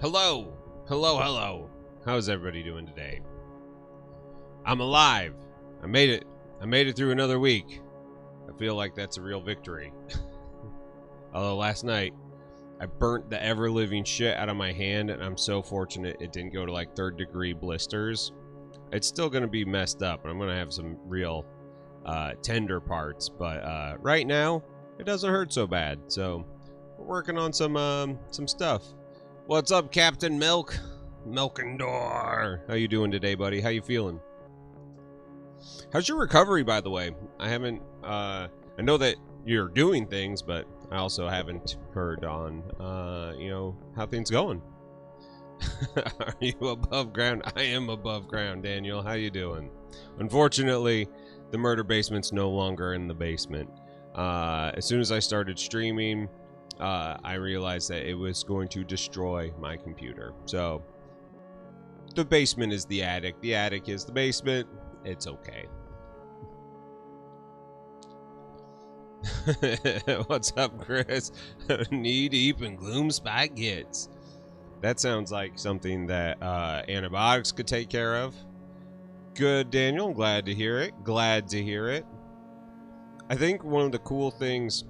Hello! Hello, hello. How's everybody doing today? I'm alive. I made it. I made it through another week. I feel like that's a real victory. Although last night, I burnt the ever-living shit out of my hand, and I'm so fortunate it didn't go to like third-degree blisters. It's still going to be messed up, and I'm going to have some real tender parts, but right now, it doesn't hurt so bad. So, we're working on some stuff. What's up, Captain Milk? Milkendor. How you doing today, buddy? How you feeling? How's your recovery, by the way? I haven't, I know that you're doing things, but I also haven't heard on, you know, how things going. Are you above ground? I am above ground, Daniel. How you doing? Unfortunately, the murder basement's no longer in the basement. As soon as I started streaming, I realized that it was going to destroy my computer. So, the basement is the attic. The attic is the basement. It's okay. What's up, Chris? Knee deep in gloom spike gets. That sounds like something that antibiotics could take care of. Good, Daniel. I'm glad to hear it. Glad to hear it. I think one of the cool things,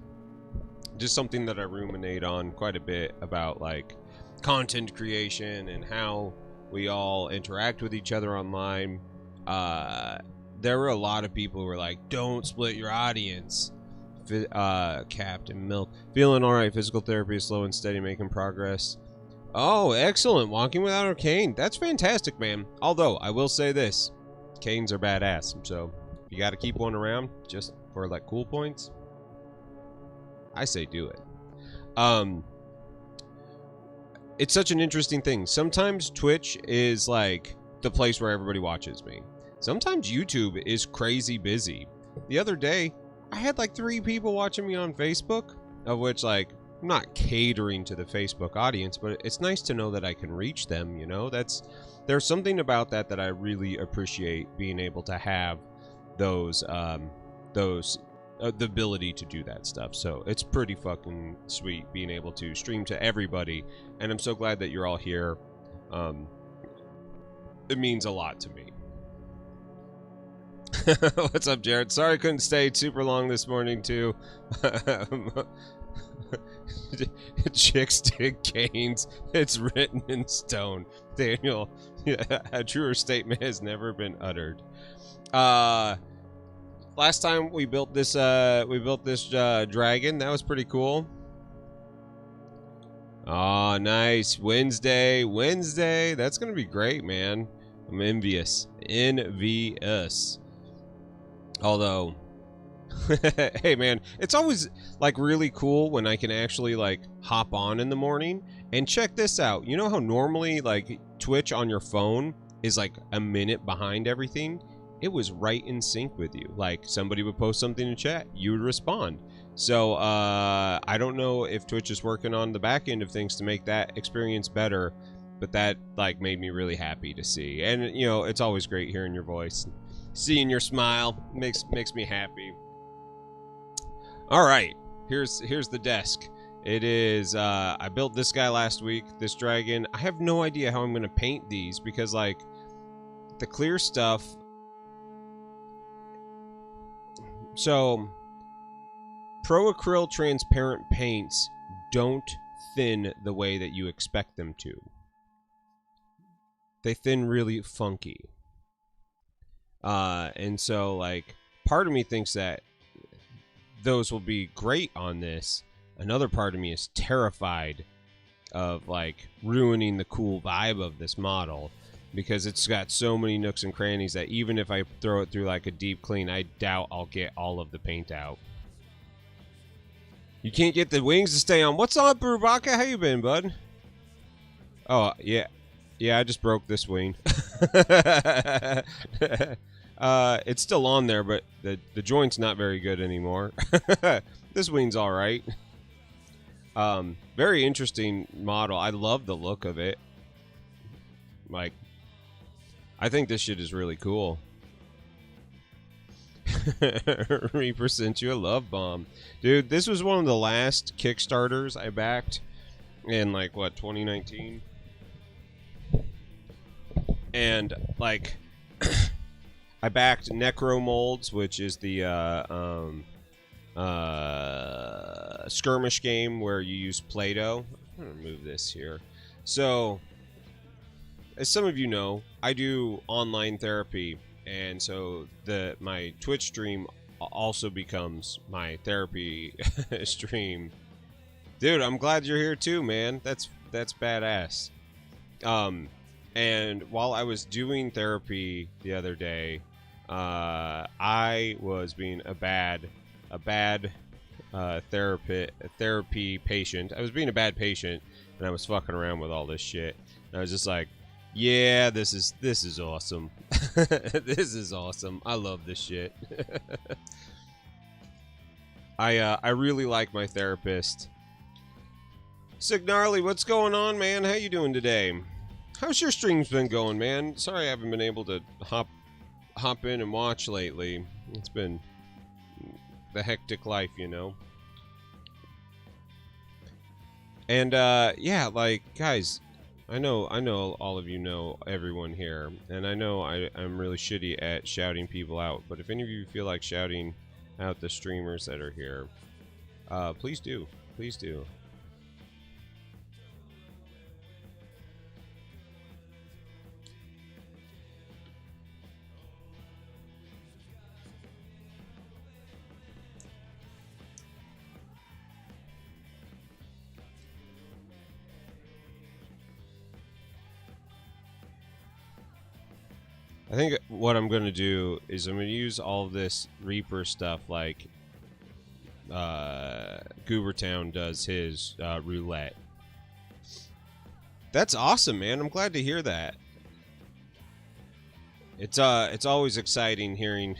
just something that I ruminate on quite a bit about, like, content creation and how we all interact with each other online. There were a lot of people who were like, don't split your audience. Captain Milk. Feeling alright. Physical therapy is slow and steady, making progress. Oh, excellent. Walking without a cane. That's fantastic, man. Although, I will say this. Canes are badass. So, if you got to keep one around just for, like, cool points, I say do it. It's such an interesting thing. Sometimes Twitch is, like, the place where everybody watches me. Sometimes YouTube is crazy busy. The other day, I had like 3 people watching me on Facebook, of which, like, I'm not catering to the Facebook audience, but it's nice to know that I can reach them, you know? There's something about that I really appreciate, being able to have those the ability to do that stuff. So it's pretty fucking sweet being able to stream to everybody, and I'm so glad that you're all here. It means a lot to me. What's up, Jared? Sorry I couldn't stay super long this morning, too. Chicks dig canes. It's written in stone. Daniel, a truer statement has never been uttered. Last time we built this dragon. That was pretty cool. Oh, nice. Wednesday. That's gonna be great, man. I'm envious. Although, hey man, it's always like really cool when I can actually like hop on in the morning and check this out. You know how normally like Twitch on your phone is like a minute behind everything? It was right in sync with you. Like, somebody would post something in chat, you would respond. So I don't know if Twitch is working on the back end of things to make that experience better, but that like made me really happy to see. And you know, it's always great hearing your voice. Seeing your smile makes me happy. All right, here's the desk. It is I built this guy last week, this dragon. I have no idea how I'm gonna paint these because like the clear stuff. So pro acryl transparent paints don't thin the way that you expect them to. They thin really funky. And so, like, part of me thinks that those will be great on this. Another part of me is terrified of, like, ruining the cool vibe of this model, because it's got so many nooks and crannies that even if I throw it through, like, a deep clean, I doubt I'll get all of the paint out. You can't get the wings to stay on. What's up, Brubaka? How you been, bud? Oh, yeah. Yeah, I just broke this wing. It's still on there, but the joint's not very good anymore. This wing's all right. Very interesting model. I love the look of it. Like, I think this shit is really cool. Reaper sent you a love bomb. Dude, this was one of the last Kickstarters I backed in, like, what, 2019? And like, I backed Necro Molds, which is the skirmish game where you use Play-Doh. I'm gonna move this here. So, as some of you know, I do online therapy, and so my Twitch stream also becomes my therapy stream. Dude, I'm glad you're here too, man. That's badass. And while I was doing therapy the other day, I was being a bad therapy patient. I was being a bad patient, and I was fucking around with all this shit. And I was just like, yeah, this is awesome. This is awesome. I love this shit. I really like my therapist. Signarly, what's going on, man? How you doing today? How's your streams been going, man? Sorry I haven't been able to hop in and watch lately. It's been the hectic life, you know. And yeah, like, guys, I know all of you know everyone here, and I know I'm really shitty at shouting people out, but if any of you feel like shouting out the streamers that are here, please do. Please do. I think what I'm going to do is I'm going to use all of this Reaper stuff like Goobertown does his roulette. That's awesome, man. I'm glad to hear that. It's always exciting hearing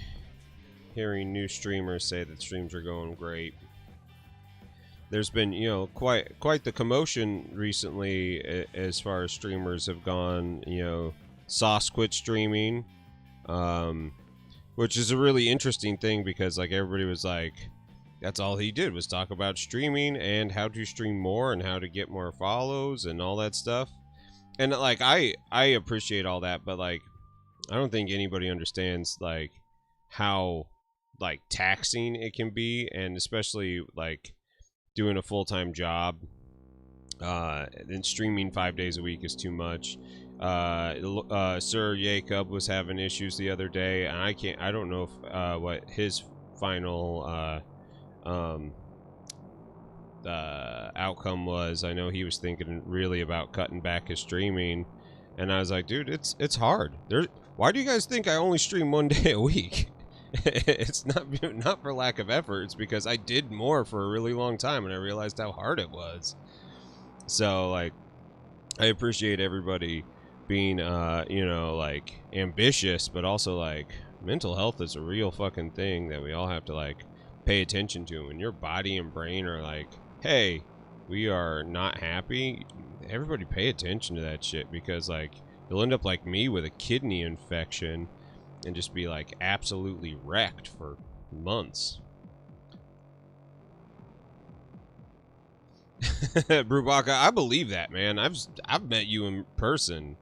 new streamers say that streams are going great. There's been, you know, quite the commotion recently as far as streamers have gone, you know. Sauce quit streaming, which is a really interesting thing because like everybody was like, that's all he did was talk about streaming and how to stream more and how to get more follows and all that stuff. And like I appreciate all that, but like I don't think anybody understands like how like taxing it can be, and especially like doing a full-time job and streaming 5 days a week is too much. Sir Jacob was having issues the other day, and I don't know if what his final outcome was. I know he was thinking really about cutting back his streaming, and I was like, dude, it's hard. Why do you guys think I only stream 1 day a week? It's not for lack of effort. It's because I did more for a really long time, and I realized how hard it was. So like, I appreciate everybody being you know, like ambitious, but also like mental health is a real fucking thing that we all have to like pay attention to. When your body and brain are like, hey, we are not happy, everybody pay attention to that shit, because like you'll end up like me with a kidney infection and just be like absolutely wrecked for months. Brubaka, I believe that, man. I've met you in person.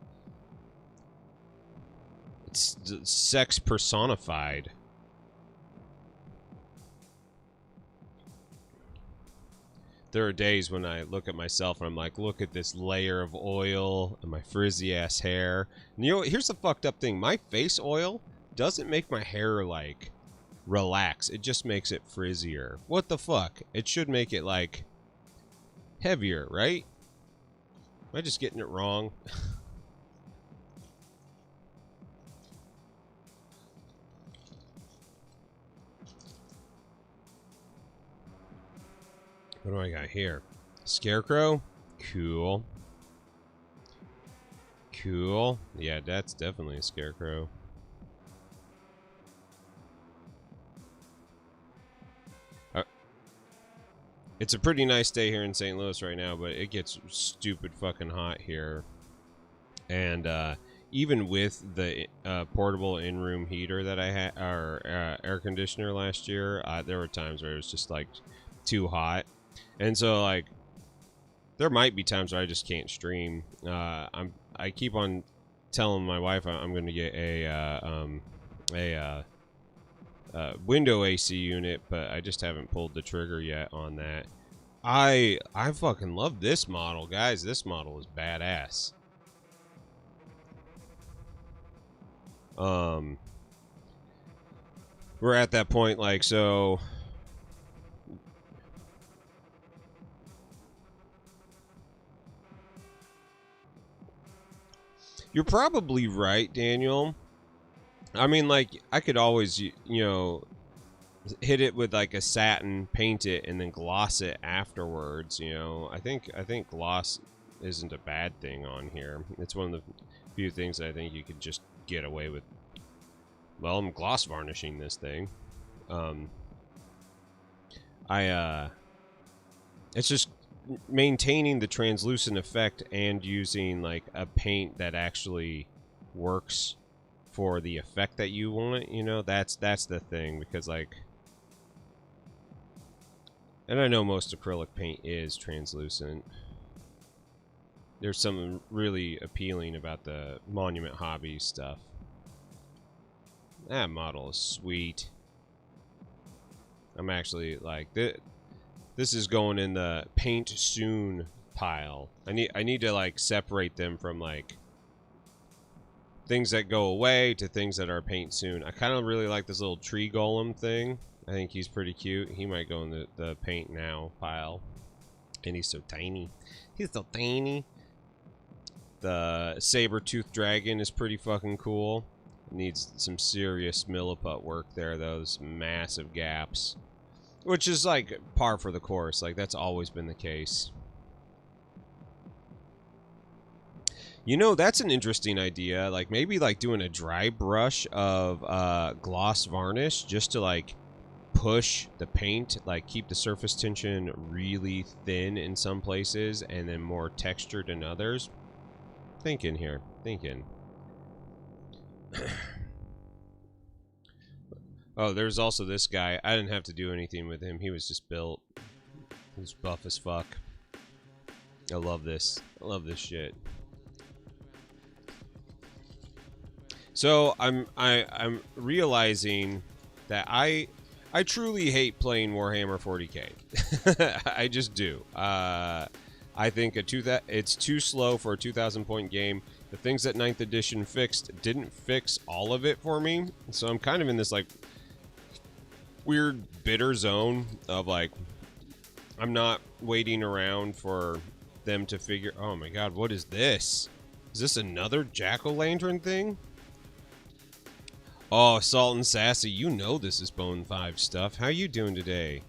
It's sex personified. There are days when I look at myself and I'm like, look at this layer of oil and my frizzy ass hair. And you know, here's the fucked up thing. My face oil doesn't make my hair like relax. It just makes it frizzier. What the fuck? It should make it like heavier, right? Am I just getting it wrong? What do I got here? Scarecrow? Cool. Cool. Yeah, that's definitely a scarecrow. It's a pretty nice day here in St. Louis right now, but it gets stupid fucking hot here. And even with the portable in-room heater that I had, or air conditioner last year, there were times where it was just like too hot. And so like there might be times where I just can't stream. I keep on telling my wife I'm going to get a window AC unit, but I just haven't pulled the trigger yet on that. I fucking love this model, guys. This model is badass. We're at that point, like, so you're probably right, Daniel. I mean, like, I could always, you know, hit it with like a satin, paint it, and then gloss it afterwards. You know, I think gloss isn't a bad thing on here. It's one of the few things I think you could just get away with. Well, I'm gloss varnishing this thing. It's just maintaining the translucent effect and using like a paint that actually works for the effect that you want. You know, that's the thing, because like, and I know most acrylic paint is translucent. There's something really appealing about the Monument Hobby stuff. That model is sweet. I'm actually like, this is going in the paint soon pile. I need to like separate them from like things that go away to things that are paint soon. I kind of really like this little tree golem thing. I think he's pretty cute. He might go in the paint now pile. And he's so tiny. He's so tiny. The saber-toothed dragon is pretty fucking cool. Needs some serious milliput work there, those massive gaps. Which is like par for the course. Like, that's always been the case. You know, that's an interesting idea. Like, maybe like doing a dry brush of gloss varnish just to like push the paint, like keep the surface tension really thin in some places and then more textured in others. Thinking here. Thinking. Oh, there's also this guy. I didn't have to do anything with him. He was just built. He's buff as fuck. I love this. I love this shit. So I'm realizing that I truly hate playing Warhammer 40k. I just do. I think it's too slow for a 2,000 point game. The things that 9th edition fixed didn't fix all of it for me. So I'm kind of in this like weird bitter zone of like, I'm not waiting around for them to figure. Oh my god, what is this? Is this another jack-o'-lantern thing? Oh, Salt and Sassy, you know this is Bone 5 stuff. How you doing today?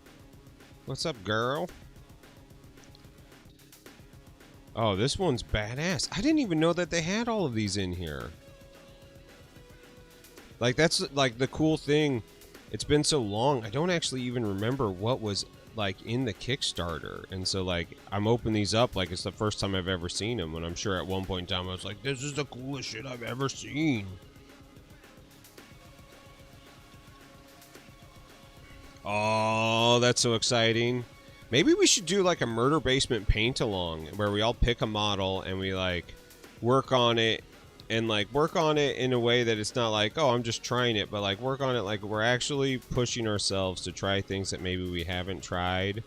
What's up, girl? Oh, this one's badass. I didn't even know that they had all of these in here. Like, that's like the cool thing. It's been so long, I don't actually even remember what was like in the Kickstarter. And so like, I'm opening these up like it's the first time I've ever seen them. When I'm sure at one point in time I was like, this is the coolest shit I've ever seen. Oh, that's so exciting. Maybe we should do like a Murder Basement paint along where we all pick a model and we like work on it, and like work on it in a way that it's not like, oh, I'm just trying it, but like work on it like we're actually pushing ourselves to try things that maybe we haven't tried,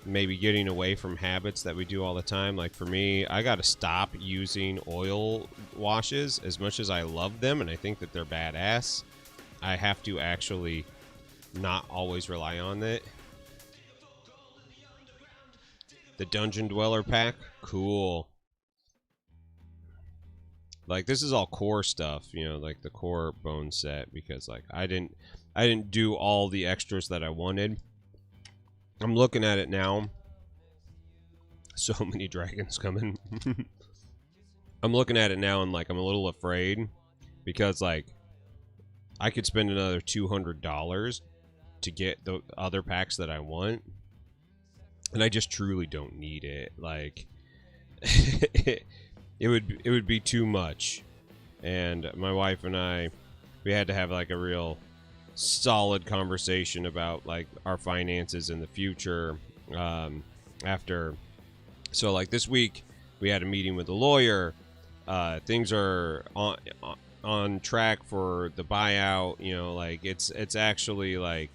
maybe getting away from habits that we do all the time. Like for me, I got to stop using oil washes. As much as I love them and I think that they're badass, I have to actually not always rely on it. The Dungeon Dweller pack, cool. Like this is all core stuff, you know, like the core bone set, because like I didn't do all the extras that I wanted. I'm looking at it now. So many dragons coming. I'm looking at it now and like I'm a little afraid, because like I could spend another $200 to get the other packs that I want, and I just truly don't need it. Like it would be too much. And my wife and I, we had to have like a real solid conversation about like our finances in the future after. So like this week we had a meeting with a lawyer, things are on track for the buyout. You know, like it's actually like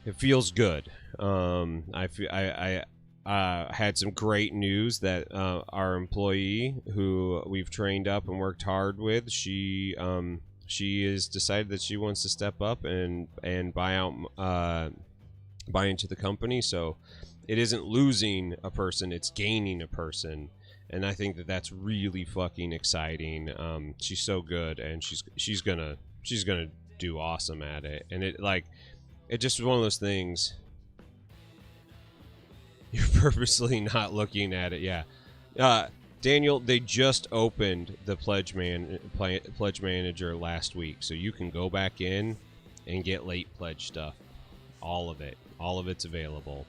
it feels good. I had some great news that our employee who we've trained up and worked hard with, she has decided that she wants to step up and buy into the company. So it isn't losing a person, it's gaining a person. And I think that that's really fucking exciting. She's so good, and she's gonna do awesome at it. And it just was one of those things. You're purposely not looking at it, yeah. Daniel, they just opened the Pledge Manager last week, so you can go back in and get late pledge stuff. All of it's available.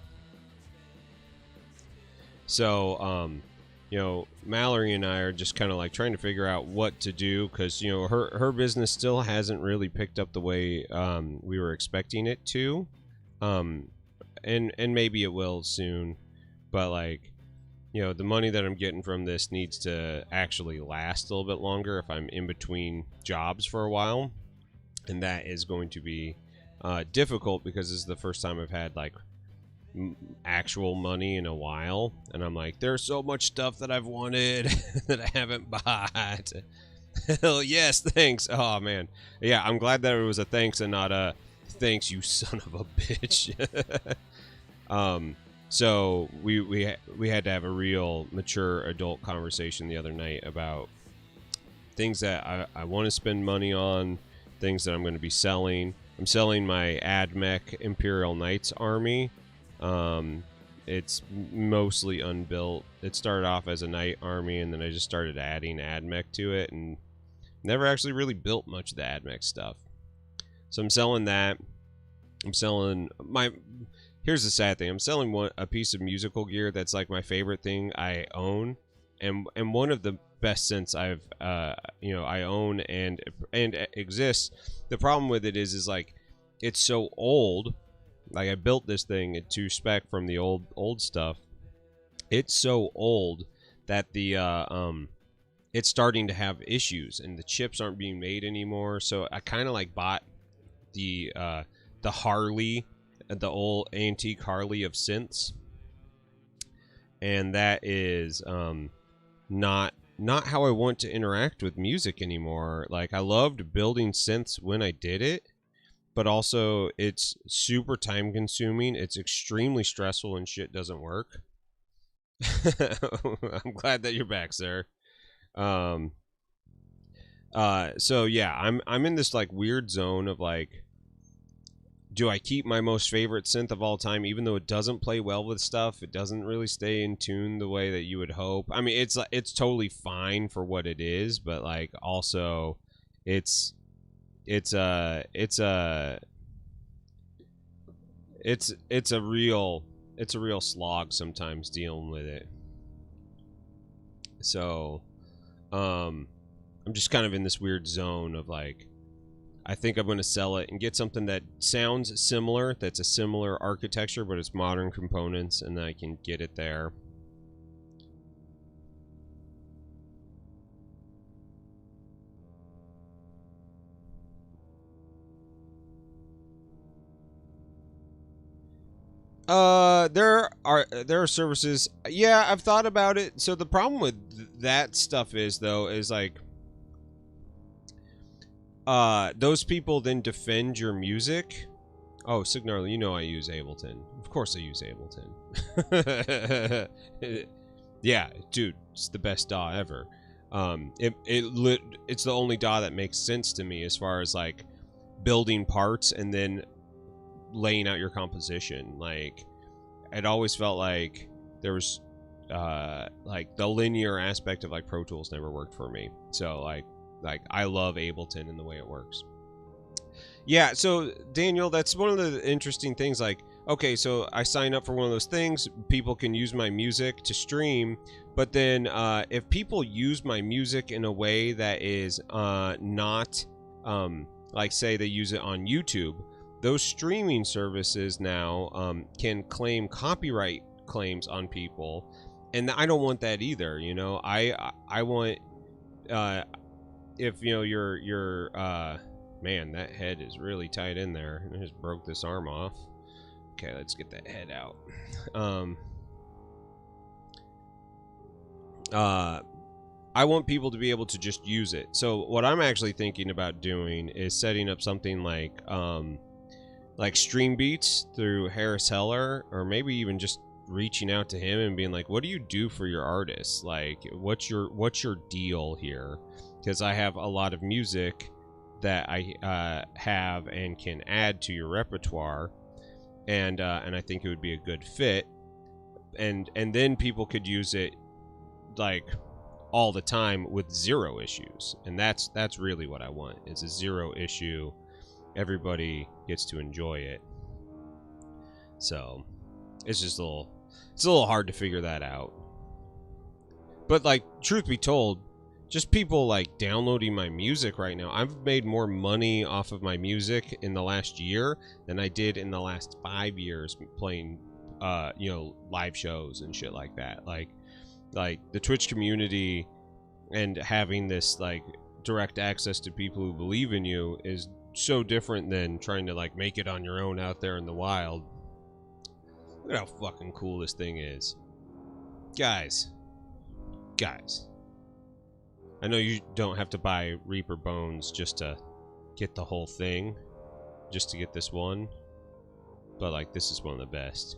So, you know, Mallory and I are just kind of like trying to figure out what to do, because, you know, her business still hasn't really picked up the way we were expecting it to. And maybe it will soon, but like, you know, the money that I'm getting from this needs to actually last a little bit longer if I'm in between jobs for a while, and that is going to be difficult because this is the first time I've had like actual money in a while, and I'm like, there's so much stuff that I've wanted that I haven't bought. Hell yes, thanks. Oh man, yeah, I'm glad that it was a thanks and not a thanks, you son of a bitch. So we had to have a real mature adult conversation the other night about things that I want to spend money on, things that I'm going to be selling. I'm selling my AdMech Imperial Knights army. It's mostly unbuilt. It started off as a knight army, and then I just started adding AdMech to it, and never actually really built much of the AdMech stuff. So I'm selling that. I'm selling my... Here's the sad thing. I'm selling a piece of musical gear that's like my favorite thing I own, and one of the best synths I've I own and exists. The problem with it is like it's so old. Like, I built this thing to spec from the old stuff. It's so old that the it's starting to have issues, and the chips aren't being made anymore. So I kind of like bought the Harley, the old antique Harley of synths, and that is not how I want to interact with music anymore. Like, I loved building synths when I did it, but also it's super time consuming. It's extremely stressful when shit doesn't work. I'm glad that you're back, sir. So yeah, I'm in this like weird zone of like, do I keep my most favorite synth of all time, even though it doesn't play well with stuff? It doesn't really stay in tune the way that you would hope. I mean, it's totally fine for what it is, but like also, it's a real slog sometimes dealing with it. So, I'm just kind of in this weird zone of like, I think I'm going to sell it and get something that sounds similar, that's a similar architecture, but it's modern components, and I can get it there. There are services. Yeah, I've thought about it. So the problem with that stuff is like, those people then defend your music. Oh, Signarly, you know I use Ableton. Of course I use Ableton. Yeah, dude, it's the best DAW ever. It's the only DAW that makes sense to me as far as like building parts and then laying out your composition. Like, it always felt like there was like the linear aspect of like Pro Tools never worked for me. So like I love Ableton and the way it works. Yeah, so Daniel, that's one of the interesting things. Like, okay, so I sign up for one of those things. People can use my music to stream, but then if people use my music in a way that is not like, say they use it on YouTube, those streaming services now can claim copyright claims on people, and I don't want that either. You know, I want if you know your man, that head is really tight in there. I just broke this arm off. Okay, let's get that head out. I want people to be able to just use it. So what I'm actually thinking about doing is setting up something like stream beats through Harris Heller, or maybe even just reaching out to him and being like, what do you do for your artists? Like, what's your deal here? Because I have a lot of music that I have and can add to your repertoire, and I think it would be a good fit, and then people could use it like all the time with zero issues, and that's really what I want, is a zero issue. Everybody gets to enjoy it. So it's just a little hard to figure that out. But like, truth be told, just people like downloading my music right now, I've made more money off of my music in the last year than I did in the last 5 years playing you know, live shows and shit like that. Like the Twitch community and having this like direct access to people who believe in you is so different than trying to like make it on your own out there in the wild. Look at how fucking cool this thing is. Guys. I know you don't have to buy Reaper Bones just to get the whole thing, just to get this one, but like, this is one of the best.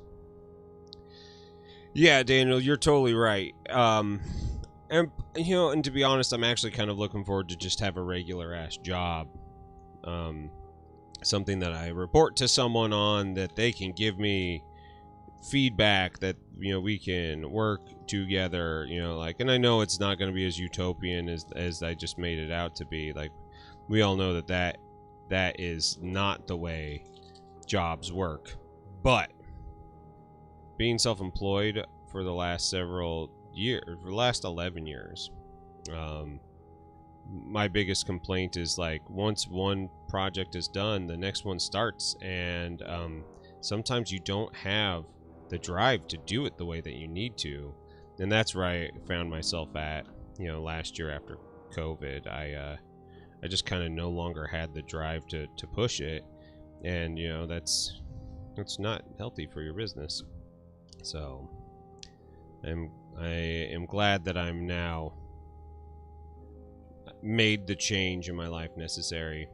Yeah, Daniel, you're totally right. And you know, and to be honest, I'm actually kind of looking forward to just have a regular ass job. Something that I report to someone on, that they can give me feedback, that, you know, we can work together, you know, like, and I know it's not going to be as utopian as I just made it out to be. Like, we all know that is not the way jobs work. But being self-employed for the last several years, for the last 11 years, my biggest complaint is like, once one project is done, the next one starts, and sometimes you don't have the drive to do it the way that you need to. And that's where I found myself at, you know, last year after COVID. I just kind of no longer had the drive to push it, and you know, that's not healthy for your business. So I am glad that I'm now made the change in my life necessary.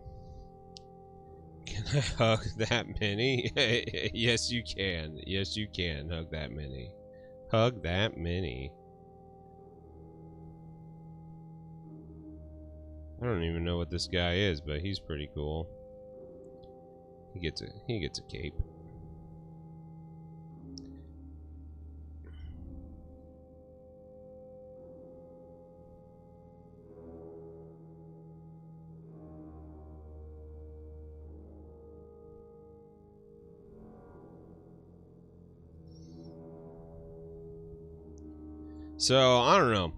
Can I hug that many? Yes, you can. Yes, you can hug that many. Hug that many. I don't even know what this guy is, but he's pretty cool. He gets a cape. So, I don't know.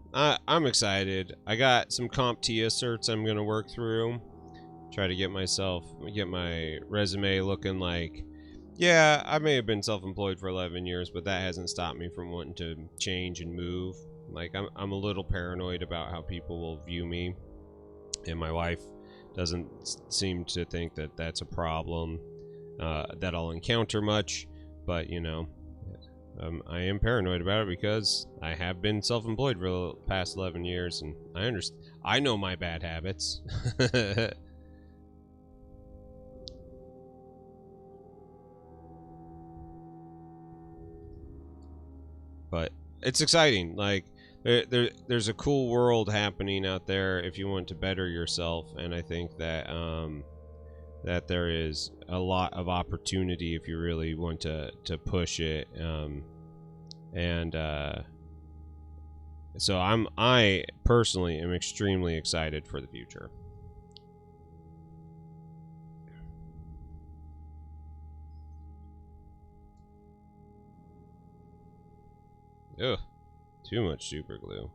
I'm excited. I got some CompTIA certs I'm going to work through. Try to get my resume looking like, yeah, I may have been self-employed for 11 years, but that hasn't stopped me from wanting to change and move. Like, I'm a little paranoid about how people will view me. And my wife doesn't seem to think that that's a problem that I'll encounter much. But, you know, I am paranoid about it because I have been self-employed for the past 11 years, and I understand. I know my bad habits. But it's exciting. Like, there's a cool world happening out there if you want to better yourself, and I think that that there is a lot of opportunity if you really want to push it. So I personally am extremely excited for the future. Ugh, too much super glue.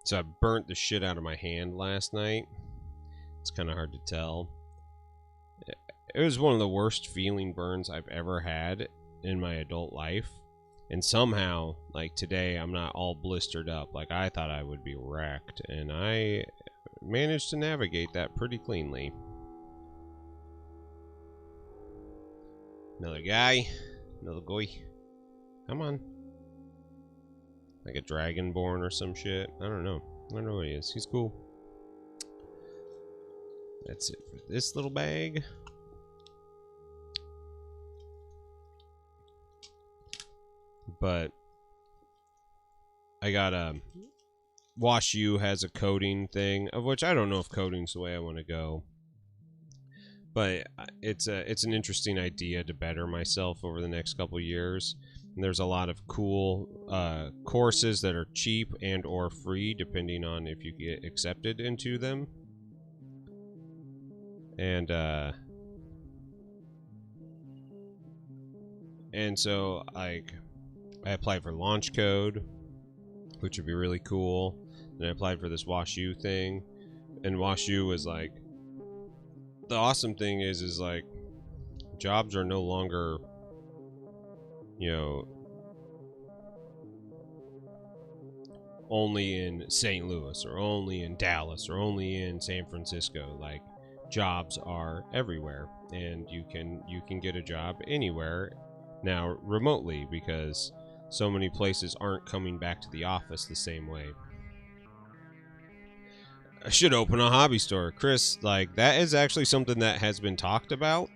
So I burnt the shit out of my hand last night. It's kind of hard to tell. it was one of the worst feeling burns I've ever had in my adult life. And somehow, like today, I'm not all blistered up. Like I thought I would be wrecked, and I managed to navigate that pretty cleanly. Another guy, another guy. Come on. Like a dragonborn or some shit. I don't know. I don't know what he is. He's cool. That's it for this little bag. But I got a Wash U has a coding thing, of which I don't know if coding's the way I want to go. But it's an interesting idea to better myself over the next couple years. And there's a lot of cool courses that are cheap and or free, depending on if you get accepted into them. And so like I applied for launch code, which would be really cool. And I applied for this Wash U thing, and Wash U was like, the awesome thing is like jobs are no longer, you know, only in St. Louis or only in Dallas or only in San Francisco. Like jobs are everywhere, and you can get a job anywhere now remotely, because so many places aren't coming back to the office the same way. I should open a hobby store, Chris. Like that is actually something that has been talked about,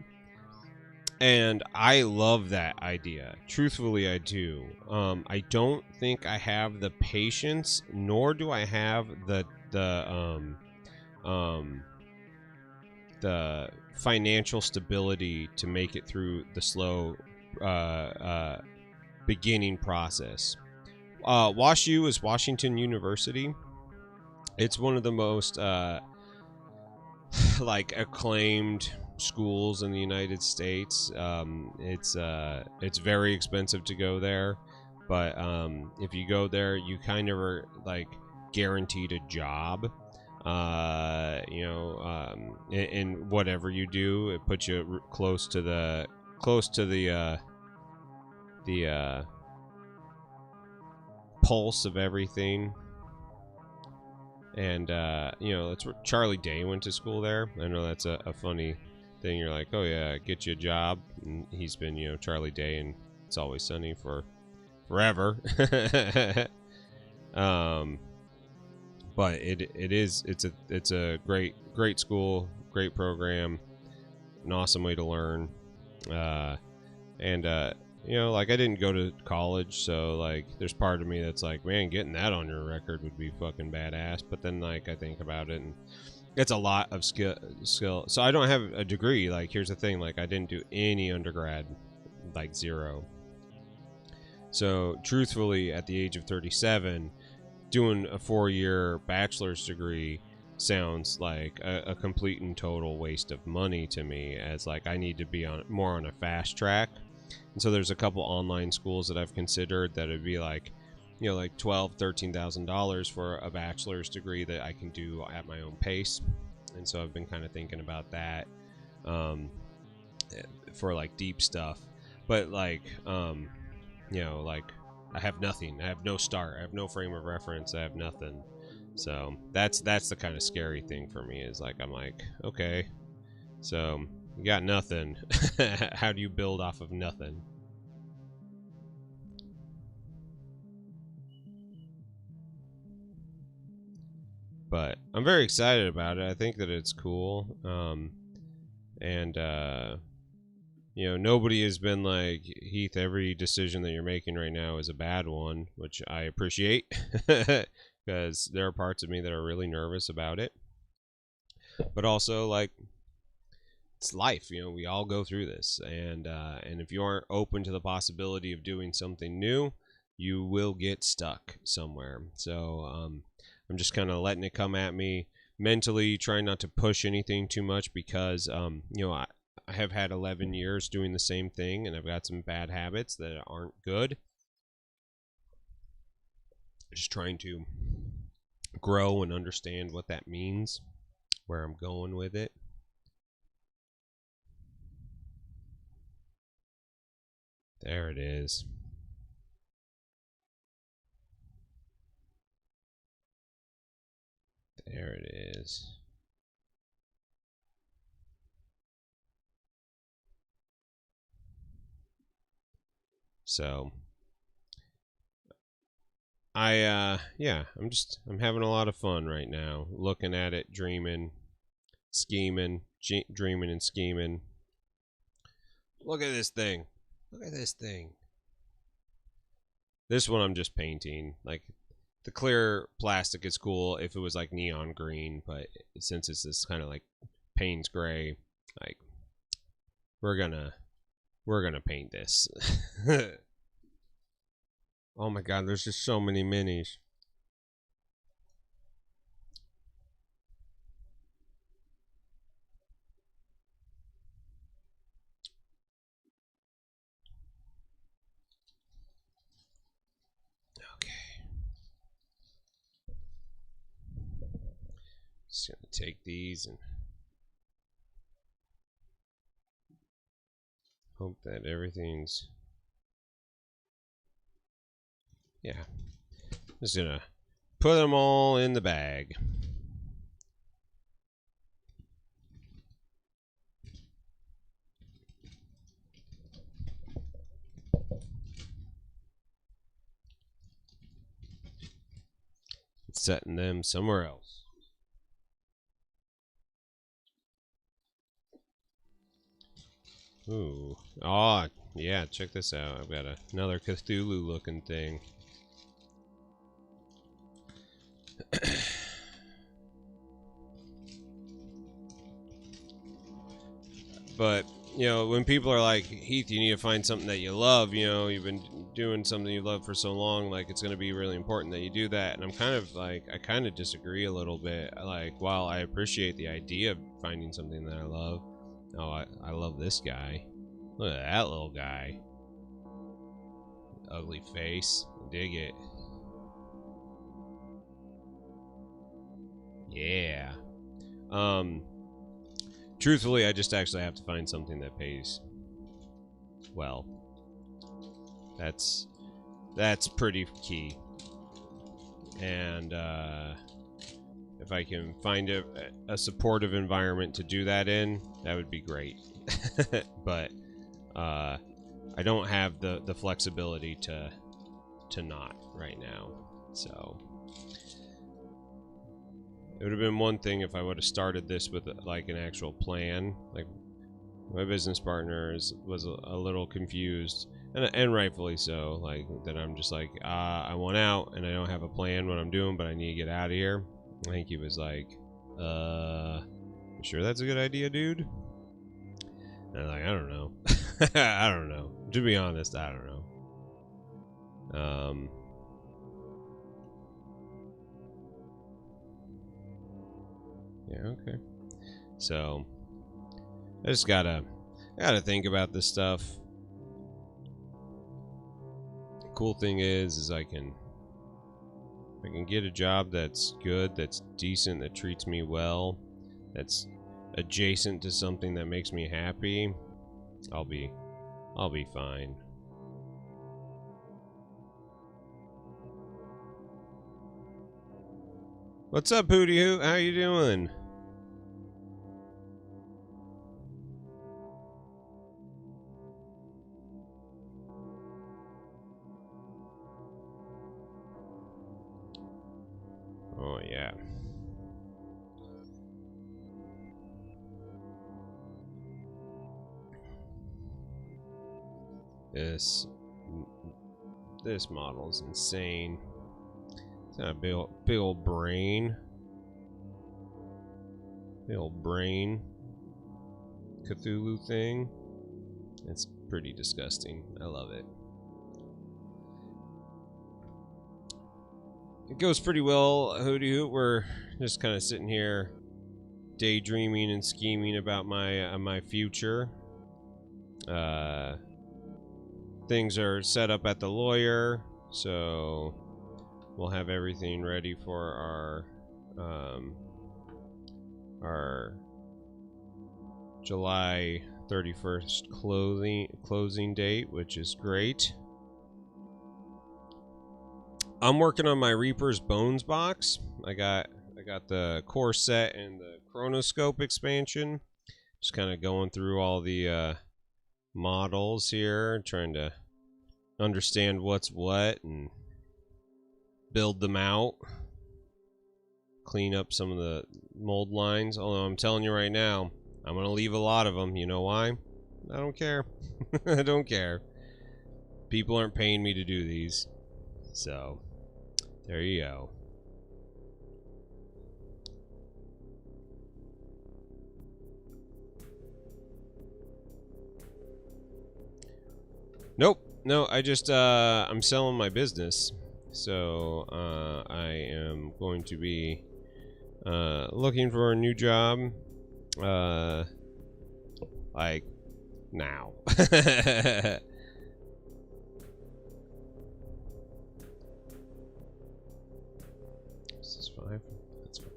and I love that idea. Truthfully, I do. I don't think I have the patience, nor do I have the financial stability to make it through the slow beginning process. WashU is Washington University. It's one of the most like acclaimed schools in the United States. It's very expensive to go there, but if you go there, you kind of are like guaranteed a job. In whatever you do, it puts you close to the pulse of everything. And that's where Charlie Day went to school there. I know that's a funny thing. You're like, oh yeah, get you a job. And he's been, Charlie Day and It's Always Sunny for forever. But it's a great school, great program, an awesome way to learn. Like I didn't go to college, so like there's part of me that's like, man, getting that on your record would be fucking badass. But then like I think about it, and it's a lot of skill. So I don't have a degree. Like here's the thing, like I didn't do any undergrad, like zero. So truthfully, at the age of 37, doing a 4-year bachelor's degree sounds like a complete and total waste of money to me, as like I need to be more on a fast track. And so there's a couple online schools that I've considered that would be like, like $12,000-$13,000 for a bachelor's degree that I can do at my own pace. And so I've been kind of thinking about that for like deep stuff. But like, like I have nothing. I have no start. I have no frame of reference. I have nothing. So that's the kind of scary thing for me, is like I'm like, okay, so you got nothing. How do you build off of nothing? But I'm very excited about it. I think that it's cool. Nobody has been like, Heath, every decision that you're making right now is a bad one, which I appreciate, because there are parts of me that are really nervous about it. But also, like, it's life. We all go through this, and if you aren't open to the possibility of doing something new, you will get stuck somewhere. So I'm just kind of letting it come at me mentally, trying not to push anything too much, because I have had 11 years doing the same thing, and I've got some bad habits that aren't good. Just trying to grow and understand what that means, where I'm going with it. There it is. There it is. So yeah, I'm having a lot of fun right now, looking at it, dreaming, scheming, dreaming and scheming. Look at this thing. Look at this thing. This one I'm just painting. Like, the clear plastic is cool if it was like neon green, but since it's this kind of like Payne's gray, like, we're gonna paint this. Oh my god, there's just so many minis. Okay. Just gonna take these and hope that everything's... Yeah. Just gonna put them all in the bag. Setting them somewhere else. Ooh. Oh, yeah, check this out. I've got another Cthulhu looking thing. But, you know, when people are like, Heath, you need to find something that you love, you know, you've been doing something you love for so long, like, it's going to be really important that you do that. And I'm kind of like, I kind of disagree a little bit. Like, while I appreciate the idea of finding something that I love, oh, I love this guy. Look at that little guy. Ugly face. Dig it. Yeah. Truthfully, I just actually have to find something that pays well. That's pretty key. And if I can find a supportive environment to do that in, that would be great. But I don't have the flexibility to not right now. So it would have been one thing if I would have started this with like an actual plan. Like, my business partner was a little confused, and rightfully so. Like, that I'm just like, I want out, and I don't have a plan what I'm doing, but I need to get out of here. I think he was like, you sure that's a good idea, dude? And I'm like, I don't know. I don't know. To be honest, I don't know. Yeah, okay. So I just gotta think about this stuff. The cool thing is I can get a job that's good, that's decent, that treats me well, that's adjacent to something that makes me happy. I'll be fine. What's up, Hootie Hoot? How you doing? Oh, yeah. This model's insane. It's got a big old brain. Big old brain Cthulhu thing. It's pretty disgusting. I love it. It goes pretty well, Hootie Hoot. We're just kind of sitting here daydreaming and scheming about my future. Things are set up at the lawyer, so we'll have everything ready for our July 31st closing date, which is great. I'm working on my Reaper's Bones box. I got the core set and the chronoscope expansion. Just kind of going through all the models here, trying to understand what's what and build them out. Clean up some of the mold lines. Although I'm telling you right now, I'm going to leave a lot of them. You know why? I don't care. I don't care. People aren't paying me to do these. So, there you go. Nope. No, I just, I'm selling my business. So, I am going to be looking for a new job. Like, now. This is 5. That's 5.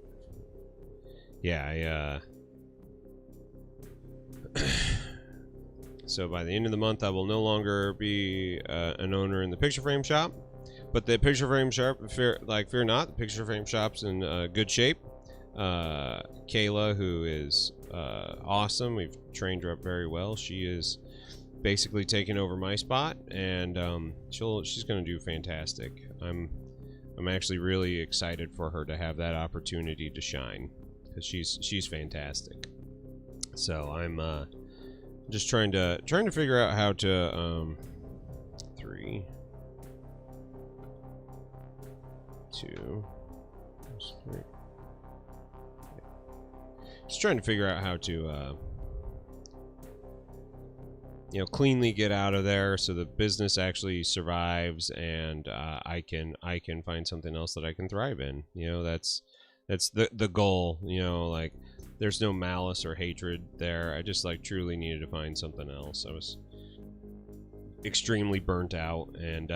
Yeah, so by the end of the month, I will no longer be an owner in the picture frame shop. But the picture frame shop, fear not, the picture frame shop's in good shape. Kayla, who is awesome, we've trained her up very well. She is basically taking over my spot, and she's going to do fantastic. I'm actually really excited for her to have that opportunity to shine, because she's fantastic. So I'm just trying to figure out how to 3, 2, 3. Just trying to figure out how to cleanly get out of there so the business actually survives, and I can find something else that I can thrive in. That's the goal. Like, there's no malice or hatred there. I just truly needed to find something else. I was extremely burnt out, and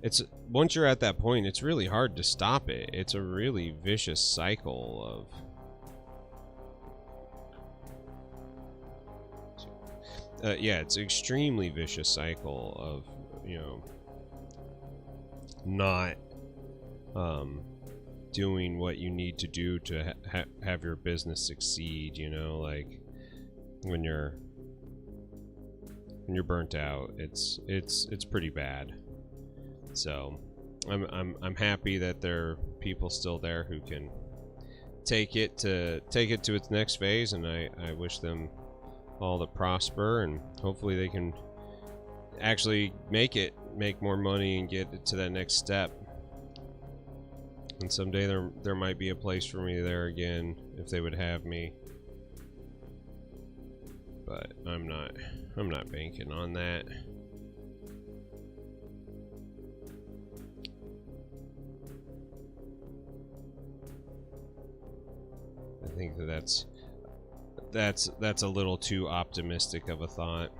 it's once you're at that point, it's really hard to stop it. It's a really vicious cycle of it's an extremely vicious cycle of not doing what you need to do to have your business succeed. Like when you're burnt out, it's pretty bad. So I'm happy that there are people still there who can take it to its next phase, and I wish them all to prosper, and hopefully they can actually make more money and get it to that next step. And someday there might be a place for me there again if they would have me. But I'm not banking on that. I think that's a little too optimistic of a thought.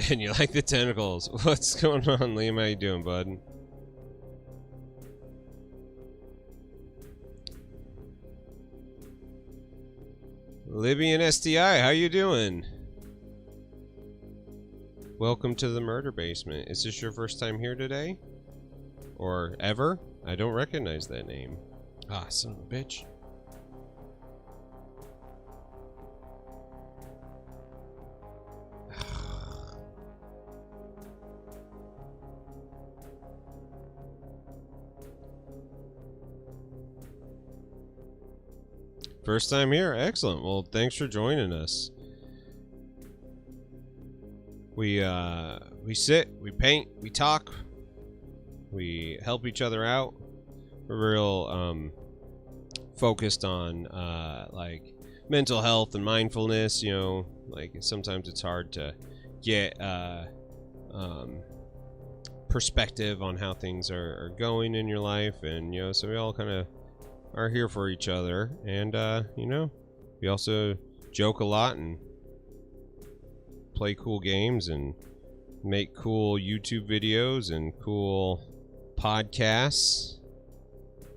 And you like the tentacles. What's going on, Liam? How you doing, bud? Libyan STI, how you doing? Welcome to the murder basement. Is this your first time here today? Or ever? I don't recognize that name. Ah, son of a bitch. First time here? Excellent. Well, thanks for joining us. We sit, we paint, we talk, we help each other out. We're real focused on like mental health and mindfulness. Like sometimes it's hard to get perspective on how things are going in your life, and so we all kind of are here for each other, and we also joke a lot and play cool games and make cool YouTube videos and cool podcasts.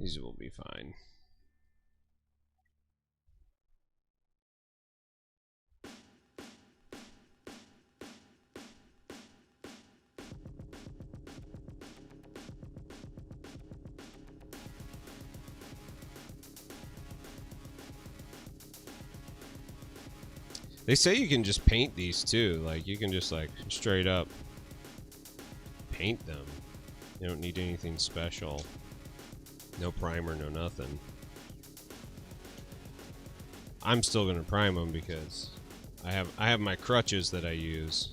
These will be fine. They say you can just paint these too. Like, you can just, like, straight up paint them. You don't need anything special. No primer, no nothing. I'm still gonna prime them because I have my crutches that I use.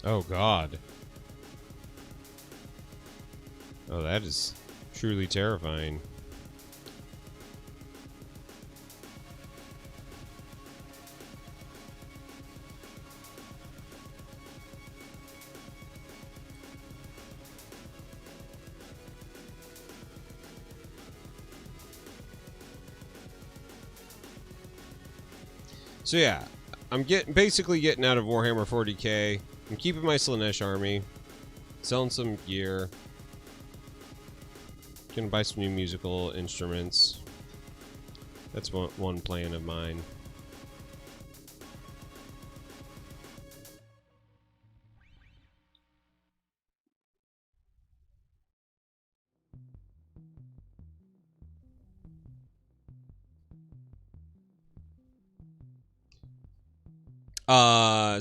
Oh God. Oh, that is truly terrifying. So yeah, I'm basically getting out of Warhammer 40k. I'm keeping my Slanesh army, selling some gear, gonna buy some new musical instruments. That's one plan of mine.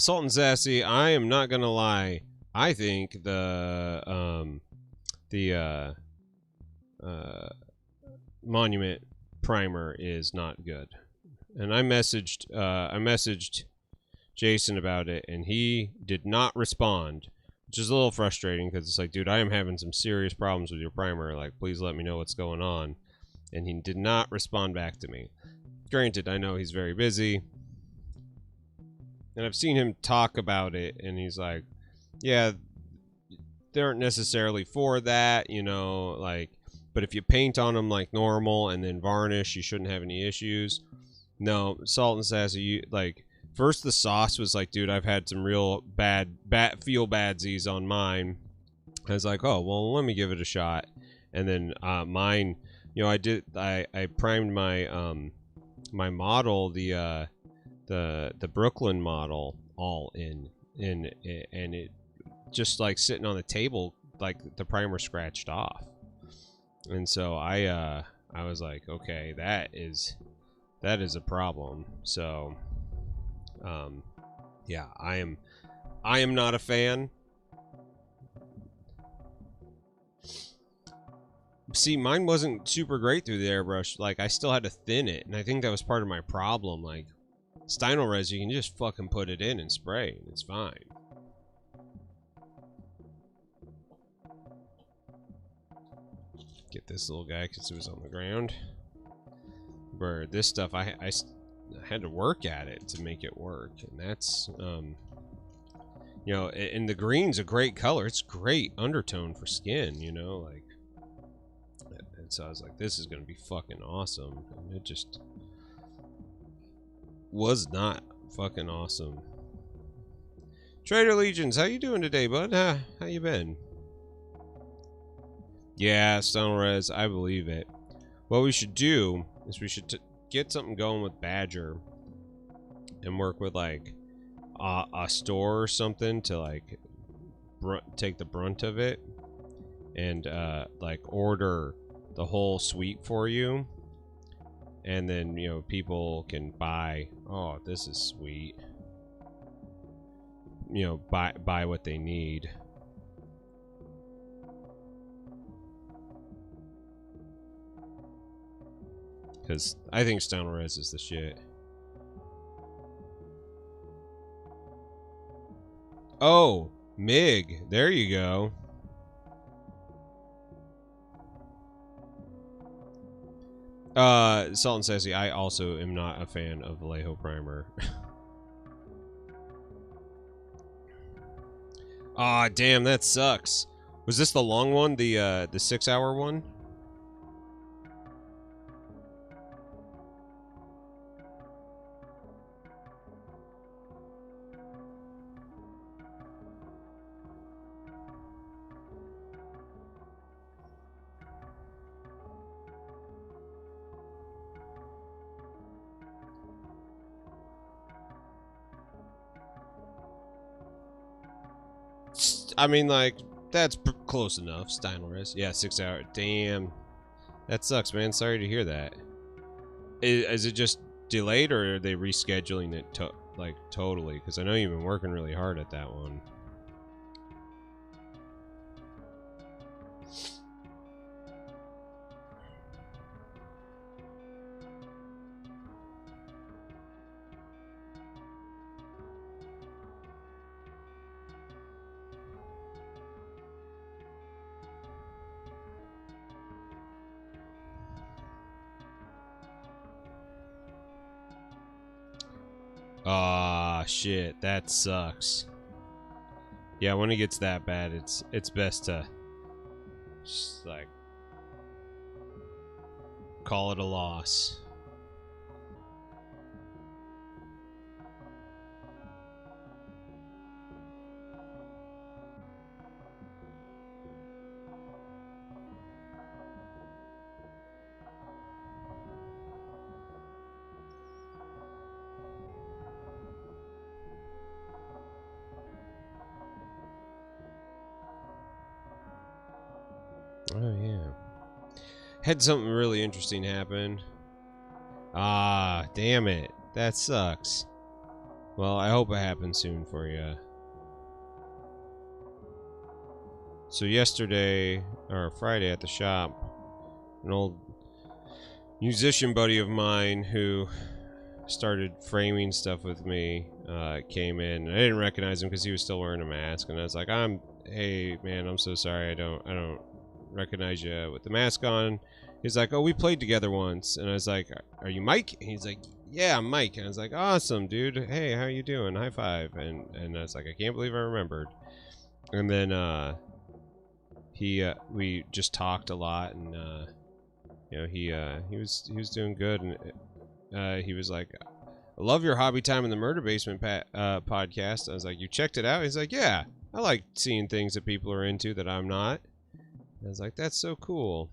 Sultan Sassy, I am not gonna lie. I think the Monument primer is not good. And I messaged Jason about it, and he did not respond, which is a little frustrating because it's like, dude, I am having some serious problems with your primer. Like, please let me know what's going on. And he did not respond back to me. Granted, I know he's very busy, and I've seen him talk about it, and he's like, yeah, they aren't necessarily for that, you know, like, but if you paint on them like normal and then varnish, you shouldn't have any issues. No, Salt and Sassy, you, like, first the sauce was like, dude, I've had some real bad feel badsies on mine. I was like, oh, well, let me give it a shot. And then mine, you know, I primed my my model, the Brooklyn model, all in, and it just like sitting on the table, like the primer scratched off. And so I was like, okay, that is a problem. So yeah, I am not a fan. See, mine wasn't super great through the airbrush. Like, I still had to thin it, and I think that was part of my problem. Like, Stynylrez, you can just fucking put it in and spray, and it's fine. Get this little guy because it was on the ground. Where this stuff, I had to work at it to make it work, and that's you know, and the green's a great color. It's great undertone for skin, you know, like. And so I was like, this is gonna be fucking awesome, and it just was not fucking awesome. Trader Legions, how you doing today, bud? How you been? Yeah, Stynylrez, I believe it. What we should do is we should get something going with Badger and work with like a store or something to like take the brunt of it and like order the whole suite for you, and then, you know, people can buy, oh, this is sweet, you know, buy what they need. Because I think Stynylrez is the shit. Oh, Mig, there you go. Salt and Sassy, I also am not a fan of Vallejo Primer. Aw, damn, that sucks. Was this the long one? The 6-hour one? I mean, like, that's close enough. Steinores. Yeah, 6 hour. Damn. That sucks, man. Sorry to hear that. Is it just delayed, or are they rescheduling it like totally? Because I know you've been working really hard at that one. Ah, shit. That sucks. Yeah, when it gets that bad, it's best to just like call it a loss. Oh yeah. Had something really interesting happen. Ah, damn it. That sucks. Well, I hope it happens soon for you. So yesterday, or Friday at the shop, an old musician buddy of mine who started framing stuff with me came in. I didn't recognize him because he was still wearing a mask, and I was like, hey man, I'm so sorry, I don't recognize you with the mask on. He's like, oh, we played together once. And I was like, are you Mike? And he's like, yeah, I'm Mike. And I was like, awesome, dude. Hey, how you doing? High five. And I was like, I can't believe I remembered. And then we just talked a lot, and you know, he was doing good, and he was like, I love your Hobby Time in the Murder Basement podcast. I was like, you checked it out? He's like, yeah, I like seeing things that people are into that I'm not. I was like, that's so cool.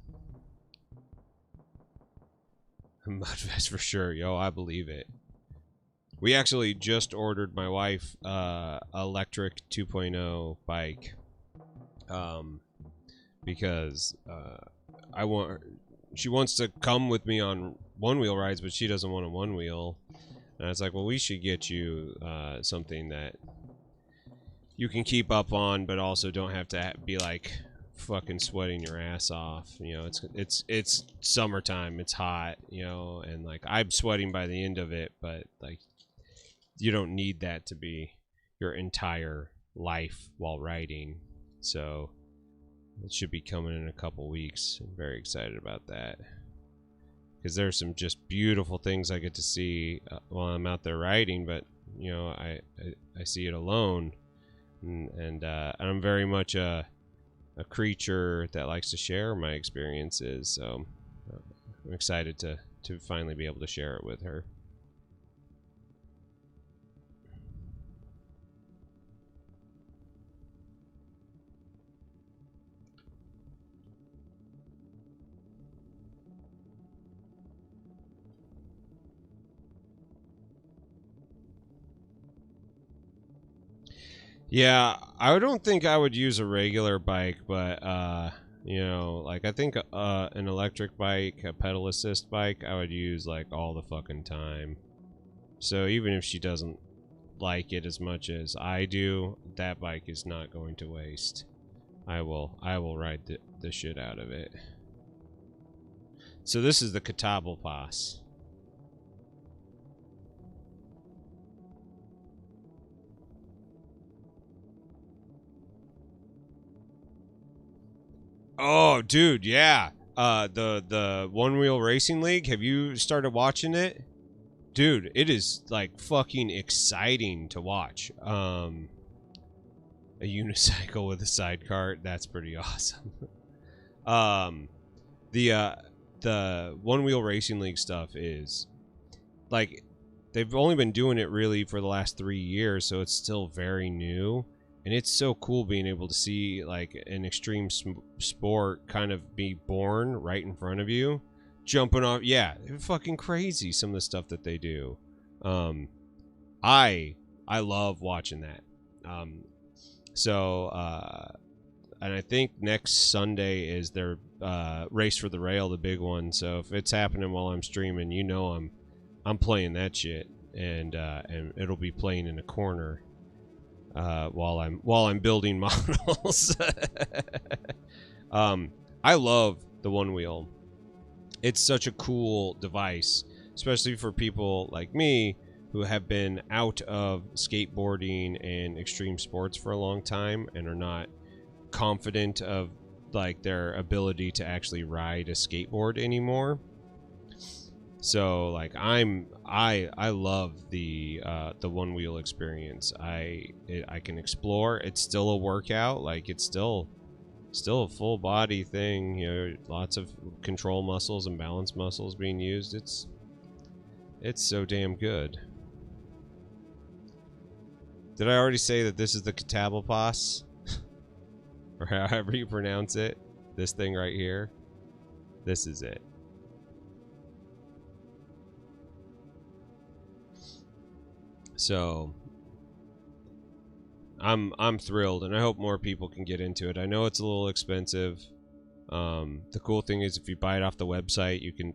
Mudfest for sure, yo, I believe it. We actually just ordered my wife electric 2.0 bike, because she wants to come with me on one-wheel rides, but she doesn't want a one-wheel. And I was like, well, we should get you something that you can keep up on, but also don't have to be like fucking sweating your ass off. You know, it's summertime, it's hot, you know, and like I'm sweating by the end of it, but like you don't need that to be your entire life while riding. So it should be coming in a couple weeks. I'm very excited about that, because there's some just beautiful things I get to see while I'm out there riding, but you know, I see it alone, and I'm very much a creature that likes to share my experiences, so I'm excited to finally be able to share it with her. Yeah, I don't think I would use a regular bike, but you know, like I think an electric bike, a pedal assist bike, I would use like all the fucking time. So even if she doesn't like it as much as I do, that bike is not going to waste. I will ride the shit out of it. So this is the Catawba Pass. Oh, dude, yeah. The One Wheel Racing League. Have you started watching it? Dude, it is like fucking exciting to watch. A unicycle with a sidecar, that's pretty awesome. The One Wheel Racing League stuff is like, they've only been doing it really for the last 3 years, so it's still very new, and it's so cool being able to see like an extreme sport kind of be born right in front of you, jumping off. Yeah, they're fucking crazy, some of the stuff that they do. I love watching that. And I think next Sunday is their race for the rail, the big one. So if it's happening while I'm streaming, you know I'm playing that shit, and it'll be playing in a corner while I'm building models. I love the One Wheel. It's such a cool device, especially for people like me who have been out of skateboarding and extreme sports for a long time and are not confident of like their ability to actually ride a skateboard anymore. So like I love the One Wheel experience. I can explore. It's still a workout. Like it's still a full body thing. You know, lots of control muscles and balance muscles being used. It's so damn good. Did I already say that this is the Catabalpos? Or however you pronounce it? This thing right here? This is it. So I'm thrilled, and I hope more people can get into it. I know it's a little expensive. The cool thing is if you buy it off the website, you can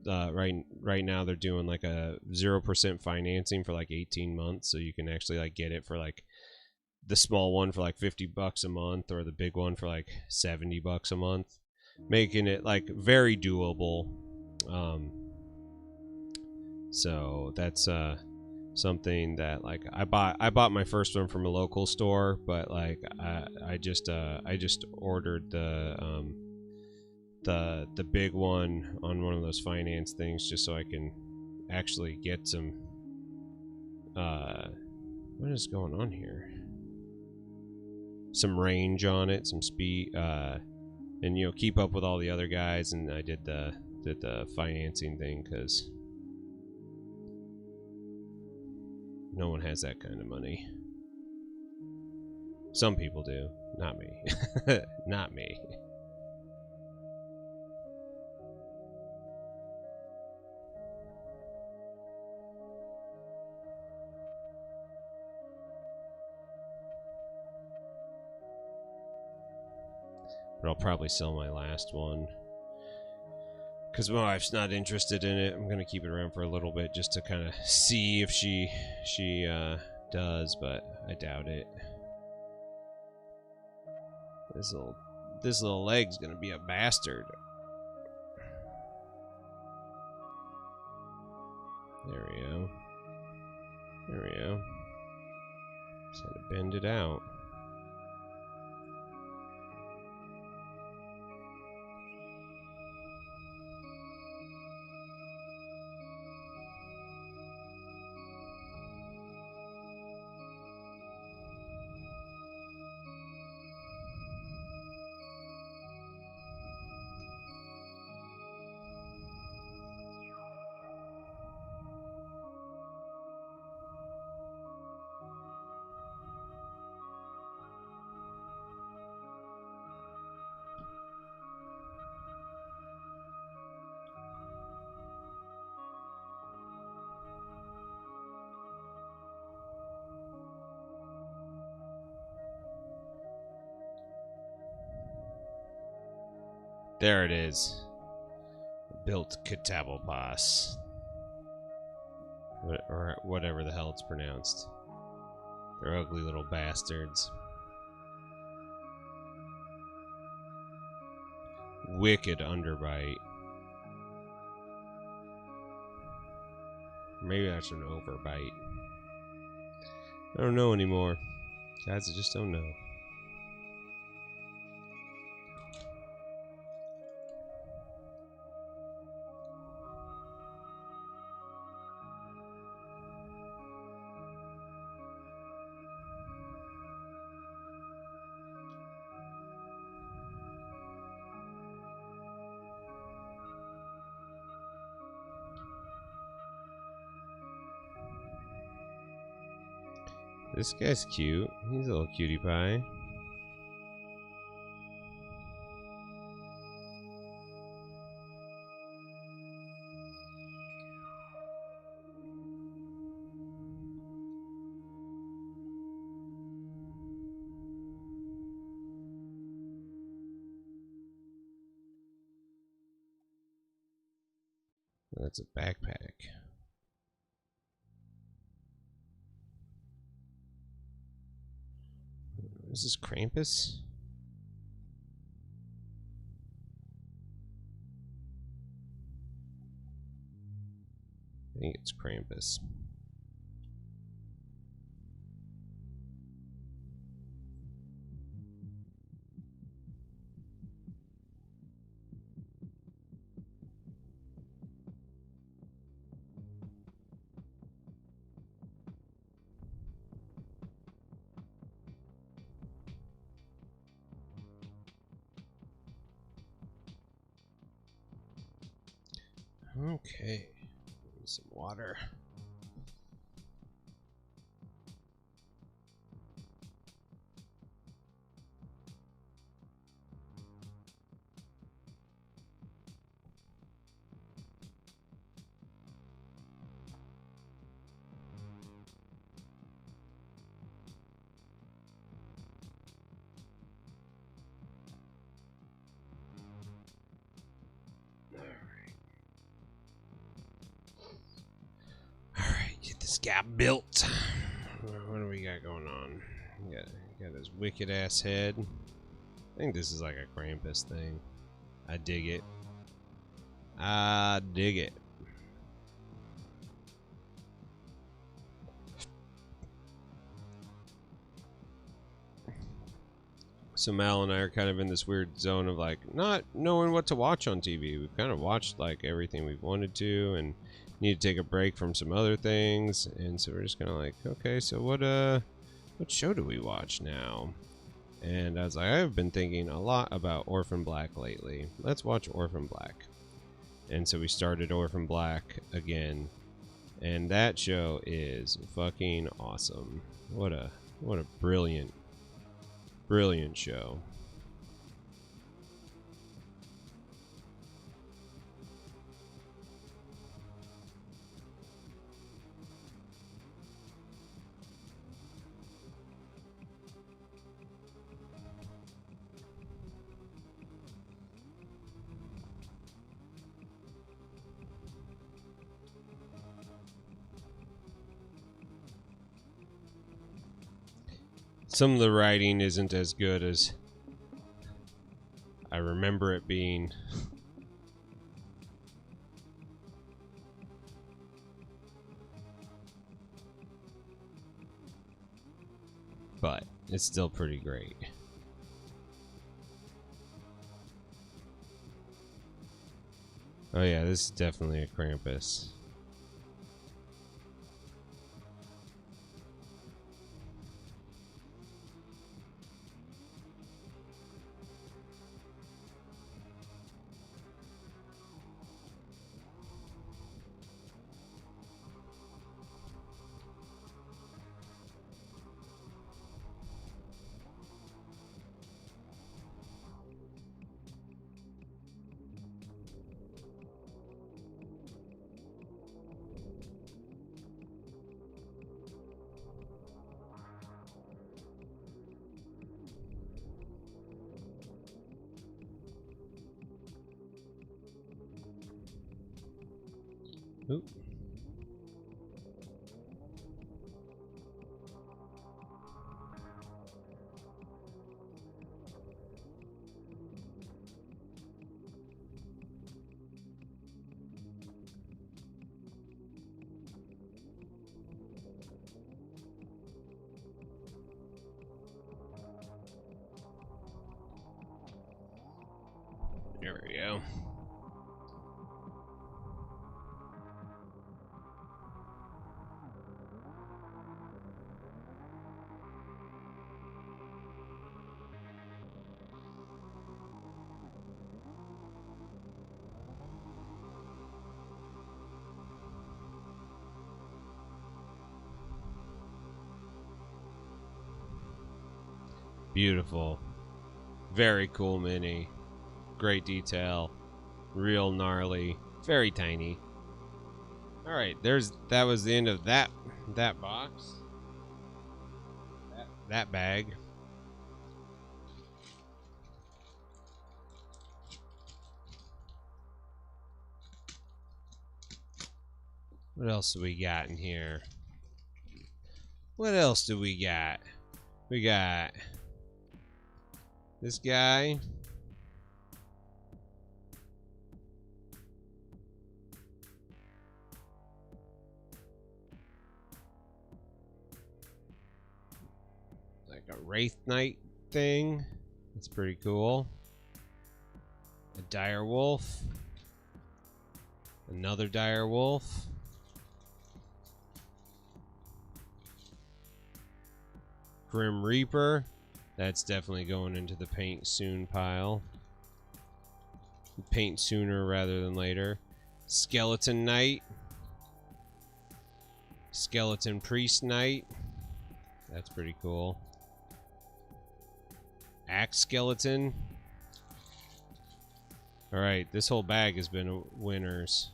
right now they're doing like a 0% financing for like 18 months, so you can actually like get it for like the small one for like $50 a month, or the big one for like $70 a month, making it like very doable. So that's something that like I bought my first one from a local store, but like I just ordered the big one on one of those finance things, just so I can actually get some what is going on here? Some range on it, some speed, and you know, keep up with all the other guys. And I did the financing thing because no one has that kind of money. Some people do, not me. Not me. But I'll probably sell my last one because my wife's not interested in it. I'm gonna keep it around for a little bit just to kind of see if she does, but I doubt it. This little leg's gonna be a bastard. There we go. There we go. Just had to bend it out. There it is. Built Catabalpos. Or whatever the hell it's pronounced. They're ugly little bastards. Wicked underbite. Maybe that's an overbite. I don't know anymore. Guys, I just don't know. This guy's cute. He's a little cutie pie. That's a backpack. Is this Krampus? I think it's Krampus. Okay, some water. Get this guy built. What do we got going on? Got his wicked ass head. I think this is like a Krampus thing. I dig it. I dig it. So Mal and I are kind of in this weird zone of like not knowing what to watch on TV. We've kind of watched like everything we've wanted to and need to take a break from some other things, and so we're just kind of like, okay, so what show do we watch now? And I was like, I've been thinking a lot about Orphan Black lately. Let's watch Orphan Black. And so we started Orphan Black again, and that show is fucking awesome. What a brilliant show. Some of the writing isn't as good as I remember it being. But it's still pretty great. Oh yeah, this is definitely a Krampus. Oop. There we go. Beautiful. Very cool mini. Great detail. Real gnarly. Very tiny. Alright, that was the end of that box. That bag. What else do we got in here? What else do we got? We got this guy. Like a Wraith Knight thing. That's pretty cool. A dire wolf. Another dire wolf. Grim Reaper. That's definitely going into the paint soon pile. Paint sooner rather than later. Skeleton Knight. Skeleton Priest Knight. That's pretty cool. Axe Skeleton. Alright, this whole bag has been winners.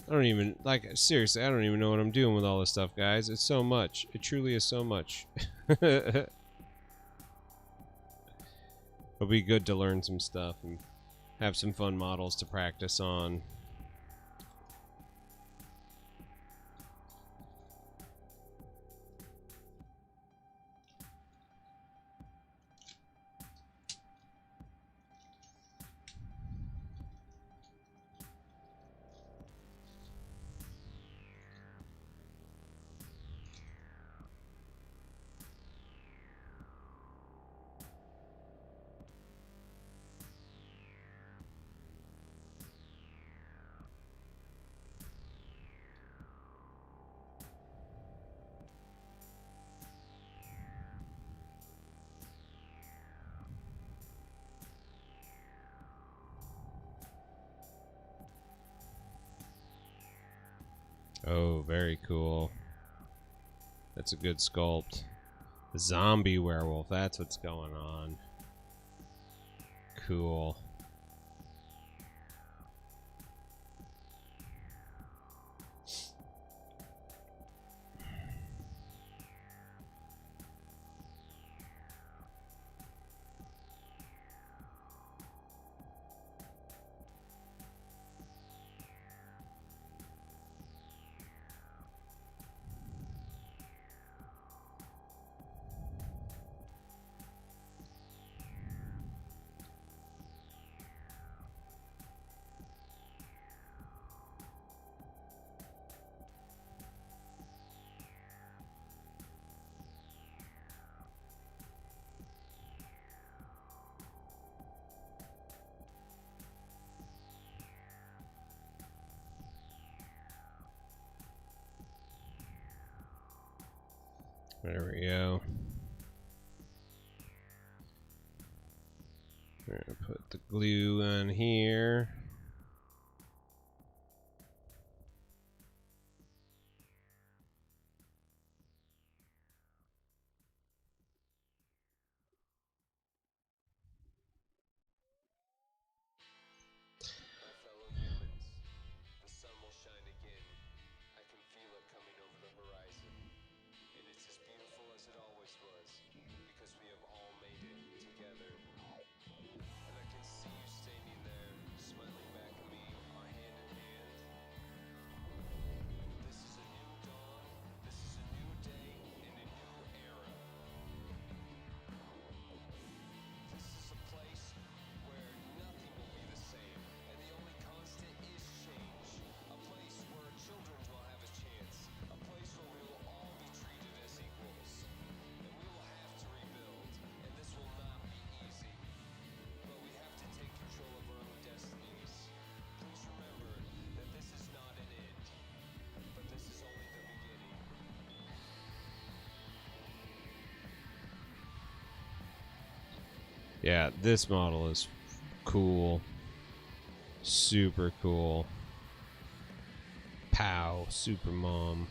I don't even, like, seriously, I don't even know what I'm doing with all this stuff, guys. It's so much. It truly is so much. It'll be good to learn some stuff and have some fun models to practice on. Oh, very cool. That's a good sculpt. The zombie werewolf, that's what's going on. Cool. There we go. We're gonna put the glue on here. Yeah, this model is cool. Super cool. Pow, super mom.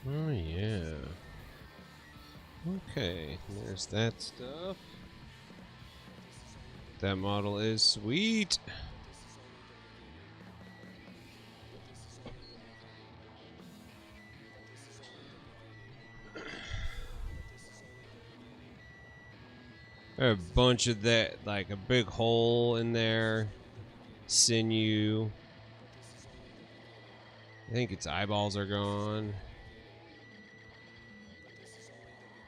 Oh yeah. Okay, there's that stuff. That model is sweet. A bunch of that, like a big hole in there. Sinew. I think its eyeballs are gone.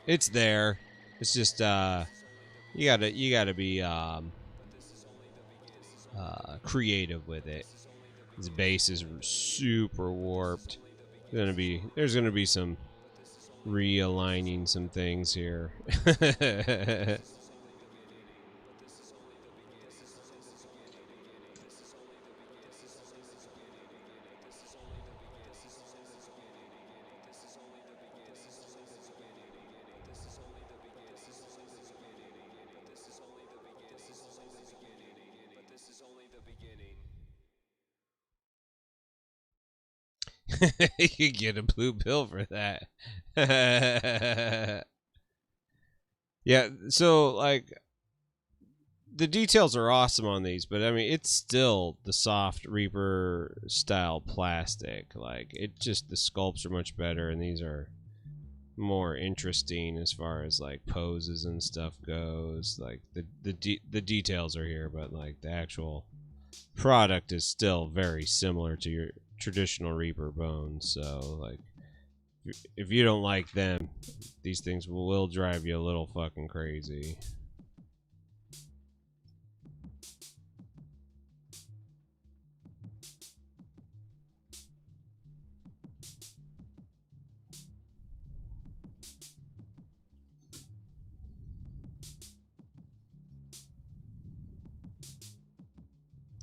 It's there. It's just you gotta be creative with it. His base is super warped. There's gonna be some realigning some things here. You get a blue pill for that. Yeah, so like the details are awesome on these, but I mean it's still the soft Reaper style plastic. Like it just the sculpts are much better, and these are more interesting as far as like poses and stuff goes. Like the details are here, but like the actual product is still very similar to your traditional Reaper bones. So like if you don't like them, these things will drive you a little fucking crazy.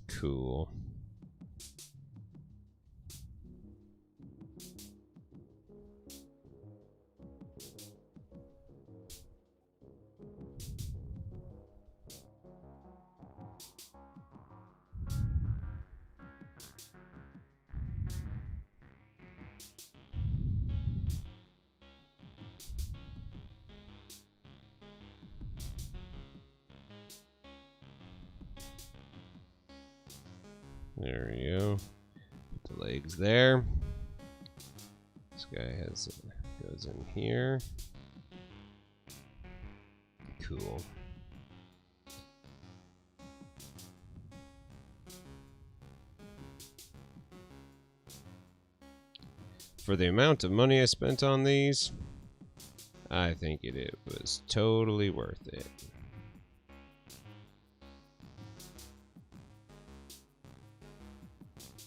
Cool. There we go. Put the legs there. This guy goes in here. Cool. For the amount of money I spent on these, I think it was totally worth it.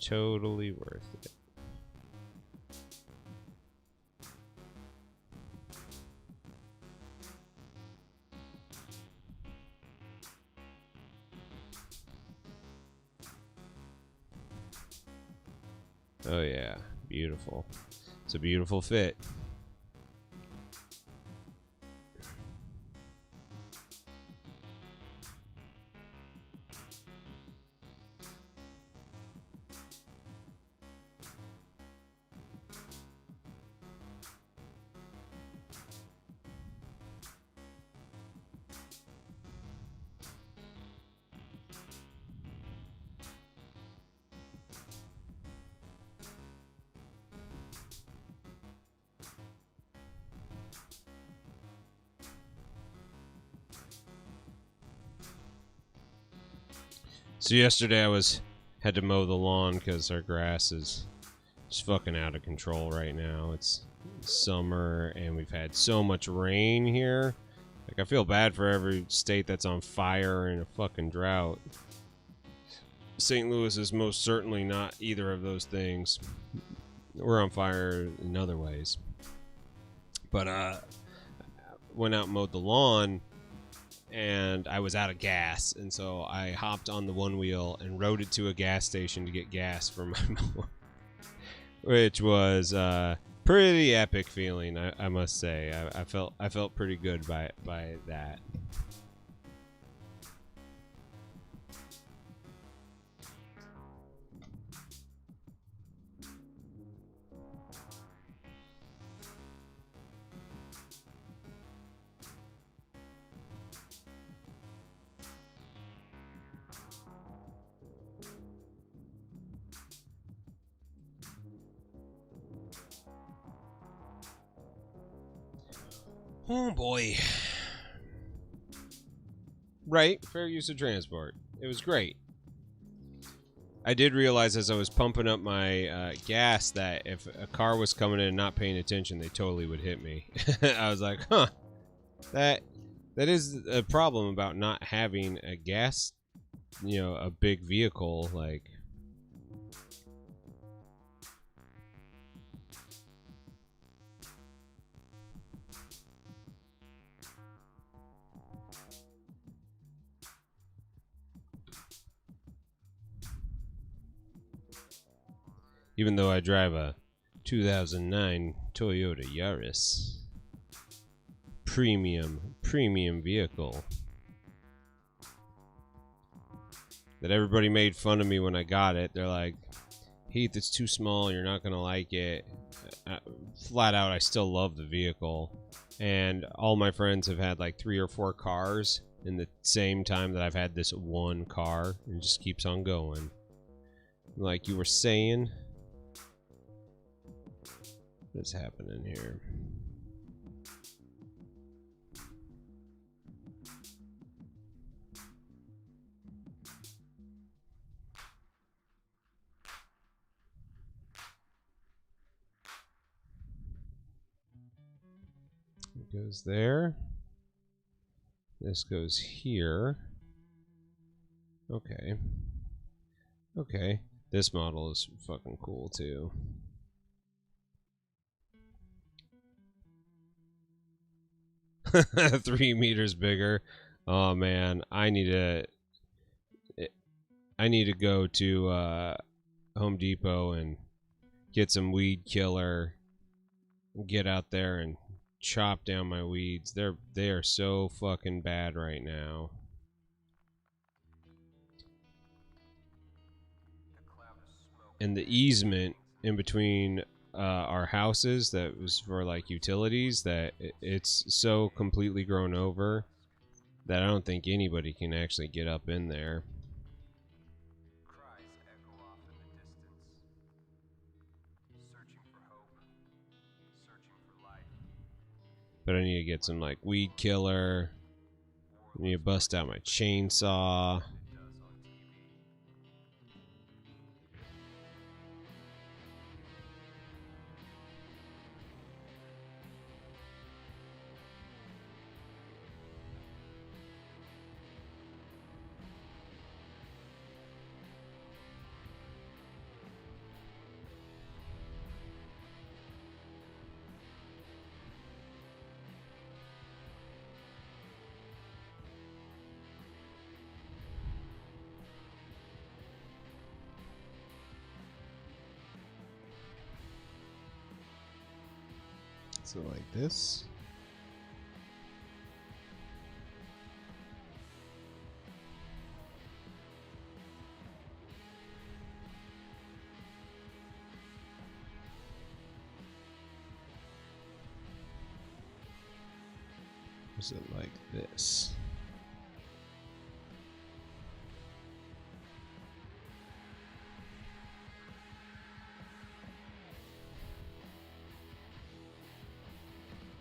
Totally worth it. Oh yeah, beautiful. It's a beautiful fit. So yesterday I had to mow the lawn because our grass is just fucking out of control right now. It's summer and we've had so much rain here. Like I feel bad for every state that's on fire and a fucking drought. St. Louis is most certainly not either of those things. We're on fire in other ways. But went out and mowed the lawn and I was out of gas, and so I hopped on the one wheel and rode it to a gas station to get gas for my mower, which was pretty epic feeling, I must say. I felt pretty good by that. Oh boy. Right, fair use of transport. It was great. I did realize as I was pumping up my gas that if a car was coming in and not paying attention, they totally would hit me. I was like, huh, that is a problem about not having a gas, you know, a big vehicle, like. Even though I drive a 2009 Toyota Yaris. Premium vehicle. That everybody made fun of me when I got it. They're like, Heath, it's too small, you're not gonna like it. Flat out, I still love the vehicle. And all my friends have had like 3 or 4 cars in the same time that I've had this one car. And it just keeps on going. Like you were saying... What's happening here? It goes there. This goes here. Okay. Okay. This model is fucking cool too. $3 meters bigger. Oh man, I need to go to Home Depot and get some weed killer. Get out there and chop down my weeds. They are so fucking bad right now. And the easement in between our houses that was for like utilities, that it's so completely grown over that I don't think anybody can actually get up in there. Cries echo off in the distance, searching for hope, searching for life. But I need to get some like weed killer. I need to bust out my chainsaw. So like this. Is it like this?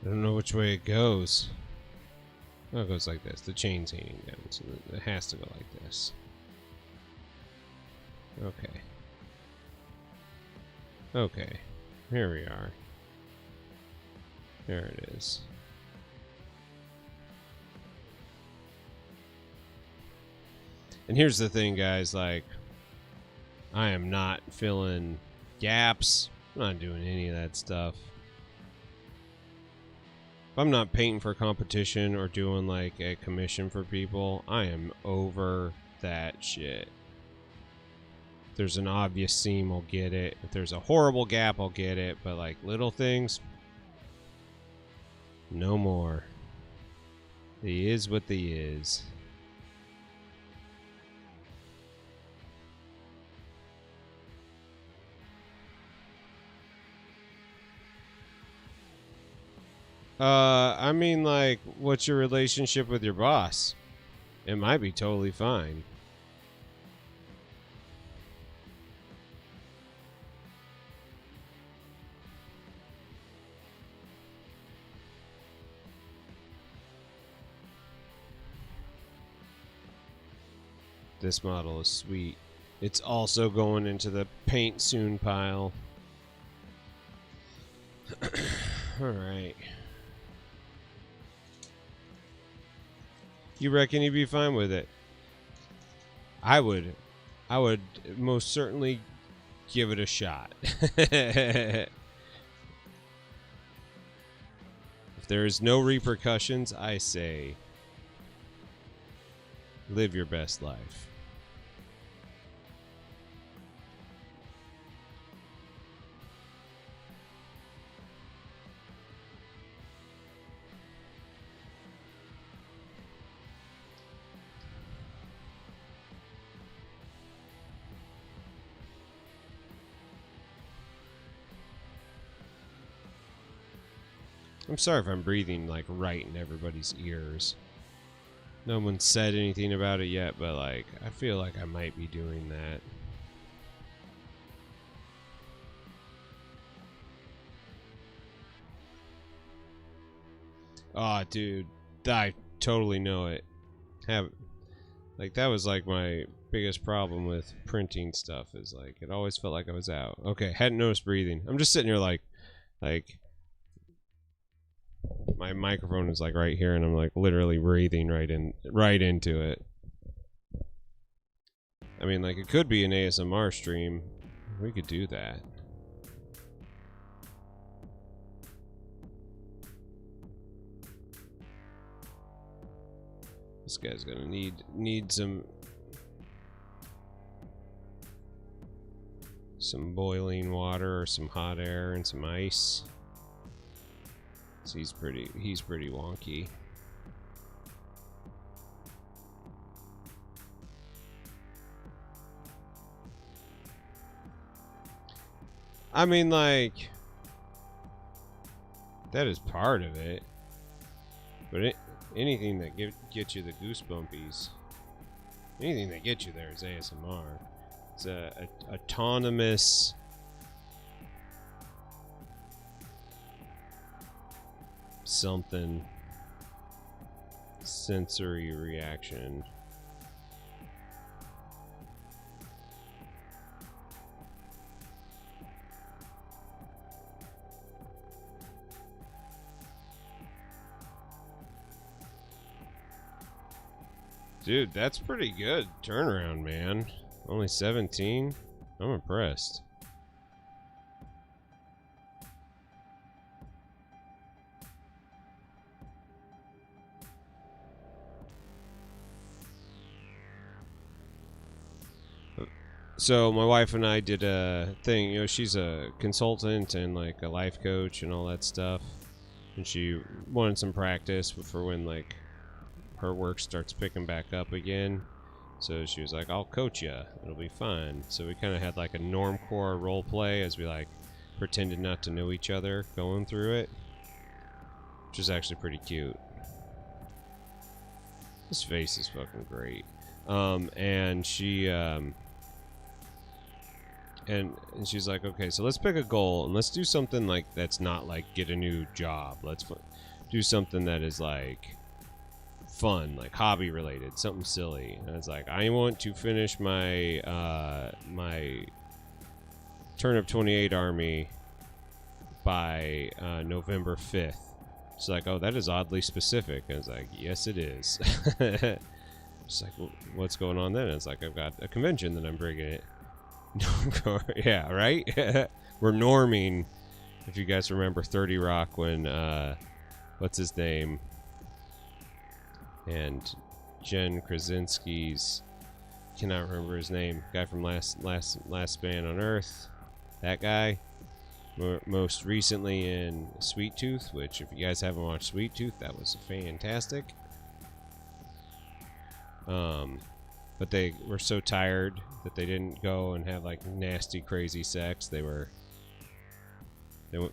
I don't know which way it goes. Oh, it goes like this. The chain's hanging down, so it has to go like this. Okay. Okay. Here we are. There it is. And here's the thing, guys, like, I am not filling gaps. I'm not doing any of that stuff. If I'm not painting for competition or doing like a commission for people, I am over that shit. If there's an obvious seam, I'll get it. If there's a horrible gap, I'll get it. But like little things, no more. They is what they is. I mean, like, what's your relationship with your boss? It might be totally fine. This model is sweet. It's also going into the paint soon pile. Alright. You reckon you'd be fine with it? I would most certainly give it a shot. If there is no repercussions, I say live your best life. I'm sorry if I'm breathing like right in everybody's ears. No one said anything about it yet, but like I feel like I might be doing that. Oh, dude, I totally know it. That was like my biggest problem with printing stuff is like it always felt like I was out. Okay, hadn't noticed breathing. I'm just sitting here like my microphone is like right here and I'm like literally breathing right into it. I mean, like it could be an ASMR stream. We could do that. This guy's gonna need some boiling water or some hot air and some ice. So he's pretty wonky. I mean, like that is part of it, but anything that gets you the goosebumpies, anything that gets you there is ASMR. It's a autonomous something sensory reaction. Dude, that's pretty good turnaround, man. Only 17? I'm impressed. So my wife and I did a thing, you know, she's a consultant and like a life coach and all that stuff. And she wanted some practice for when like her work starts picking back up again. So she was like, I'll coach you, it'll be fun. So we kind of had like a normcore role play as we like pretended not to know each other going through it, which is actually pretty cute. His face is fucking great. And she and she's like, okay, so let's pick a goal and let's do something like that's not like get a new job. Let's do something that is like fun, like hobby related, something silly. And it's like, I want to finish my my Turnip 28 army by November 5th. She's like, oh, that is oddly specific. And it's like, yes, it is. She's like, well, what's going on then? And it's like, I've got a convention that I'm bringing it. Yeah, right? We're norming. If you guys remember 30 Rock when what's his name? And Jen Krasinski's, cannot remember his name, guy from last Man on Earth. That guy. Most recently in Sweet Tooth, which if you guys haven't watched Sweet Tooth, that was fantastic. But they were so tired that they didn't go and have like nasty, crazy sex. They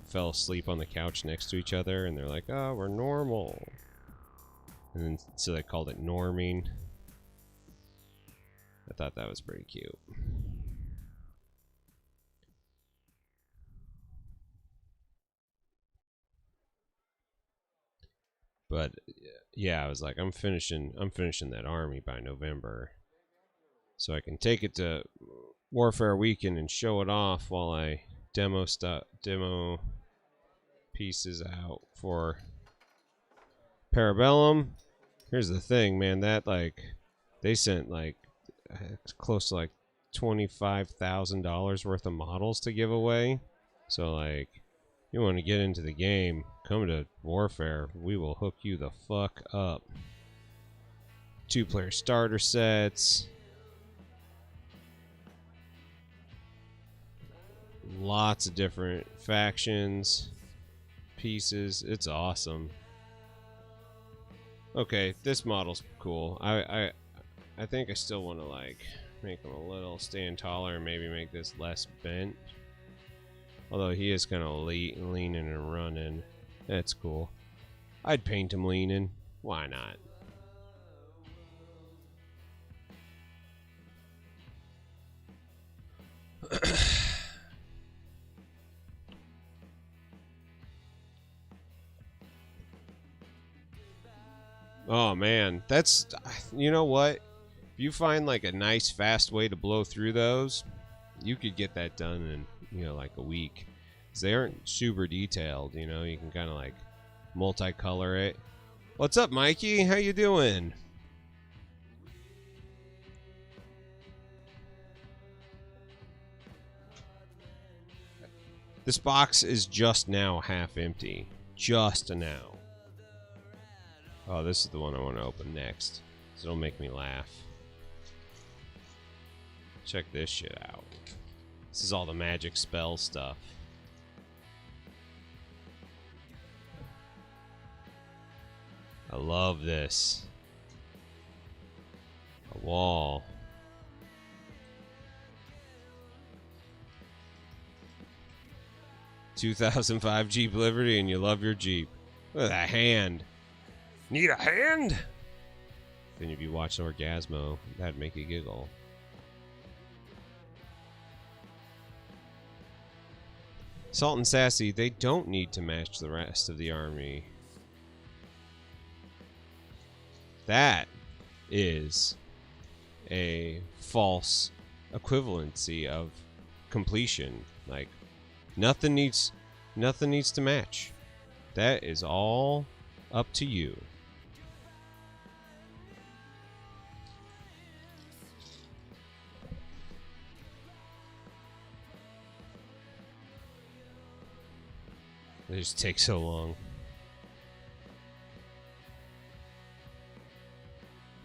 fell asleep on the couch next to each other, and they're like, "Oh, we're normal." And then so they called it norming. I thought that was pretty cute. But yeah, I was like, I'm finishing that army by November. so I can take it to Warfare Weekend and show it off while I demo pieces out for Parabellum. Here's the thing, man, that like they sent like close to like $25,000 worth of models to give away. So like, you want to get into the game, come to Warfare. We will hook you the fuck up. 2-player starter sets. Lots of different factions, pieces. It's awesome. Okay, this model's cool. I think I still want to like make him a little stand taller and maybe make this less bent. Although he is kind of leaning and running. That's cool. I'd paint him leaning. Why not? Oh man, that's, you know what? If you find like a nice fast way to blow through those, you could get that done in, you know, like a week. 'Cause they aren't super detailed, you know. You can kind of like multicolor it. What's up, Mikey? How you doing? This box is just now half empty. Just now. Oh, this is the one I want to open next. So it'll make me laugh. Check this shit out. This is all the magic spell stuff. I love this. A wall. $2005 Jeep Liberty and you love your Jeep. Look at that hand. Need a hand? Then if you watch Orgasmo, that'd make you giggle. Salt and Sassy, they don't need to match the rest of the army. That is a false equivalency of completion. Like, nothing needs to match. That is all up to you. They just take so long.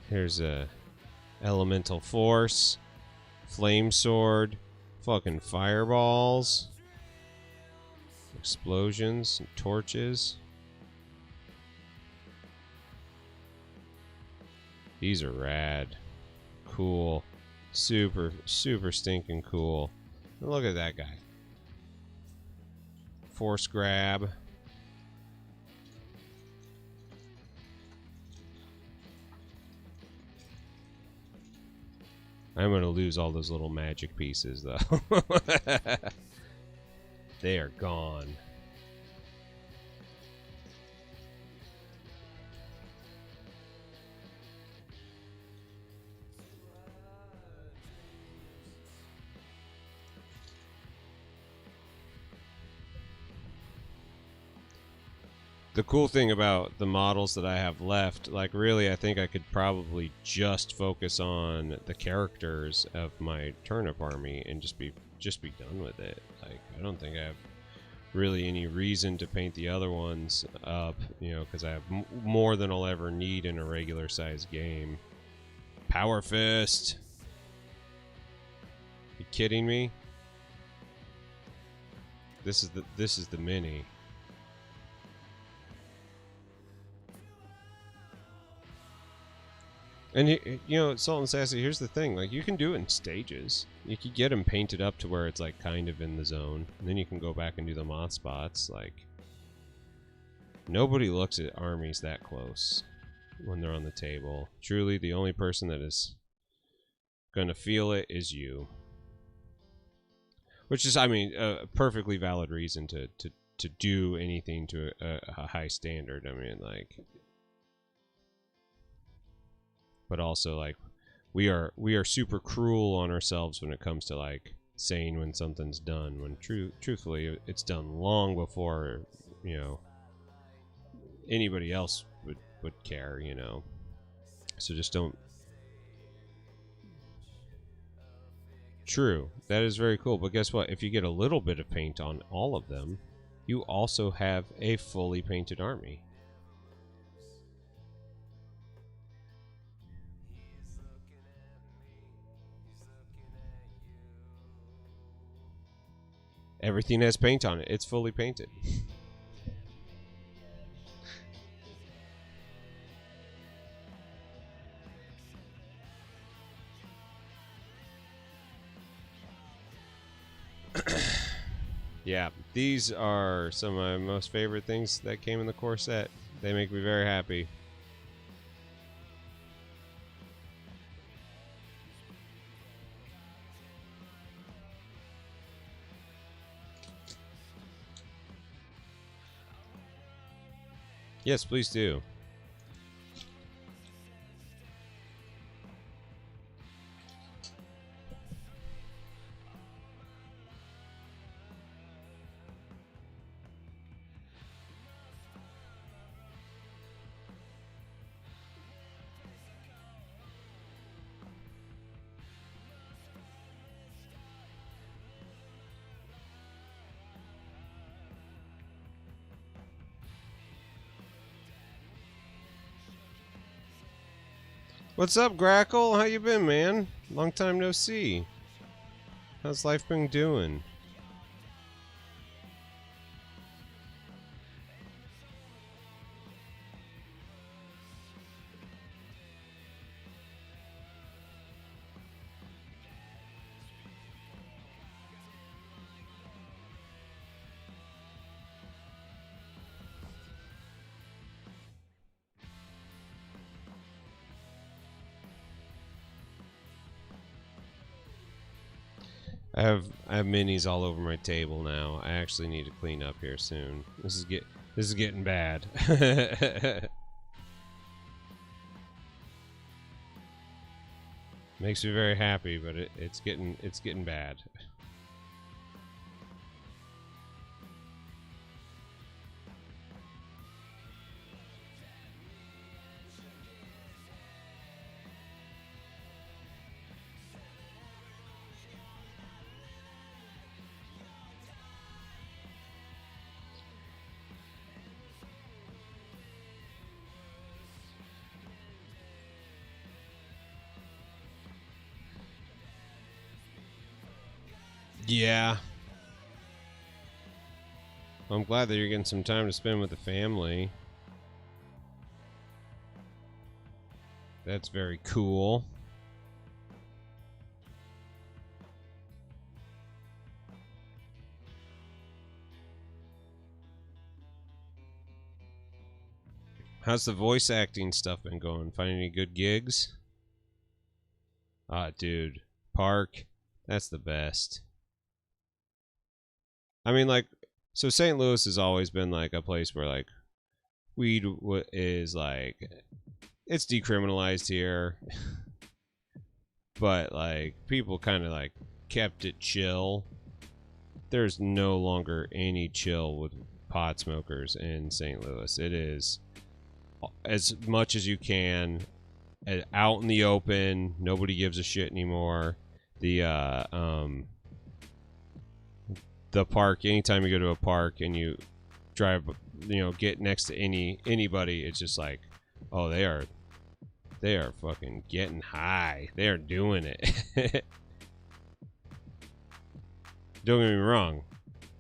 Here's a elemental force, flame sword, fucking fireballs, explosions, and torches. These are rad. Cool. Super, super stinking cool. Look at that guy. Force grab. I'm going to lose all those little magic pieces, though. They are gone. The cool thing about the models that I have left, like really I think I could probably just focus on the characters of my turnip army and just be done with it. Like I don't think I have really any reason to paint the other ones up, you know, because I have more than I'll ever need in a regular size game. Power Fist. You kidding me? This is the mini. And you know, Salt and Sassy, here's the thing, like you can do it in stages. You can get them painted up to where it's like kind of in the zone, and then you can go back and do the mod spots. Like nobody looks at armies that close when they're on the table. Truly, the only person that is gonna feel it is you. Which is, I mean, a perfectly valid reason to do anything to a high standard. I mean, like, but also like we are super cruel on ourselves when it comes to like saying when something's done, when truthfully it's done long before, you know, anybody else would care, you know. So just don't. True, that is very cool, but guess what? If you get a little bit of paint on all of them, you also have a fully painted army. Everything has paint on it. It's fully painted. Yeah, these are some of my most favorite things that came in the core set. They make me very happy. Yes, please do. What's up, Grackle? How you been, man? Long time no see. How's life been doing? I have minis all over my table now. I actually need to clean up here soon. This is getting bad. Makes me very happy, but it's getting bad. Yeah. I'm glad that you're getting some time to spend with the family. That's very cool. How's the voice acting stuff been going? Find any good gigs? Ah, dude. Park. That's the best. I mean, like, so St. Louis has always been like a place where like weed is like, it's decriminalized here, but like people kind of like kept it chill. There's no longer any chill with pot smokers in St. Louis. It is as much as you can out in the open. Nobody gives a shit anymore. The park, anytime you go to a park and you drive, you know, get next to anybody, it's just like, oh, they are fucking getting high. They are doing it. Don't get me wrong,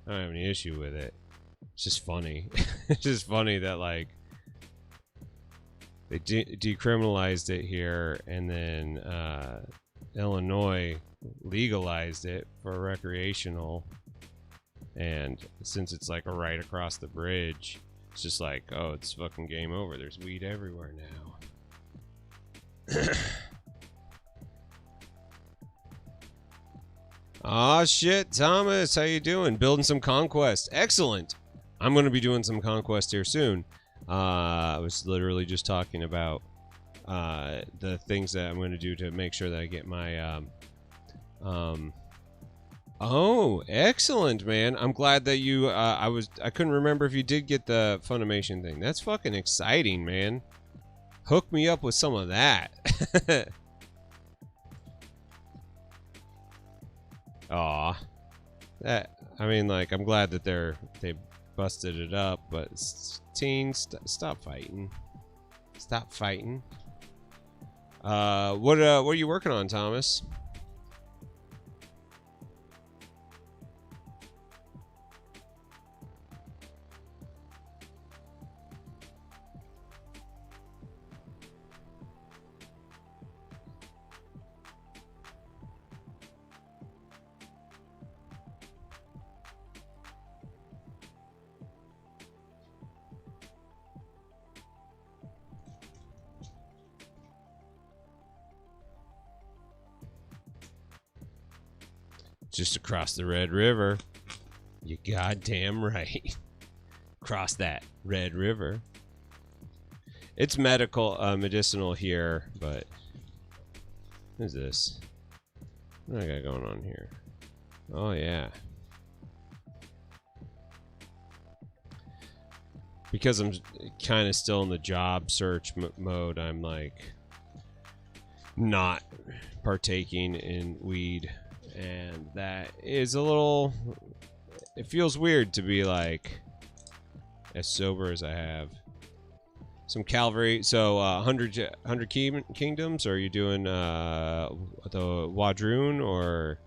I don't have any issue with it. It's just funny. It's just funny that like they decriminalized it here, and then Illinois legalized it for recreational. And since it's like right across the bridge, it's just like, oh, it's fucking game over. There's weed everywhere now. Aw, shit, Thomas, how you doing? Building some Conquest. Excellent. I'm going to be doing some Conquest here soon. I was literally just talking about the things that I'm going to do to make sure that I get my oh, excellent, man. I'm glad that you I couldn't remember if you did get the Funimation thing. That's fucking exciting, man. Hook me up with some of that. Aw. That, I mean, like, I'm glad that they busted it up, but teens, stop fighting. Stop fighting. What are you working on, Thomas? Just across the Red River. You goddamn right. Cross that Red River. It's medicinal here, but what is this? What do I got going on here? Oh yeah. Because I'm kind of still in the job search mode, I'm like not partaking in weed, and that is a little, it feels weird to be like as sober as I have. Some Calvary. So 100 Kingdoms, or are you doing the Wadroon, or?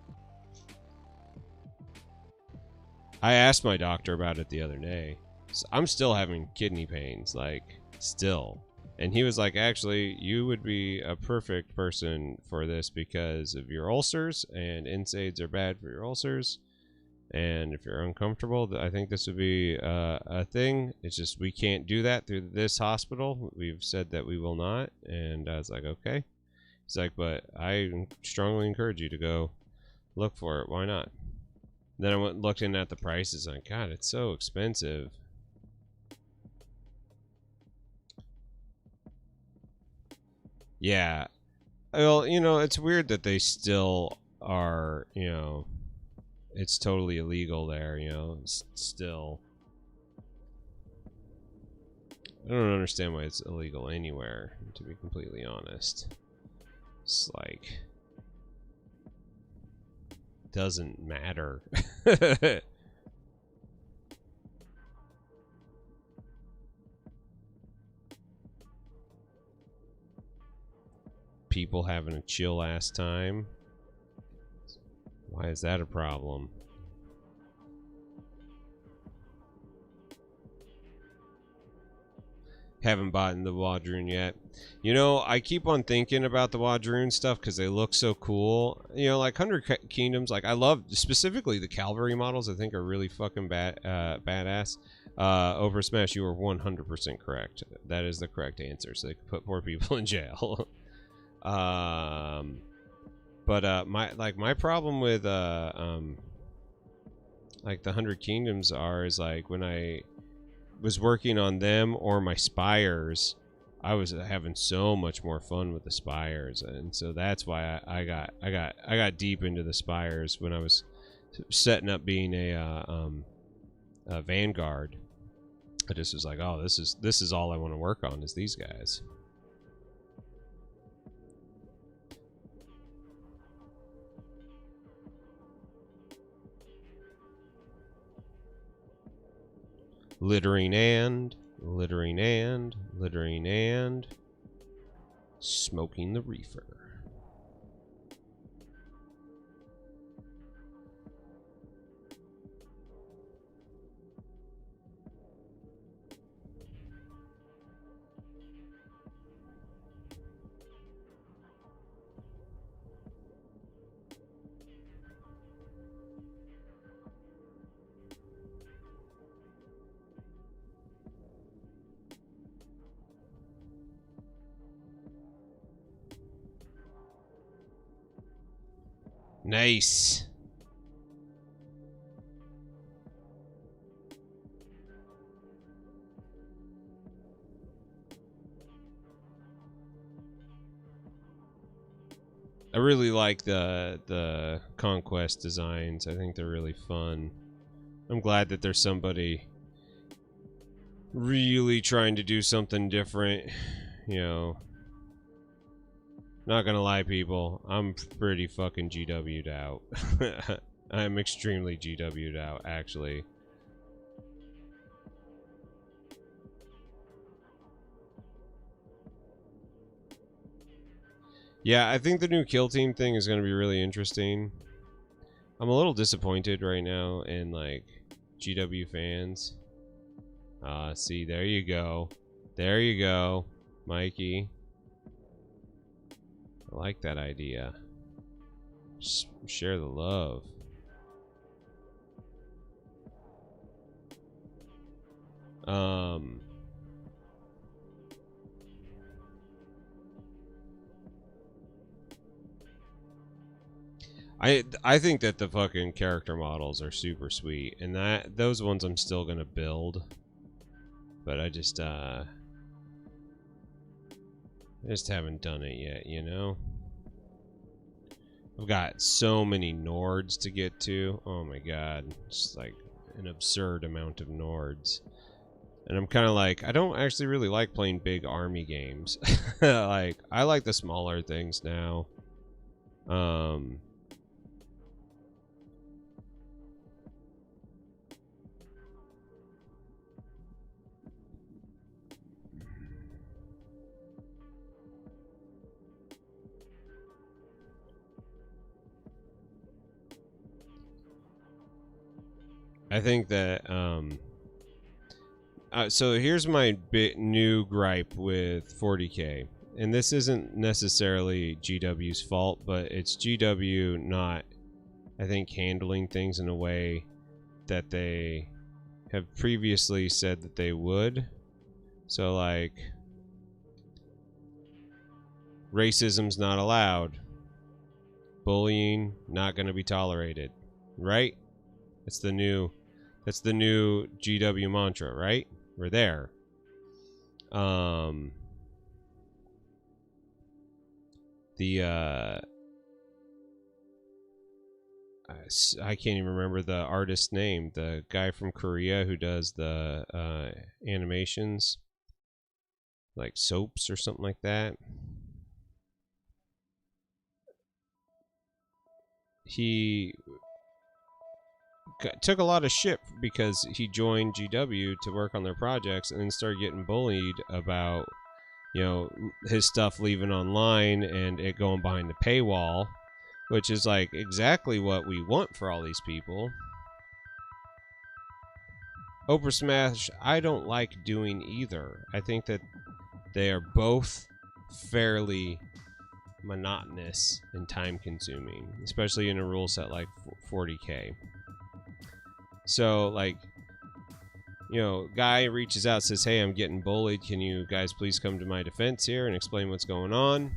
I asked my doctor about it the other day. So I'm still having kidney pains, like, still. And he was like, actually, you would be a perfect person for this because of your ulcers, and NSAIDs are bad for your ulcers. And if you're uncomfortable, I think this would be a thing. It's just we can't do that through this hospital. We've said that we will not. And I was like, okay. He's like, but I strongly encourage you to go look for it. Why not? Then I went looking at the prices. And God, it's so expensive. Yeah. Well, you know, it's weird that they still are, you know, it's totally illegal there, you know, still. I don't understand why it's illegal anywhere, to be completely honest. It's like, doesn't matter. People having a chill ass time. Why is that a problem? Haven't bought the Wadroon yet. You know, I keep on thinking about the Wadroon stuff because they look so cool. You know, like 100 Kingdoms, like I love specifically the Calvary models. I think are really fucking badass. Over Smash, you were 100% correct. That is the correct answer. So they could put poor people in jail. But my problem with like the 100 Kingdoms is like when I was working on them or my Spires, I was having so much more fun with the Spires, and so that's why I got deep into the Spires when I was setting up being a Vanguard. I just was like, oh, this is all I want to work on is these guys. Littering and smoking the reefer. Nice. really like the conquest designs. I think they're really fun. I'm glad that there's somebody really trying to do something different. You know, not gonna lie, people, I'm pretty fucking GW'd out. I'm extremely GW'd out, actually. Yeah, I think the new kill team thing is going to be really interesting. I'm a little disappointed right now in, like, GW fans. See, there you go. There you go, Mikey. I like that idea. Just share the love. I think that the fucking character models are super sweet, and that those ones I'm still gonna build, but I just haven't done it yet, you know. I've got so many Nords to get to. Oh my god, just like an absurd amount of Nords, and I'm kind of like, I don't actually really like playing big army games. Like, I like the smaller things now. I think that so here's my new gripe with 40K, and this isn't necessarily GW's fault, but it's GW not, I think, handling things in a way that they have previously said that they would. So, like, racism's not allowed, bullying not going to be tolerated, right? That's the new GW mantra, right? We're there. I can't even remember the artist's name. The guy from Korea who does the animations, like soaps or something like that. He took a lot of shit because he joined GW to work on their projects and then started getting bullied about, you know, his stuff leaving online and it going behind the paywall, which is like exactly what we want for all these people. Oprah Smash, I don't like doing either. I think that they are both fairly monotonous and time consuming, especially in a rule set like 40K. So, like, you know, guy reaches out, says, hey, I'm getting bullied. Can you guys please come to my defense here and explain what's going on?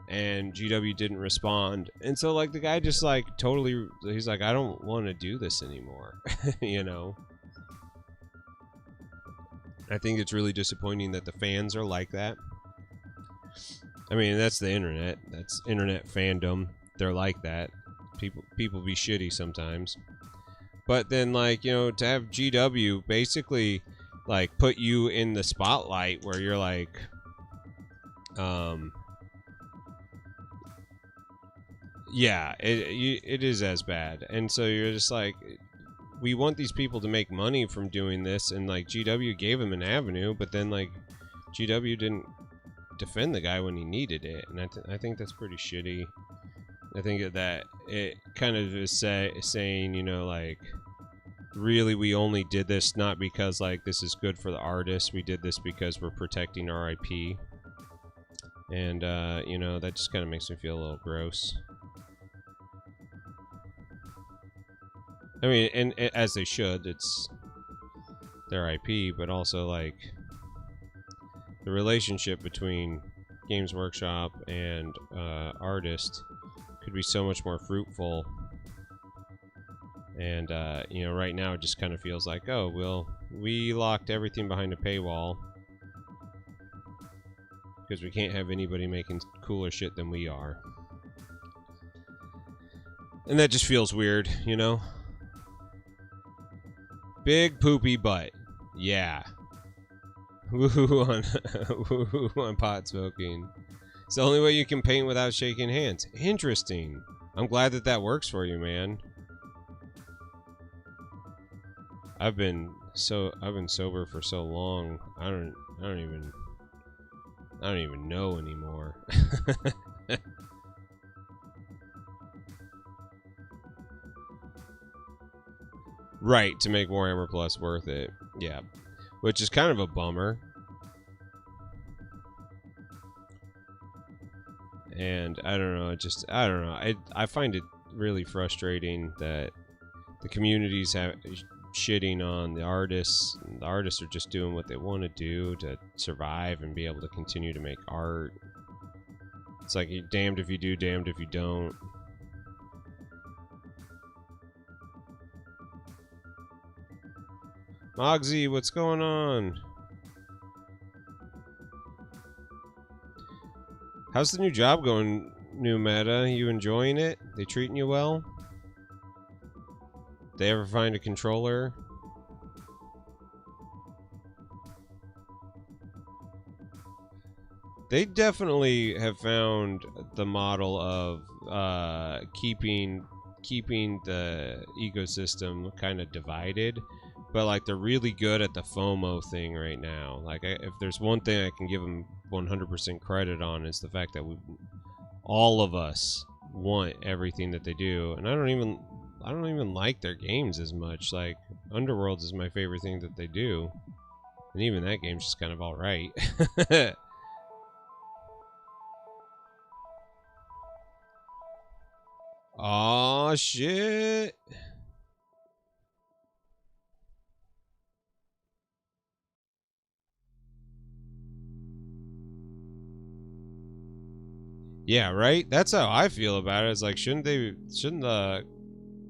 And GW didn't respond. And so, like, the guy just, like, totally, he's like, I don't want to do this anymore. You know? I think it's really disappointing that the fans are like that. I mean, that's the internet. That's internet fandom. They're like that. People be shitty sometimes. But then, like, you know, to have GW basically, like, put you in the spotlight where you're like, yeah, it is as bad. And so you're just like, we want these people to make money from doing this, and, like, GW gave them an avenue, but then, like, GW didn't defend the guy when he needed it, and I think that's pretty shitty. I think that it kind of is saying, you know, like, really, we only did this not because, like, this is good for the artist. We did this because we're protecting our IP. And, you know, that just kind of makes me feel a little gross. I mean, and as they should, it's their IP, but also, like, the relationship between Games Workshop and artist could be so much more fruitful. And, you know, right now it just kind of feels like, oh, well, we locked everything behind a paywall because we can't have anybody making cooler shit than we are. And that just feels weird, you know? Big poopy butt. Yeah. Woohoo on, woohoo on pot smoking. It's the only way you can paint without shaking hands. Interesting. I'm glad that that works for you, man. I've been sober for so long. I don't even know anymore. Right, to make Warhammer Plus worth it. Yeah. Which is kind of a bummer. And I don't know, I don't know. I find it really frustrating that the communities have shitting on the artists. The artists are just doing what they want to do to survive and be able to continue to make art. It's like you're damned if you do, damned if you don't. Mogsy, what's going on? How's the new job going, new meta? You enjoying it? They treating you well? They ever find a controller? They definitely have found the model of keeping the ecosystem kind of divided, but like they're really good at the FOMO thing right now. Like if there's one thing I can give them 100% credit on, is the fact that all of us want everything that they do, and I don't even like their games as much. Like Underworlds is my favorite thing that they do, and even that game's just kind of all right. Aw, shit. Yeah, right? That's how I feel about it. It's like, shouldn't the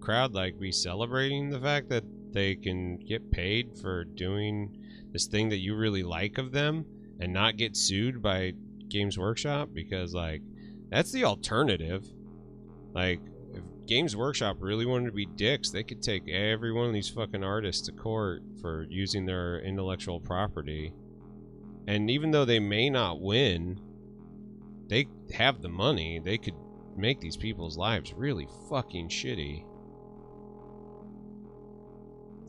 crowd like be celebrating the fact that they can get paid for doing this thing that you really like of them and not get sued by Games Workshop? Because like that's the alternative. Like if Games Workshop really wanted to be dicks, they could take every one of these fucking artists to court for using their intellectual property. And even though they may not win, they have the money. They could make these people's lives really fucking shitty.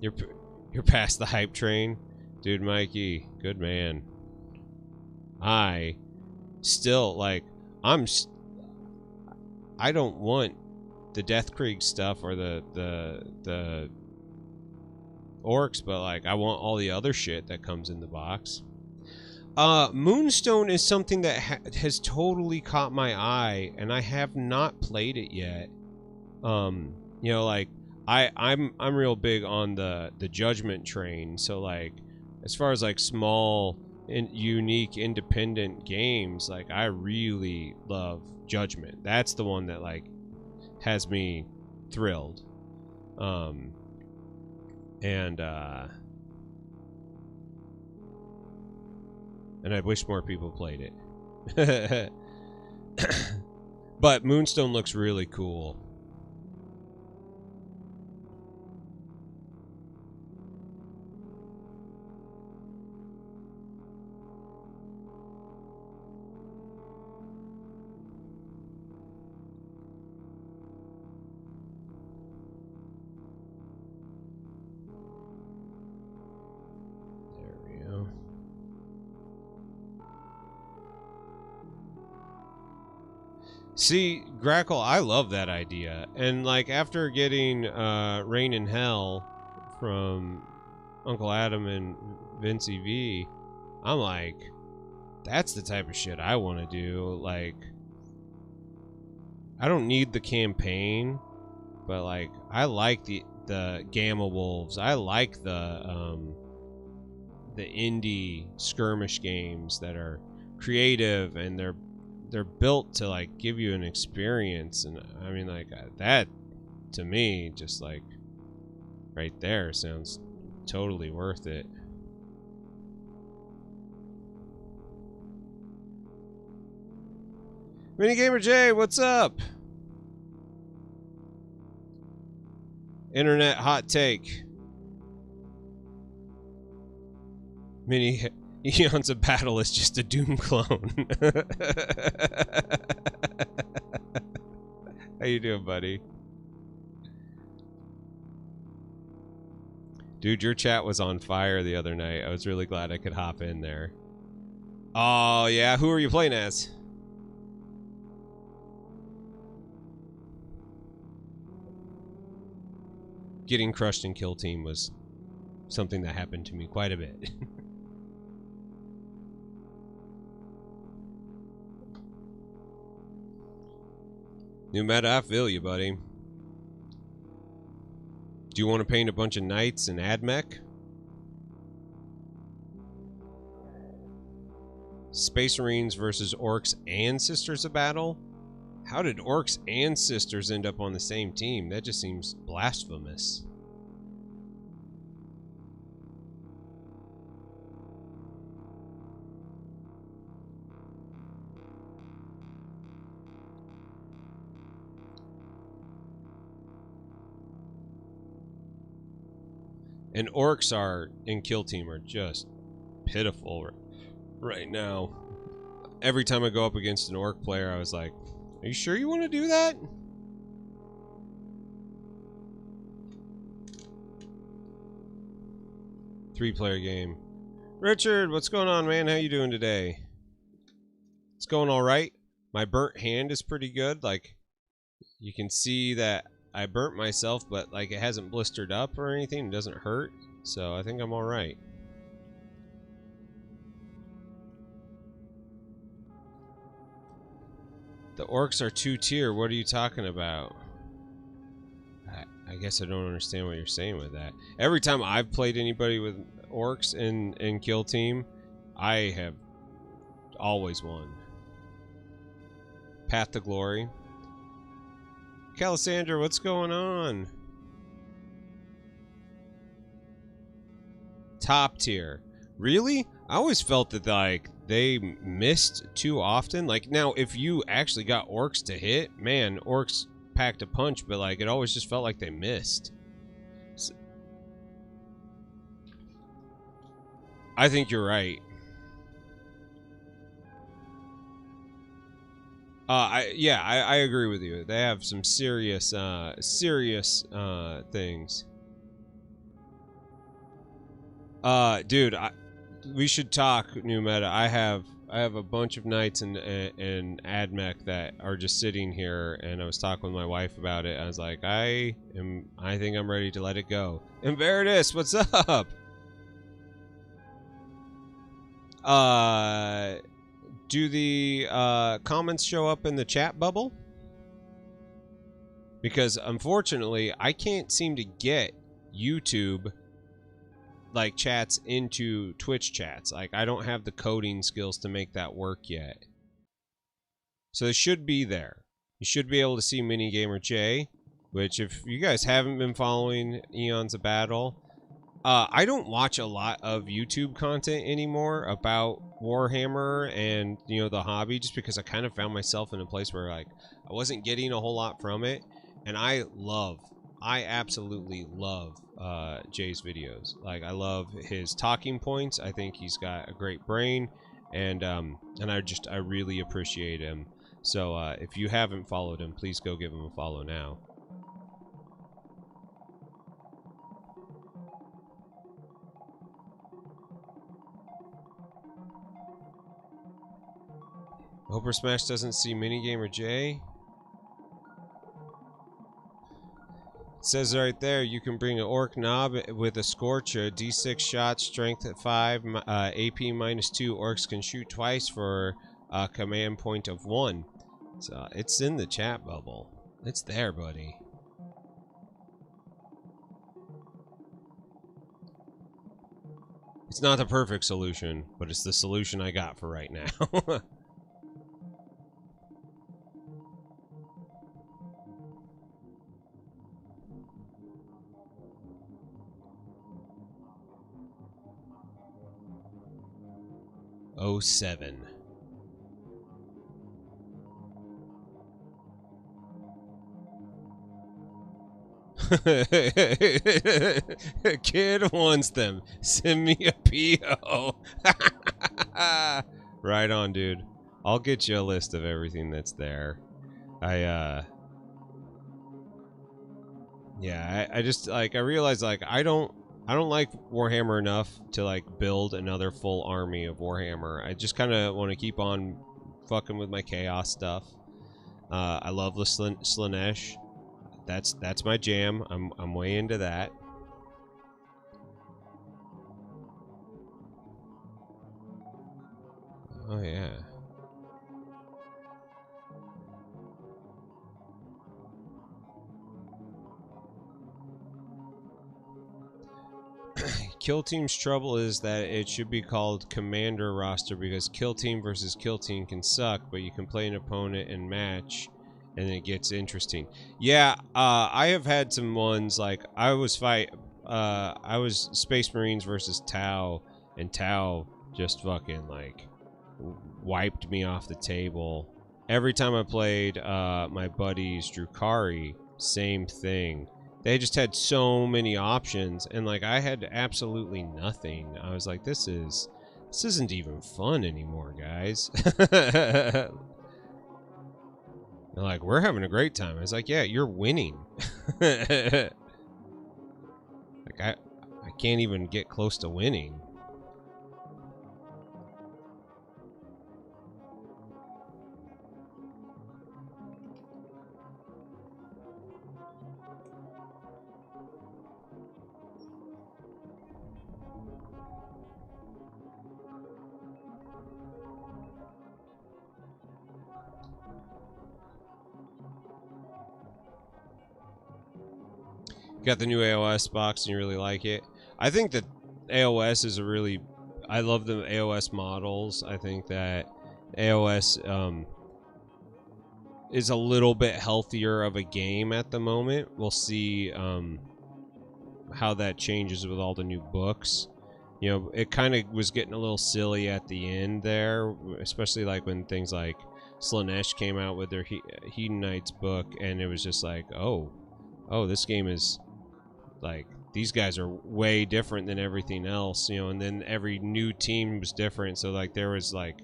You're past the hype train, dude. Mikey, good man. I still like. I don't want the Death Creek stuff or the orcs, but like I want all the other shit that comes in the box. Moonstone is something that has totally caught my eye, and I have not played it yet. You know, like I'm real big on the Judgment train. So like, as far as like small and unique independent games, like I really love Judgment. That's the one that like has me thrilled. And I wish more people played it. But Moonstone looks really cool. See, Grackle, I love that idea. And like after getting Rain in Hell from Uncle Adam and Vincey V, I'm like, that's the type of shit I want to do. Like, I don't need the campaign, but like I like the Gamma Wolves. I like the indie skirmish games that are creative and they're built to like give you an experience. And I mean, like that to me, just like right there, sounds totally worth it. Minigamer J, what's up? Internet hot take. Mini Eons of Battle is just a Doom clone. How you doing, buddy? Dude, your chat was on fire the other night. I was really glad I could hop in there. Oh, yeah. Who are you playing as? Getting crushed in Kill Team was something that happened to me quite a bit. New meta, I feel you, buddy. Do you want to paint a bunch of knights and add mech? Space Marines versus Orcs and Sisters of Battle? How did Orcs and Sisters end up on the same team? That just seems blasphemous. And Orcs are in Kill Team are just pitiful right now. Every time I go up against an Orc player, I was like, are you sure you want to do that? Three-player game. Richard, what's going on, man? How you doing today? It's going all right. My burnt hand is pretty good. Like, you can see that I burnt myself, but like it hasn't blistered up or anything. It doesn't hurt. So I think I'm all right. The Orcs are 2-tier. What are you talking about? I guess I don't understand what you're saying with that. Every time I've played anybody with Orcs in Kill Team, I have always won. Path to Glory. Calisandra, what's going on? Top tier. Really? I always felt that like they missed too often. Like now, if you actually got Orcs to hit, man, Orcs packed a punch, but like it always just felt like they missed. So, I think you're right. I agree with you. They have some serious things. Dude, we should talk new meta. I have a bunch of knights and AdMech that are just sitting here, and I was talking with my wife about it. I was like, I think I'm ready to let it go. And Veritas, what's up? Do the comments show up in the chat bubble? Because unfortunately, I can't seem to get YouTube like chats into Twitch chats. Like I don't have the coding skills to make that work yet. So it should be there. You should be able to see Minigamer J, which if you guys haven't been following Eons of Battle, I don't watch a lot of YouTube content anymore about Warhammer and, you know, the hobby, just because I kind of found myself in a place where like I wasn't getting a whole lot from it, and I absolutely love Jay's videos. Like I love his talking points. I think he's got a great brain, and I really appreciate him. So if you haven't followed him, please go give him a follow now. Hope her Smash doesn't see Minigamer J. It says right there, you can bring an Orc Knob with a Scorcher, D6 shot, strength at 5, AP -2. Orcs can shoot twice for a command point of 1. So it's in the chat bubble. It's there, buddy. It's not the perfect solution, but it's the solution I got for right now. '07. Kid wants them. Send me a PO. Right on, dude. I'll get you a list of everything that's there. Yeah, I just like I realized like I don't like Warhammer enough to like build another full army of Warhammer. I just kind of want to keep on fucking with my chaos stuff. I love the Slaanesh. That's my jam. I'm way into that. Oh yeah. Kill Team's trouble is that it should be called Commander roster because Kill Team versus Kill Team can suck, but you can play an opponent and match, and it gets interesting. Yeah, I have had some ones like I was Space Marines versus Tau, and Tau just fucking like wiped me off the table. Every time I played my buddies Drukari, same thing. They just had so many options, and like I had absolutely nothing. I was like, this isn't even fun anymore, guys. They're like, we're having a great time. I was like, yeah, you're winning. Like I can't even get close to winning. Got the new AOS box and you really like it. I think that AOS is I love the AOS models. I think that AOS is a little bit healthier of a game at the moment. We'll see how that changes with all the new books. You know, it kind of was getting a little silly at the end there, especially like when things like Slaanesh came out with their Hedonites book, and it was just like, oh, this game is like, these guys are way different than everything else, you know, and then every new team was different, so like there was like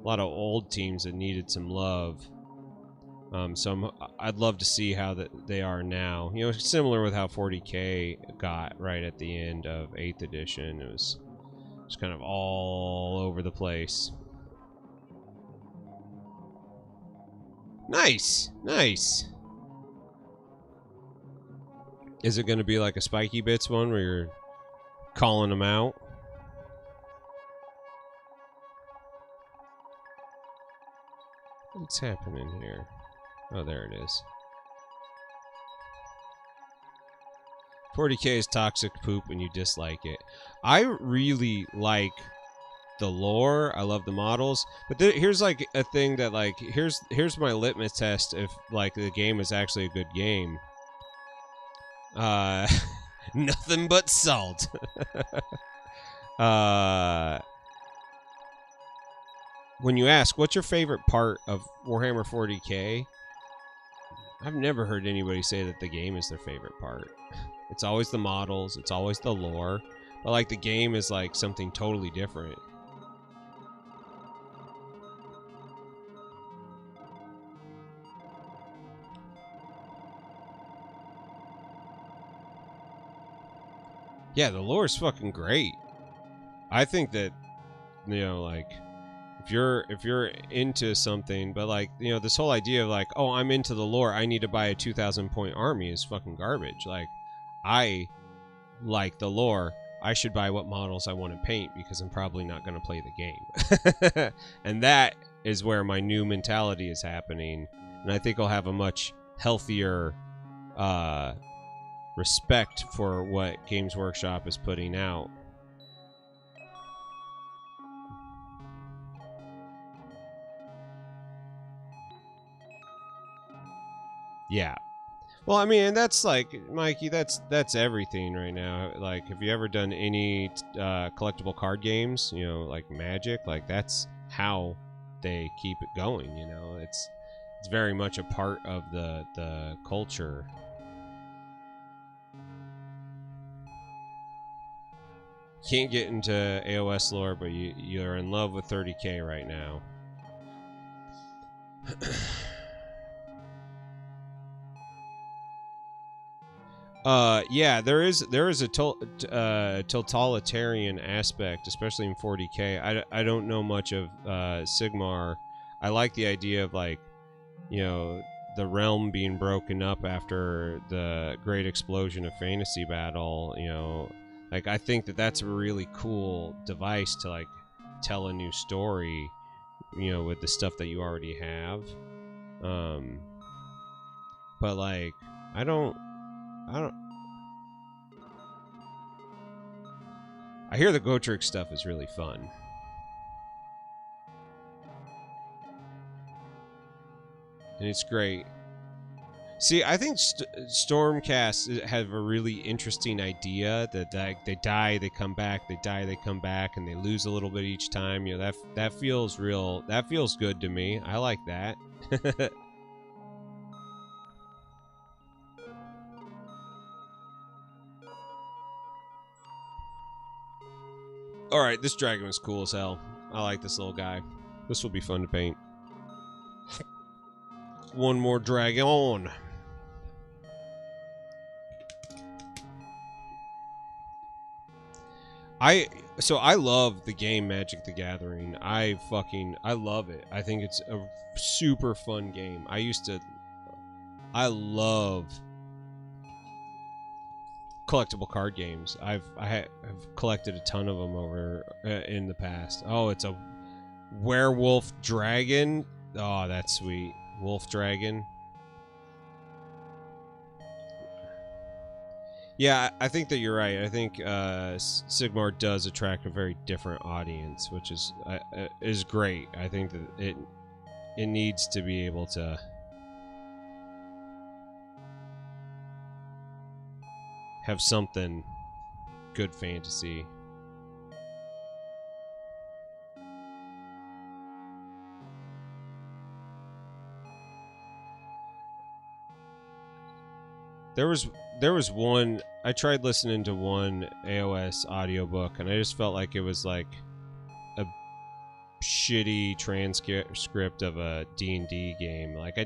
a lot of old teams that needed some love. So I'd love to see how they are now. You know, similar with how 40K got right at the end of 8th edition. It was just kind of all over the place. Nice, nice. Is it going to be like a Spiky Bits one where you're calling them out? What's happening here? Oh, there it is. 40K is toxic poop and you dislike it. I really like the lore. I love the models. But here's like a thing that like, here's my litmus test if like the game is actually a good game. Nothing but salt. When you ask, what's your favorite part of Warhammer 40K? I've never heard anybody say that the game is their favorite part. It's always the models, it's always the lore, but like the game is like something totally different. Yeah, the lore is fucking great. I think that, you know, like if you're into something, but like, you know, this whole idea of like, oh, I'm into the lore, I need to buy a 2,000 point army is fucking garbage. Like, I like the lore. I should buy what models I want to paint because I'm probably not going to play the game. And that is where my new mentality is happening. And I think I'll have a much healthier respect for what Games Workshop is putting out. Yeah. Well, I mean, and that's like, Mikey, that's everything right now. Like, have you ever done any collectible card games? You know, like Magic. Like, that's how they keep it going. You know, it's very much a part of the culture. can't get into AOS lore, but you're in love with 30K right now. Yeah, there is a totalitarian aspect, especially in 40K. I don't know much of Sigmar. I like the idea of, like, you know, the realm being broken up after the great explosion of fantasy battle. You know, like, I think that that's a really cool device to, like, tell a new story, you know, with the stuff that you already have. But, like, I don't I hear the Gotrek stuff is really fun. And it's great. See, I think Stormcast have a really interesting idea that, like, they die, they come back, they die, they come back, and they lose a little bit each time. You know, that feels real. That feels good to me. I like that. Alright, this dragon was cool as hell. I like this little guy. This will be fun to paint. One more dragon. I love the game Magic the Gathering. I love it. I think it's a super fun game. I love collectible card games. I've collected a ton of them over in the past. Oh, it's a werewolf dragon. Oh, that's sweet. Wolf dragon. Yeah, I think that you're right. I think Sigmar does attract a very different audience, which is great. I think that it needs to be able to have something good fantasy. There was one, I tried listening to one AOS audiobook, and I just felt like it was like a shitty transcript of a D&D game. Like, I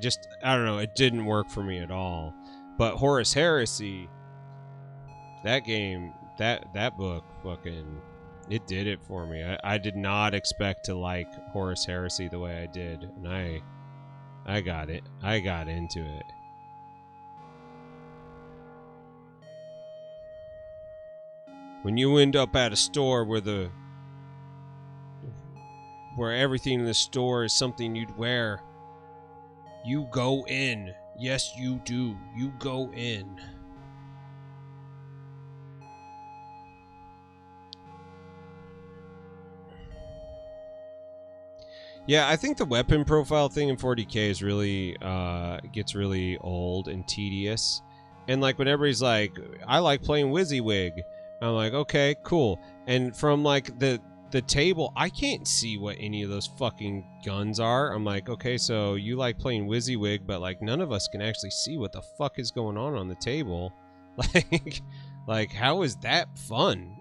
don't know, it didn't work for me at all. But Horus Heresy, that game, that book, fucking, it did it for me. I did not expect to like Horus Heresy the way I did, and I got it. I got into it. When you end up at a store where everything in the store is something you'd wear, you go in. Yes, you do. You go in. Yeah, I think the weapon profile thing in 40K is really gets really old and tedious. And, like, when everybody's like, I like playing WYSIWYG, I'm like, okay, cool. And from, like, the table, I can't see what any of those fucking guns are. I'm like, okay, so you like playing WYSIWYG, but, like, none of us can actually see what the fuck is going on the table. Like, how is that fun?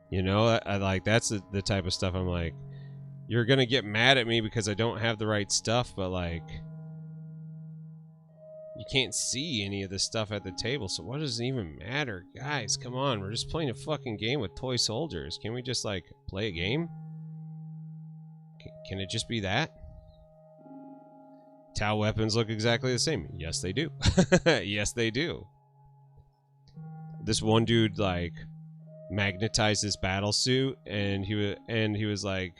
You know, I like, that's the type of stuff I'm like, you're gonna get mad at me because I don't have the right stuff, but, like, you can't see any of the stuff at the table, so what does it even matter? Guys, come on, we're just playing a fucking game with toy soldiers. Can we just, like, play a game? Can it just be that? Tau weapons look exactly the same. Yes, they do. Yes, they do. This one dude, like, magnetized his battle suit, and he was like,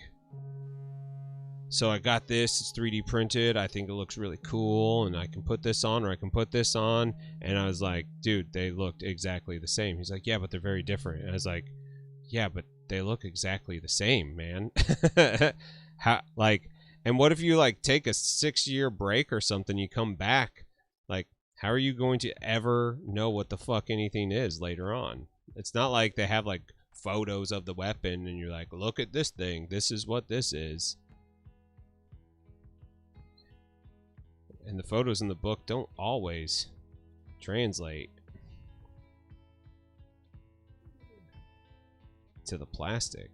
so I got this, it's 3D printed, I think it looks really cool, and I can put this on, or I can put this on. And I was like, dude, they looked exactly the same. He's like, yeah, but they're very different. And I was like, yeah, but they look exactly the same, man. How, like, and what if you, like, take a 6-year break or something, you come back, like, how are you going to ever know what the fuck anything is later on? It's not like they have, like, photos of the weapon and you're like, look at this thing, this is what this is. And the photos in the book don't always translate to the plastic.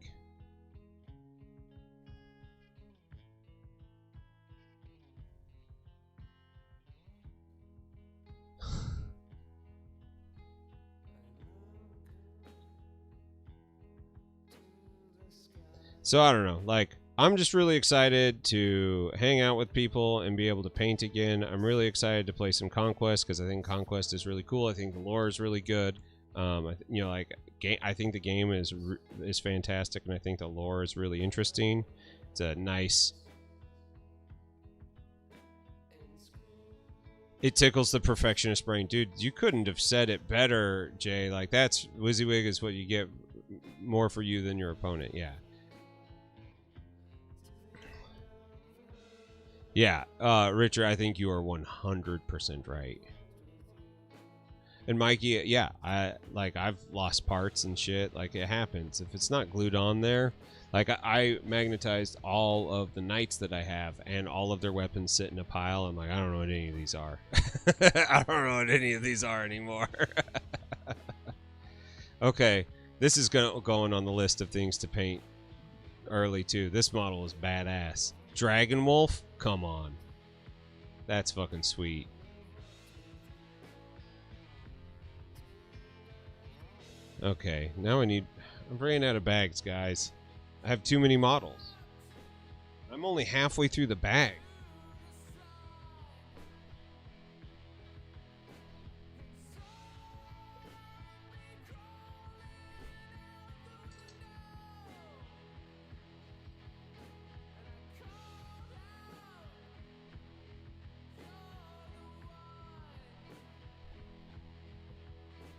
So I don't know, like, I'm just really excited to hang out with people and be able to paint again. I'm really excited to play some Conquest because I think Conquest is really cool. I think the lore is really good. You know, like, I think the game is fantastic, and I think the lore is really interesting. It's a nice. It tickles the perfectionist brain, dude. You couldn't have said it better, Jay. Like, that's WYSIWYG is what you get more for you than your opponent. Yeah. Yeah, Richard, I think you are 100% right. And Mikey, yeah, I've lost parts and shit. Like, it happens. If it's not glued on there, like, I magnetized all of the knights that I have, and all of their weapons sit in a pile. I'm like, I don't know what any of these are. I don't know what any of these are anymore. Okay, this is going on the list of things to paint early too. This model is badass. Dragon Wolf, come on, that's fucking sweet. Okay, now I'm running out of bags, guys. I have too many models. I'm only halfway through the bag.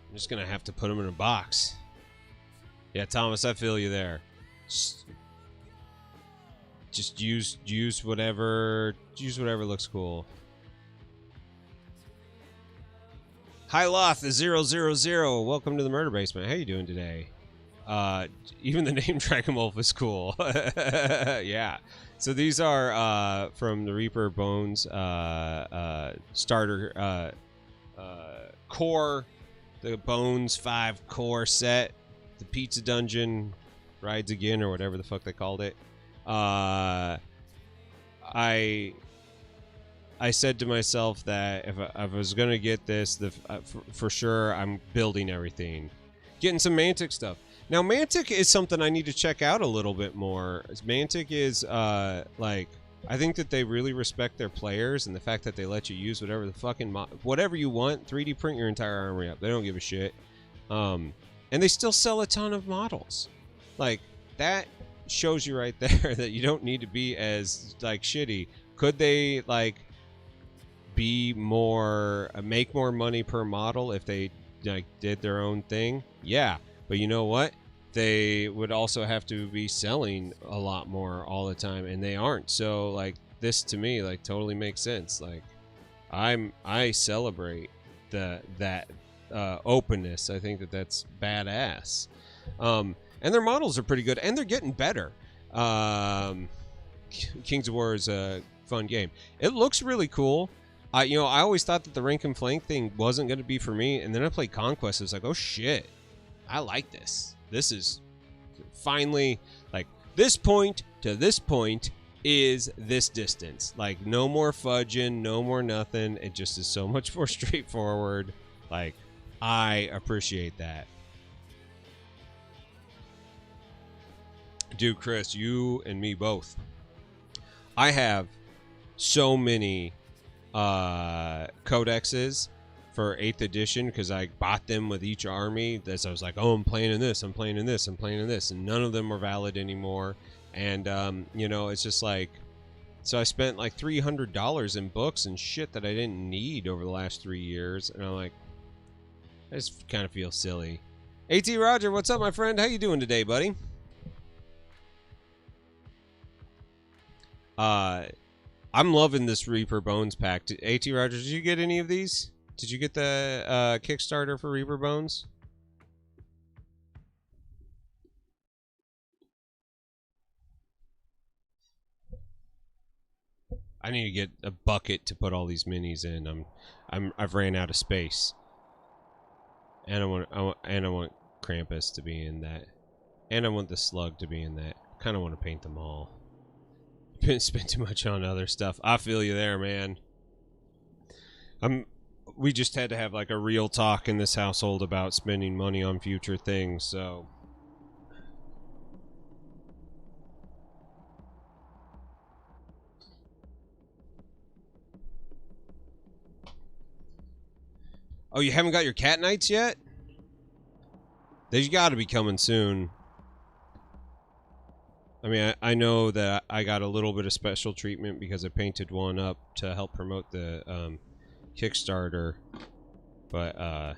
I'm just gonna have to put them in a box. Yeah, Thomas, I feel you there. Just use whatever looks cool. Hi Loth, the 000. Welcome to the Murder Basement. How you doing today? Even the name Dragon Wolf is cool. Yeah. So these are from the Reaper Bones starter core, the Bones 5 core set, the Pizza Dungeon Rides Again, or whatever the fuck they called it. I said to myself that if I was gonna get this, for sure I'm building everything, getting some Mantic stuff. Now Mantic is something I need to check out a little bit more. Mantic is like, I think that they really respect their players, and the fact that they let you use whatever the fucking whatever you want, 3D print your entire armory up. They don't give a shit. And they still sell a ton of models. Like, that shows you right there that you don't need to be as, like, shitty. Could they, like, be more, make more money per model if they, like, did their own thing? Yeah. But you know what? They would also have to be selling a lot more all the time, and they aren't. So, like, this to me, like, totally makes sense. Like, I celebrate that openness. I think that's badass. And their models are pretty good, and they're getting better. Kings of War is a fun game. It looks really cool. I always thought that the rank and flank thing wasn't going to be for me, and then I played Conquest. I was like, oh shit, I like this. This is finally, like, this point to this point is this distance. Like, no more fudging, no more nothing. It just is so much more straightforward. Like, I appreciate that. Dude, Chris, you and me both. I have so many codexes for 8th edition because I bought them with each army. As I was like, oh, I'm playing in this, I'm playing in this, I'm playing in this, and none of them are valid anymore. And it's just like, so I spent like $300 in books and shit that I didn't need over the last 3 years, and I'm like, I just kind of feel silly. AT Roger, what's up, my friend? How you doing today, buddy? I'm loving this Reaper Bones pack. AT Roger, did you get any of these? Did you get the Kickstarter for Reaper Bones? I need to get a bucket to put all these minis in. I've ran out of space. And I want Krampus to be in that. And I want the Slug to be in that. Kind of want to paint them all. Spend too much on other stuff. I feel you there, man. We just had to have like a real talk in this household about spending money on future things, so oh, you haven't got your cat nights yet? They've got to be coming soon. I mean, I know that I got a little bit of special treatment because I painted one up to help promote the Kickstarter, but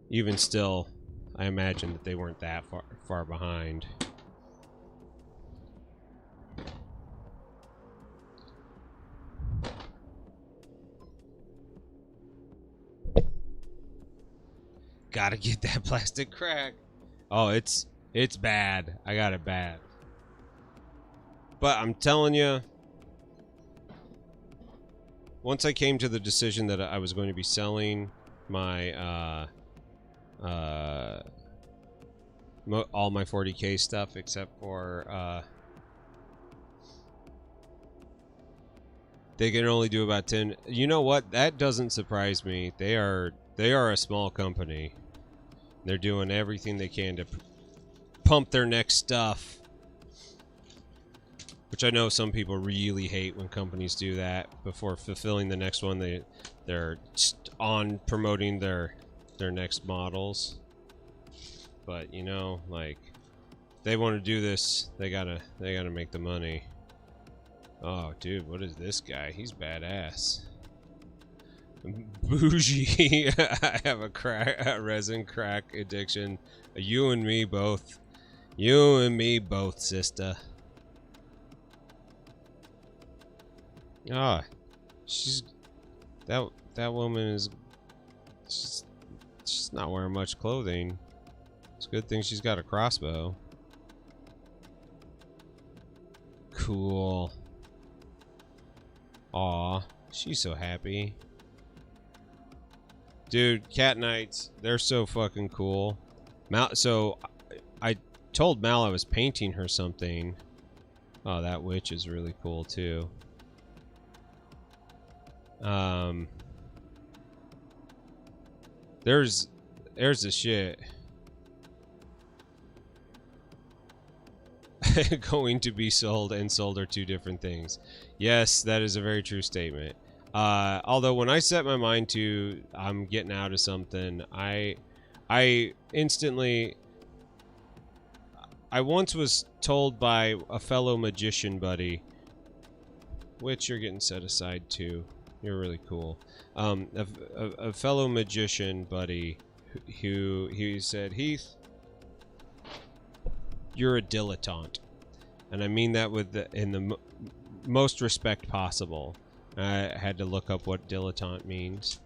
even still, I imagine that they weren't that far behind. Gotta get that plastic crack. Oh, it's bad. I got it bad. But I'm telling you, once I came to the decision that I was going to be selling my all my 40K stuff except for they can only do about 10. You know what? That doesn't surprise me. They are a small company. They're doing everything they can to pump their next stuff. Which I know some people really hate when companies do that before fulfilling the next one. They're on promoting their next models. But you know, like, they want to do this, they gotta make the money. Oh, dude, what is this guy? He's badass. Bougie. I have a resin crack addiction. You and me both. You and me both, sister. Ah, she's that woman is she's not wearing much clothing. It's a good thing she's got a crossbow. Cool. Aw, she's so happy. Dude, cat nights, they're so fucking cool. So I told Mal I was painting her something. Oh, that witch is really cool too. There's the shit. Going to be sold and sold are two different things. Yes, that is a very true statement. Although when I set my mind to I'm getting out of something, I instantly, I once was told by a fellow magician buddy, which you're getting set aside too. You're really cool. A fellow magician buddy who he said, Heath, you're a dilettante, and I mean that with in the most respect possible. I had to look up what dilettante means.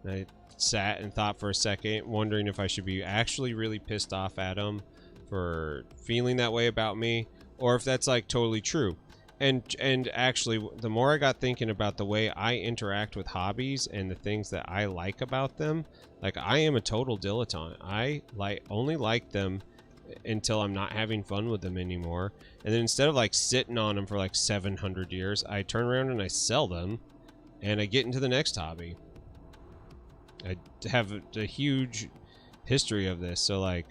I sat and thought for a second, wondering if I should be actually really pissed off at him for feeling that way about me, or if that's like totally true. And actually, the more I got thinking about the way I interact with hobbies and the things that I like about them, like, I am a total dilettante. I only like them until I'm not having fun with them anymore. And then instead of like sitting on them for like 700 years, I turn around and I sell them and I get into the next hobby. I have a huge history of this. So like,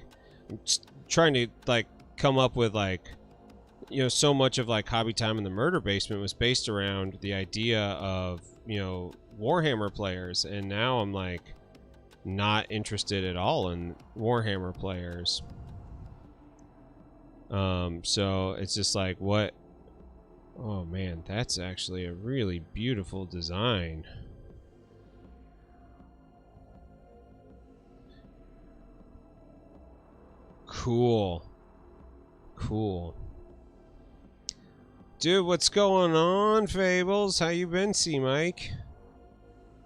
I'm trying to like come up with like, you know, so much of like Hobby Time in the Murder Basement was based around the idea of, you know, Warhammer players. And now I'm like not interested at all in Warhammer players. So it's just like, what? Oh man, that's actually a really beautiful design. Cool. Cool. Dude, what's going on, Fables? How you been, C-Mike?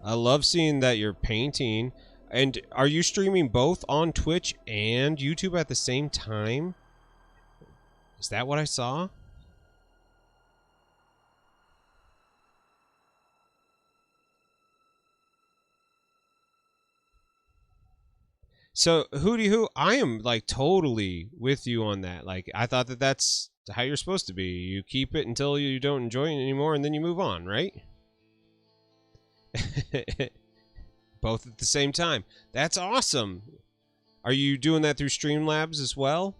I love seeing that you're painting. And are you streaming both on Twitch and YouTube at the same time? Is that what I saw? So Hootie Hoo, I am like totally with you on that. Like I thought that that's how you're supposed to be. You keep it until you don't enjoy it anymore, and then you move on, right? Both at the same time. That's awesome. Are you doing that through Streamlabs as well?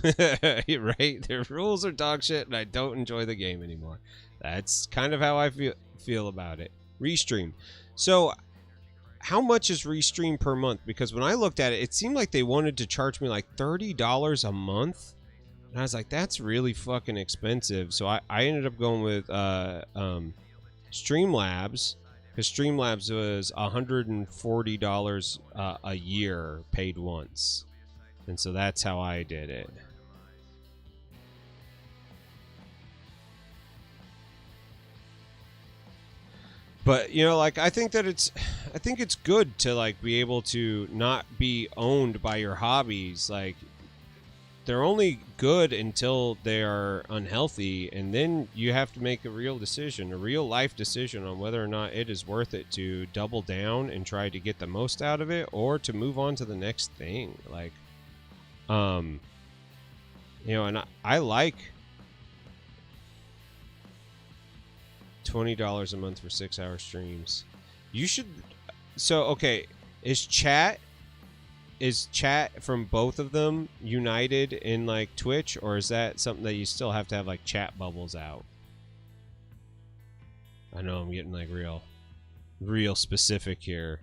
Right? Their rules are dog shit, and I don't enjoy the game anymore. That's kind of how I feel about it. Restream. So, how much is Restream per month? Because when I looked at it, it seemed like they wanted to charge me like $30 a month, and I was like, that's really fucking expensive. So I ended up going with Streamlabs, because Streamlabs was $140 a year paid once, and so that's how I did it. But you know, like I think it's good to like be able to not be owned by your hobbies. Like they're only good until they are unhealthy, and then you have to make a real decision, a real life decision on whether or not it is worth it to double down and try to get the most out of it, or to move on to the next thing. Like, you know, and I like $20 a month for 6-hour streams. You should. So okay, is chat from both of them united in like Twitch, or is that something that you still have to have like chat bubbles out? I know I'm getting like real specific here.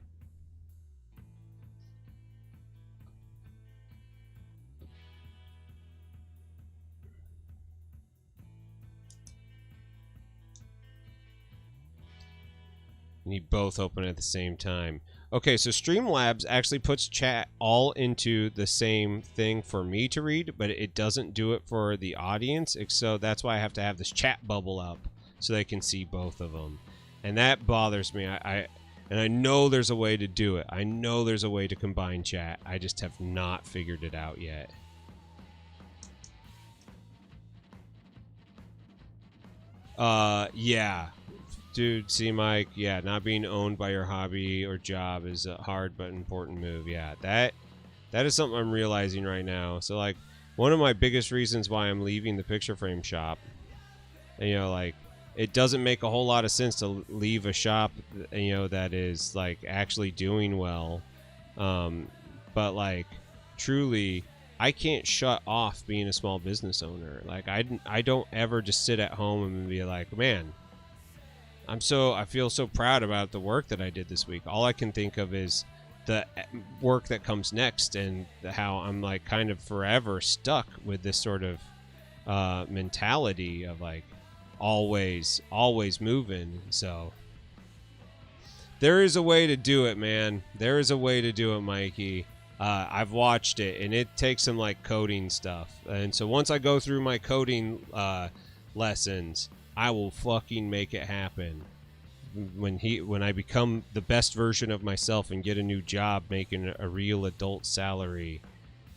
You need both open at the same time. Okay, so Streamlabs actually puts chat all into the same thing for me to read, but it doesn't do it for the audience. So that's why I have to have this chat bubble up so they can see both of them. And that bothers me. And I know there's a way to do it. I know there's a way to combine chat. I just have not figured it out yet. Yeah. Dude, see, Mike, yeah, not being owned by your hobby or job is a hard but important move. Yeah, that is something I'm realizing right now. So, like, one of my biggest reasons why I'm leaving the picture frame shop, and, you know, like, it doesn't make a whole lot of sense to leave a shop, you know, that is, like, actually doing well. But, like, truly, I can't shut off being a small business owner. Like, I don't ever just sit at home and be like, man, I feel so proud about the work that I did this week. All I can think of is the work that comes next, and how I'm like kind of forever stuck with this sort of mentality of like always moving. So there is a way to do it, man. There is a way to do it, Mikey. I've watched it, and it takes some like coding stuff. And so once I go through my coding lessons, I will fucking make it happen. When I become the best version of myself and get a new job making a real adult salary,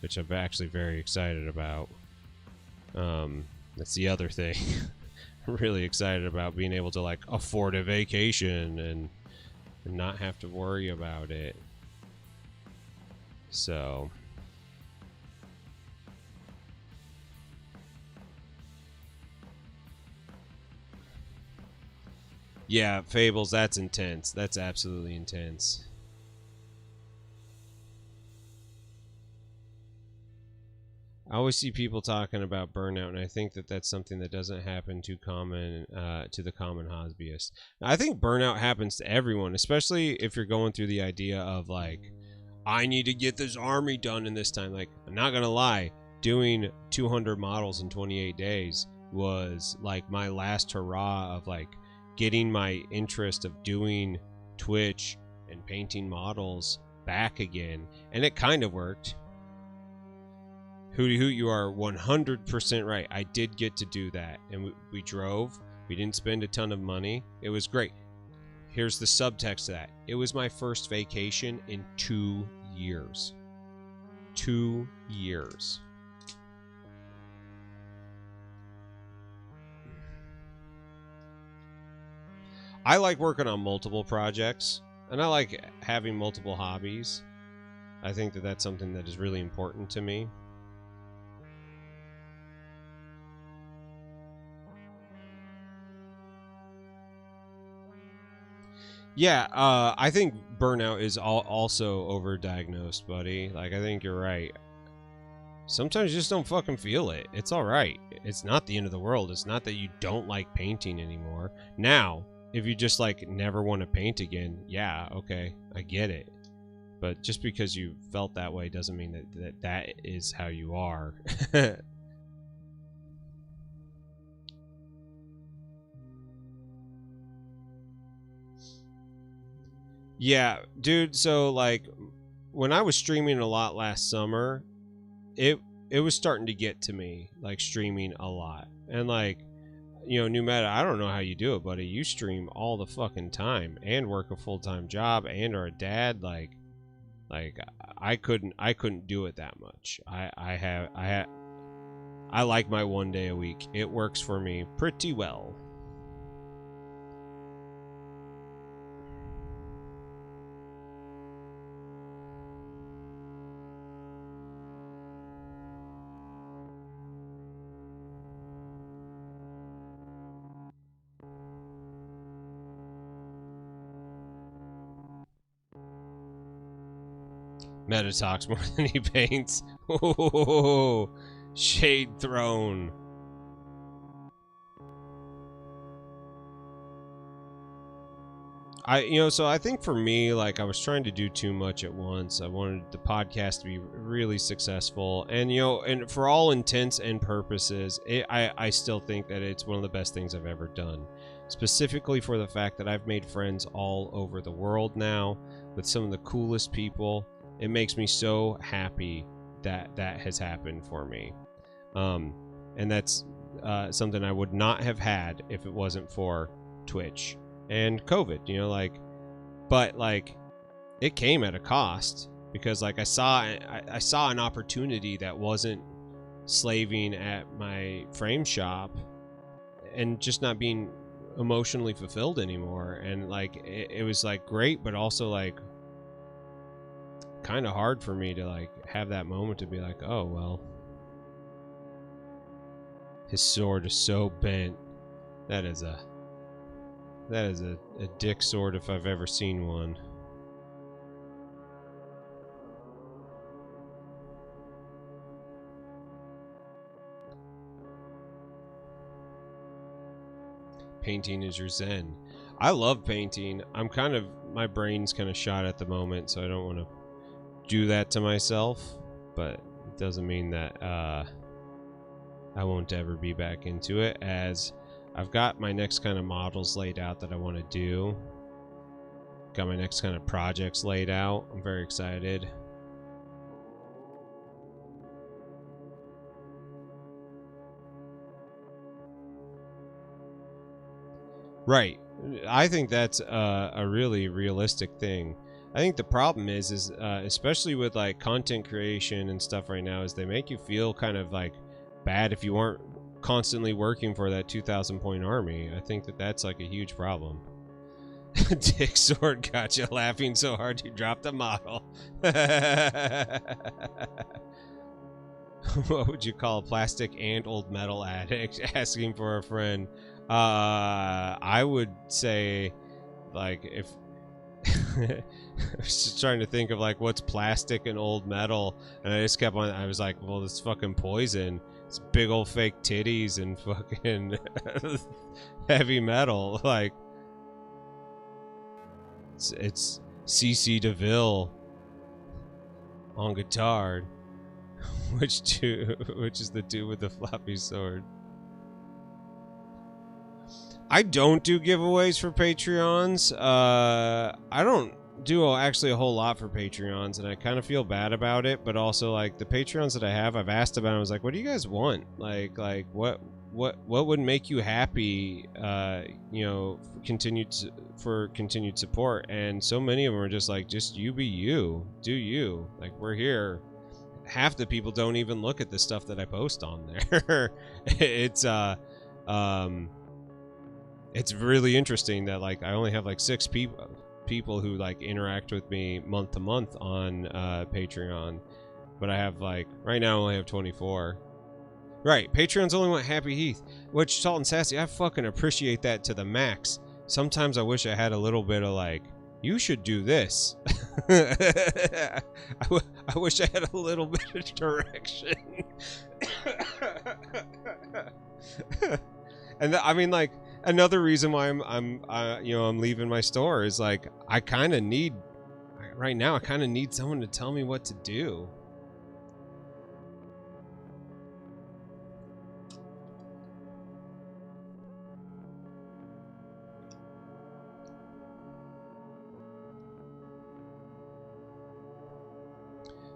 which I'm actually very excited about. That's the other thing. I'm really excited about being able to like afford a vacation and not have to worry about it. So yeah, Fables, that's intense. That's absolutely intense. I always see people talking about burnout, and I think that that's something that doesn't happen too common to the common hobbyist. I think burnout happens to everyone, especially if you're going through the idea of like, I need to get this army done in this time. Like, I'm not gonna lie, doing 200 models in 28 days was like my last hurrah of like getting my interest of doing Twitch and painting models back again, and it kind of worked. Hootie Hoot, you are 100% right. I did get to do that, and we drove. We didn't spend a ton of money. It was great. Here's the subtext to that. It was my first vacation in 2 years. 2 years. I like working on multiple projects. And I like having multiple hobbies. I think that that's something that is really important to me. Yeah, I think burnout is also overdiagnosed, buddy. Like, I think you're right. Sometimes you just don't fucking feel it. It's alright. It's not the end of the world. It's not that you don't like painting anymore. Now, if you just, like, never want to paint again, yeah, okay, I get it. But just because you felt that way doesn't mean that is how you are. Yeah, dude, so like when I was streaming a lot last summer, it it was starting to get to me, like streaming a lot. And like, you know, New Meta, I don't know how you do it, buddy. You stream all the fucking time and work a full-time job and are a dad, like I couldn't do it that much. I like my 1 day a week. It works for me pretty well. Meta talks more than he paints. Oh, shade thrown. So I think for me, like, I was trying to do too much at once. I wanted the podcast to be really successful, and and for all intents and purposes, I still think that it's one of the best things I've ever done. Specifically for the fact that I've made friends all over the world now with some of the coolest people. It makes me so happy that that has happened for me, and that's something I would not have had if it wasn't for Twitch and COVID, but like it came at a cost because like I saw an opportunity that wasn't slaving at my frame shop and just not being emotionally fulfilled anymore. And like it was like great, but also like kind of hard for me to like have that moment to be like, oh well, his sword is so bent. That is a dick sword if I've ever seen one. Painting is your zen. I love painting. My brain's kind of shot at the moment, so I don't want to do that to myself, but it doesn't mean that I won't ever be back into it, as I've got my next kind of models laid out that I want to do. Got my next kind of projects laid out. I'm very excited. Right. I think that's a really realistic thing. I think the problem is especially with like content creation and stuff right now, is they make you feel kind of like bad if you aren't constantly working for that 2,000 point army. I think that that's like a huge problem. Dick sword got you laughing so hard you dropped the model. What would you call a plastic and old metal addict asking for a friend? I would say, like, if I was just trying to think of like what's plastic and old metal, and I just kept on. I was like, well, it's fucking poison. It's big old fake titties and fucking heavy metal. Like, it's CC DeVille on guitar. Which is the dude with the floppy sword. I don't do giveaways for Patreons. I don't do actually a whole lot for Patreons, and I kind of feel bad about it. But also, like, the Patreons that I have, I've asked about. I was like, "What do you guys want? Like what would make you happy? For continued support." And so many of them are just like, "Just you be you, do you? Like, we're here." Half the people don't even look at the stuff that I post on there. It's really interesting that like I only have like 6 people. people who like interact with me month to month on Patreon, but I have like right now I only have 24. Right, Patreon's only want Happy Heath, which Salt and Sassy, I fucking appreciate that to the max. Sometimes I wish I had a little bit of like, you should do this. I wish I had a little bit of direction. And I mean, like, another reason why I'm leaving my store is like I kind of need right now. I kind of need someone to tell me what to do.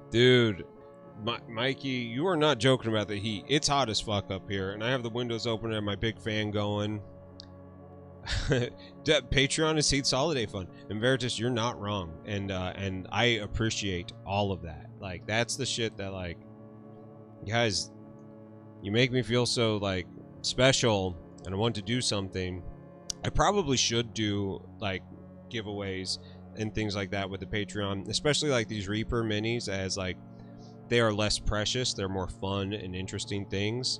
Dude, Mikey, you are not joking about the heat. It's hot as fuck up here, and I have the windows open and my big fan going. Patreon is Heath's holiday fun, and Veritas, you're not wrong, and I appreciate all of that. Like, that's the shit that, like, guys, you make me feel so like special, and I want to do something. I probably should do like giveaways and things like that with the Patreon, especially like these Reaper minis, as like they are less precious, they're more fun and interesting things.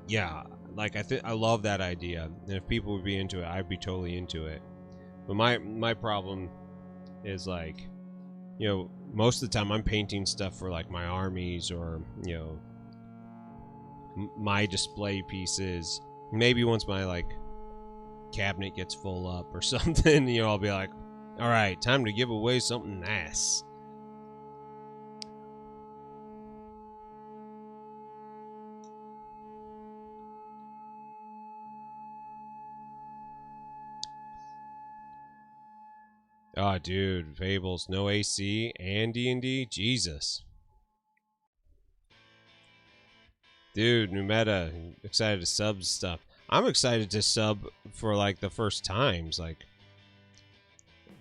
Yeah, like I love that idea, and if people would be into it, I'd be totally into it. But my problem is like, you know, most of the time I'm painting stuff for like my armies or, you know, my display pieces. Maybe once my like cabinet gets full up or something, you know, I'll be like, all right, time to give away something nice. Oh, dude, Fables, no AC and D&D, Jesus. Dude, new meta, excited to sub stuff. I'm excited to sub for like the first times. Like,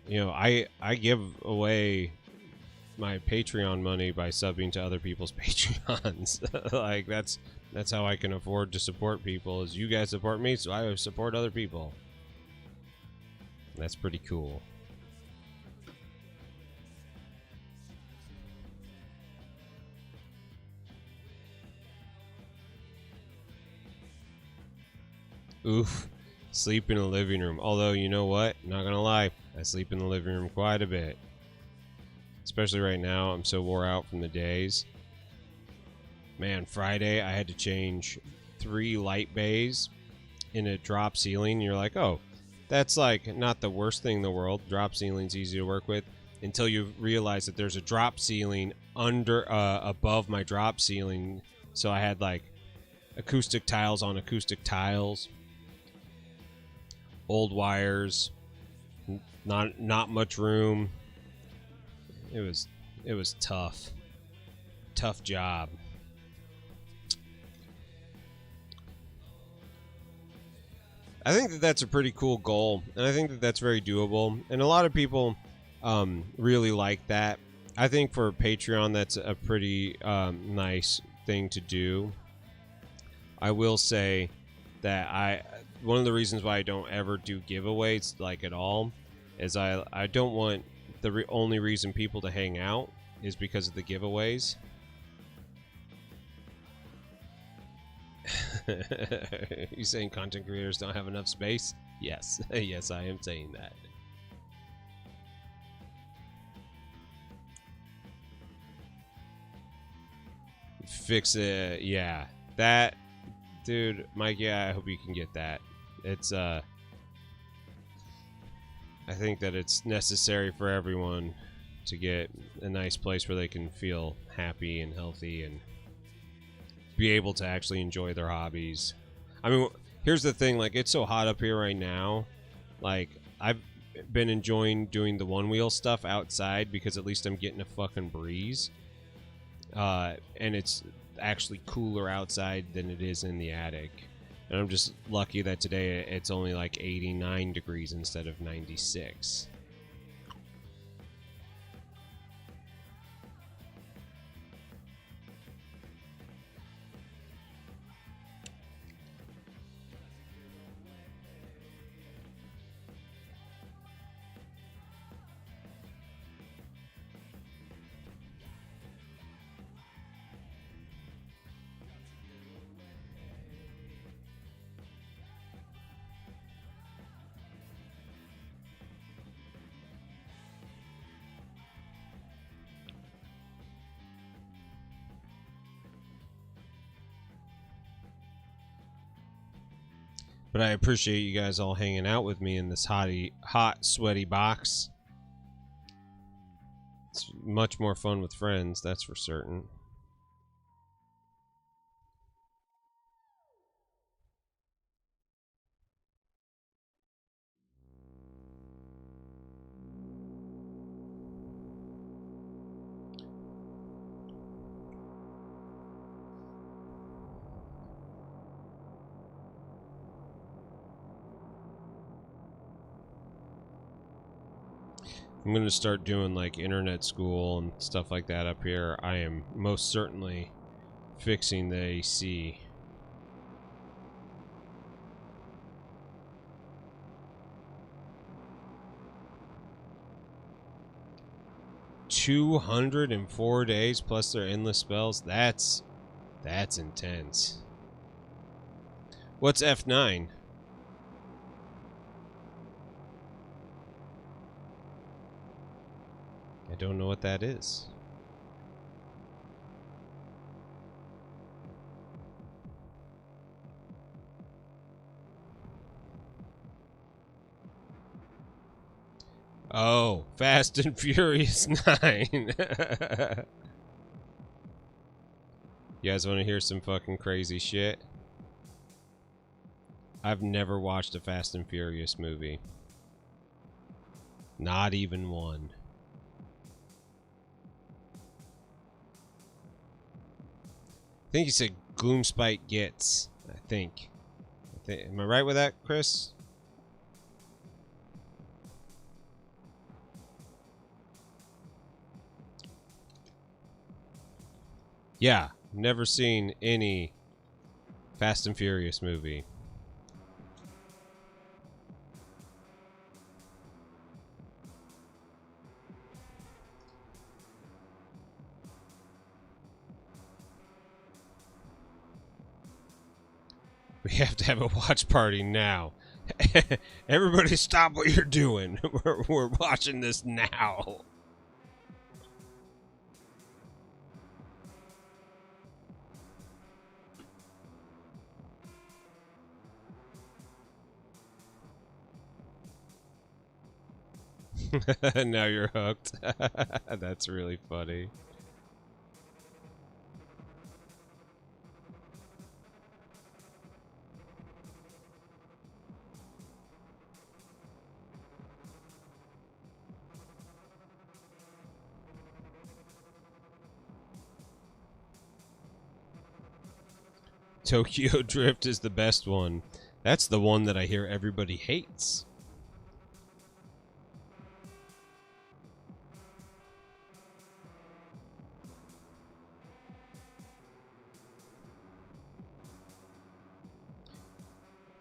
you know, I give away my Patreon money by subbing to other people's Patreons. Like, that's how I can afford to support people, is you guys support me, so I support other people. That's pretty cool. Oof. Sleep in the living room. Although, you know what? Not gonna lie, I sleep in the living room quite a bit. Especially right now, I'm so wore out from the days. Man, Friday, I had to change 3 light bays in a drop ceiling. You're like, oh, that's like not the worst thing in the world. Drop ceiling's easy to work with. Until you realize that there's a drop ceiling above my drop ceiling. So I had like acoustic tiles on acoustic tiles. Old wires, not much room. It was tough job. I think that that's a pretty cool goal, and I think that that's very doable, and a lot of people really like that. I think for Patreon, that's a pretty nice thing to do. I will say that one of the reasons why I don't ever do giveaways like at all is I don't want the only reason people to hang out is because of the giveaways. You saying content creators don't have enough space? Yes. Yes, I am saying that. Fix it. Yeah. That, dude, Mike, yeah, I hope you can get that. It's I think that it's necessary for everyone to get a nice place where they can feel happy and healthy and be able to actually enjoy their hobbies. I mean, here's the thing, like, it's so hot up here right now. Like, I've been enjoying doing the one wheel stuff outside because at least I'm getting a fucking breeze. And it's actually cooler outside than it is in the attic. And I'm just lucky that today it's only like 89 degrees instead of 96. But I appreciate you guys all hanging out with me in this hot, sweaty box. It's much more fun with friends, that's for certain. I'm going to start doing like internet school and stuff like that up here. I am most certainly fixing the AC. $204 plus their endless spells. That's intense. What's F9? I don't know what that is. Oh, Fast and Furious 9. You guys want to hear some fucking crazy shit? I've never watched a Fast and Furious movie. Not even one. I think he said Gloomspite Gets. I think. Am I right with that, Chris? Yeah, never seen any Fast and Furious movie. We have to have a watch party now. Everybody stop what you're doing. We're watching this now. Now you're hooked. That's really funny. Tokyo Drift is the best one. That's the one that I hear everybody hates.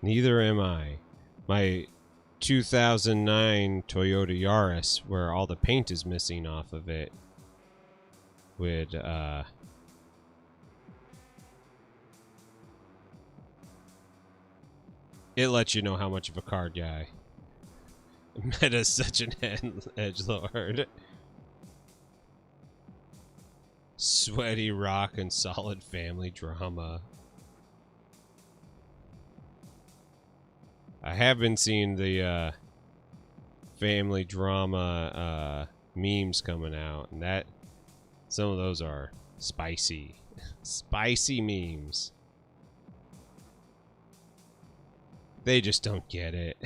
Neither am I. My 2009 Toyota Yaris, where all the paint is missing off of it, would it lets you know how much of a card guy. Meta's such an edgelord. Sweaty rock and solid family drama. I have been seeing the family drama memes coming out, and that some of those are spicy. Spicy memes. They just don't get it.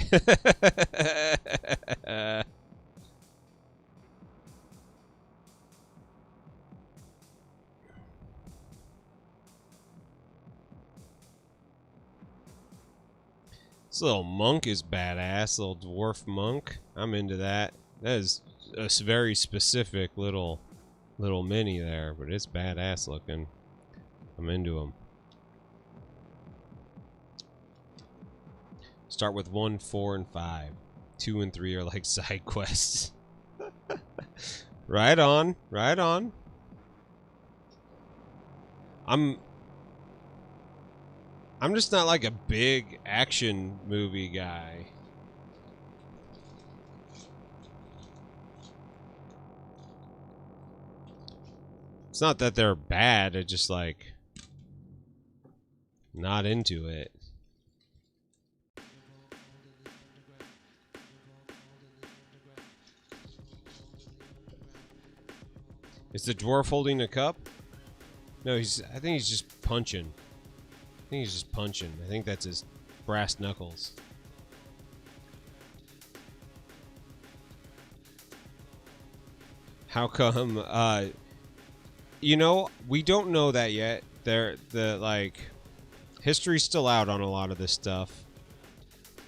This little monk is badass. Little dwarf monk. I'm into that. That is a very specific little mini there, but it's badass looking. I'm into them. Start with 1, 4, and 5. 2 and 3 are like side quests. Right on, right on. I'm just not like a big action movie guy. It's not that they're bad, it's just like not into it. Is the dwarf holding a cup? No, I think he's just punching. I think he's just punching. I think that's his brass knuckles. How come? You know, we don't know that yet. History's still out on a lot of this stuff.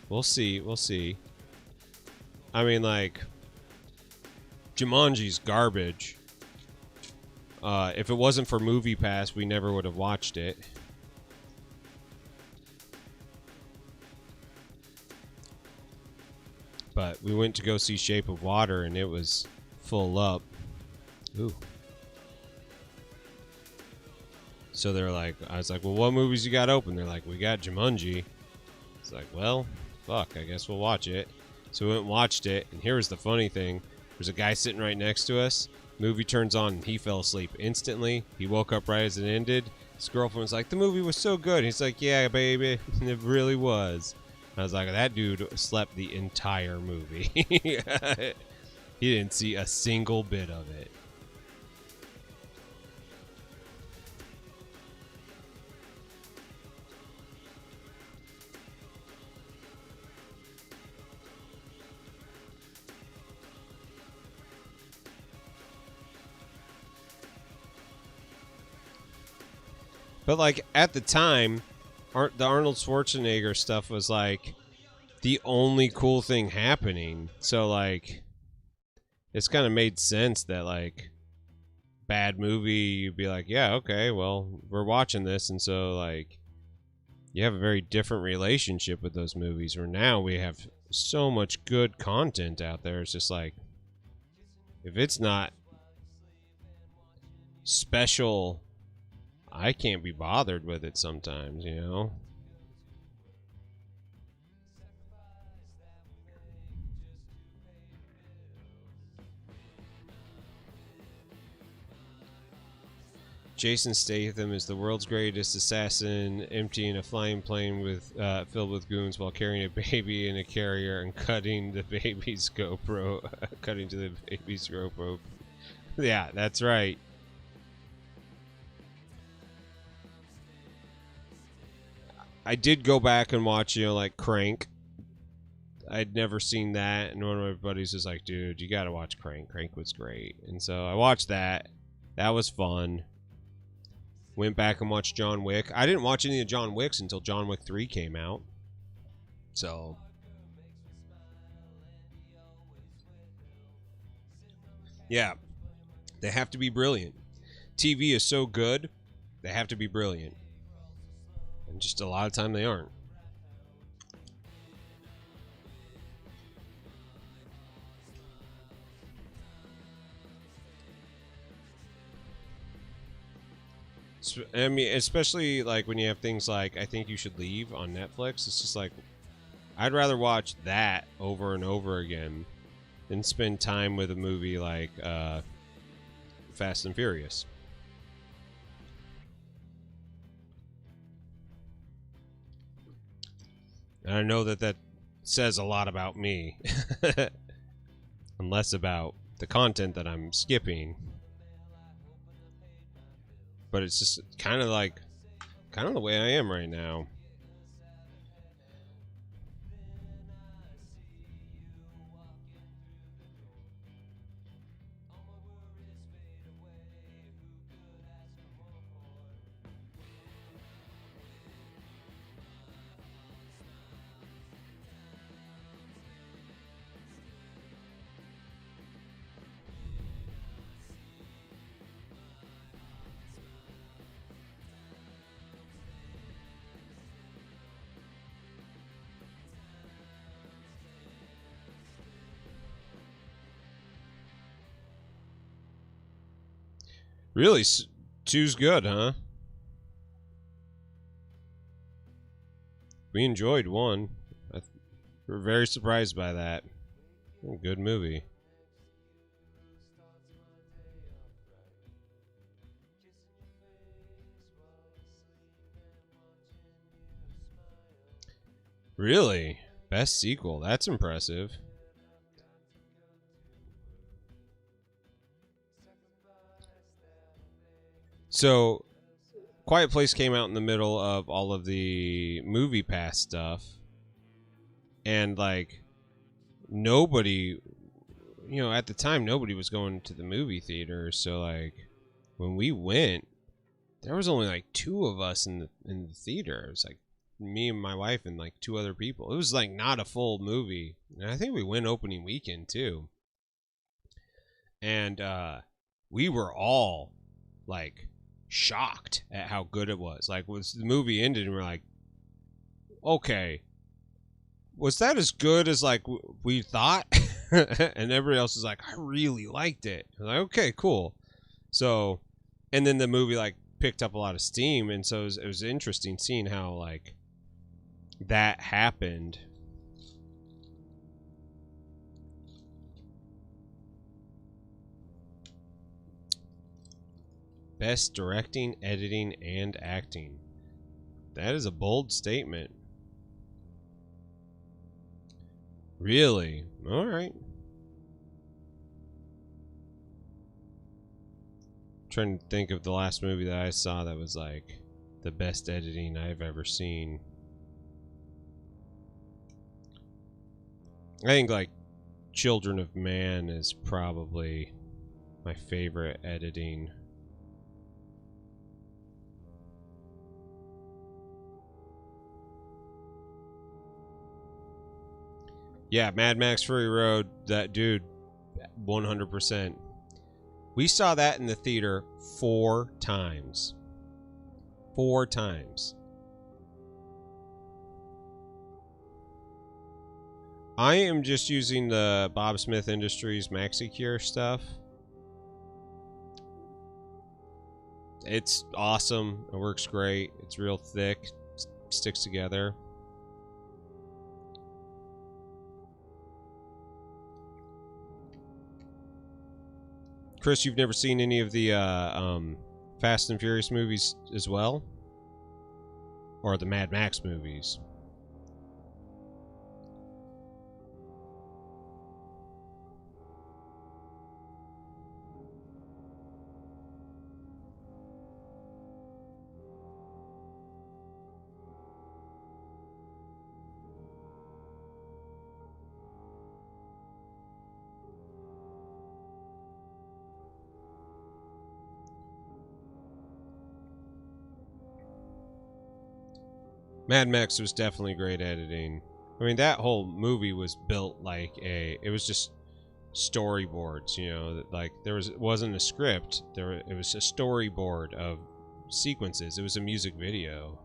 We'll see. We'll see. I mean, like, Jumanji's garbage. If it wasn't for MoviePass, we never would have watched it. But we went to go see Shape of Water, and it was full up. Ooh. So they're like, I was like, well, what movies you got open? They're like, we got Jumanji. It's like, well, fuck, I guess we'll watch it. So we went and watched it, and here was the funny thing. There's a guy sitting right next to us. Movie turns on, and he fell asleep instantly. He woke up right as it ended. His girlfriend was like, the movie was so good. He's like, yeah, baby, it really was. I was like, that dude slept the entire movie. He didn't see a single bit of it. But, like, at the time, the Arnold Schwarzenegger stuff was, like, the only cool thing happening. So, like, it's kind of made sense that, like, bad movie, you'd be like, yeah, okay, well, we're watching this. And so, like, you have a very different relationship with those movies, where now we have so much good content out there. It's just like, if it's not special, I can't be bothered with it sometimes, you know? Jason Statham is the world's greatest assassin, emptying a flying plane with filled with goons while carrying a baby in a carrier and cutting the baby's GoPro, cutting to the baby's GoPro. Yeah, that's right. I did go back and watch, you know, like Crank. I'd never seen that, and one of my buddies was like, dude, you gotta watch Crank. Crank was great. And so I watched that. That was fun. Went back and watched John Wick. I didn't watch any of John Wick's until John Wick 3 came out. So, yeah. They have to be brilliant. TV is so good, they have to be brilliant. And just a lot of time they aren't. I mean, especially like when you have things like I Think You Should Leave on Netflix. It's just like, I'd rather watch that over and over again than spend time with a movie like Fast and Furious. And I know that that says a lot about me, and less about the content that I'm skipping. But it's just kind of the way I am right now. Really, two's good, huh? We enjoyed one. We're very surprised by that. Good movie. Really? Best sequel. That's impressive. So, Quiet Place came out in the middle of all of the Movie Pass stuff, and like nobody, at the time nobody was going to the movie theater. So like when we went, there was only like two of us in the theater. It was like me and my wife and like two other people. It was like not a full movie, and I think we went opening weekend too. And we were all like shocked at how good it was. Like, when the movie ended, and we're like, okay, was that as good as like we thought? And everybody else is like, I really liked it. I'm like, okay, cool. So, and then the movie like picked up a lot of steam, and so it was interesting seeing how like that happened. Best directing, editing, and acting. That is a bold statement. Really? All right. I'm trying to think of the last movie that I saw that was like the best editing I've ever seen. I think like Children of Man is probably my favorite editing. Yeah, Mad Max Fury Road, that dude, 100%. We saw that in the theater 4 times. 4 times. I am just using the Bob Smith Industries MaxiCure stuff. It's awesome. It works great. It's real thick. Sticks together. Chris, you've never seen any of the Fast and Furious movies as well? Or the Mad Max movies? Mad Max was definitely great editing. I mean, that whole movie was built like it was just storyboards, like it wasn't a script. It was a storyboard of sequences. It was a music video.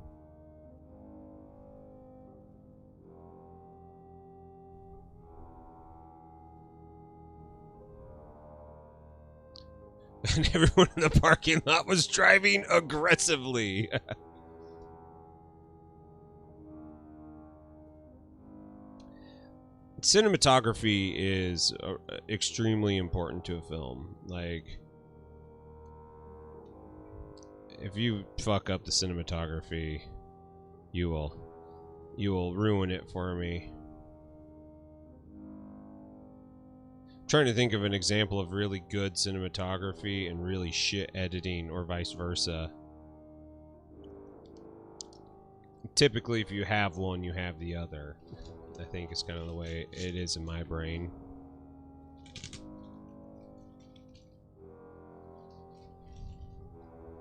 And everyone in the parking lot was driving aggressively. Cinematography is extremely important to a film. Like, if you fuck up the cinematography, you will ruin it for me. I'm trying to think of an example of really good cinematography and really shit editing, or vice versa. Typically, if you have one, you have the other. I think it's kind of the way it is in my brain.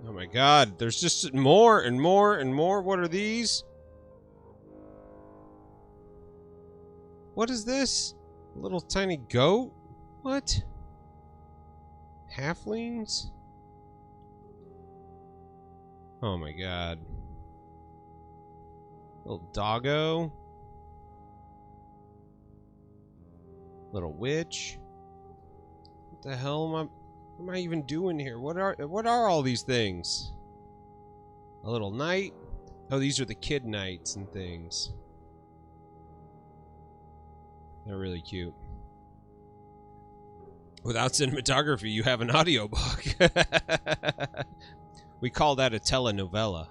Oh my god, there's just more and more and more. What are these? What is this? A little tiny goat? What? Halflings? Oh my god. Little doggo? Little witch? What the hell what am I even doing here? What are all these things? A little knight? Oh, these are the kid knights and things. They're really cute. Without cinematography, you have an audiobook. We call that a telenovela.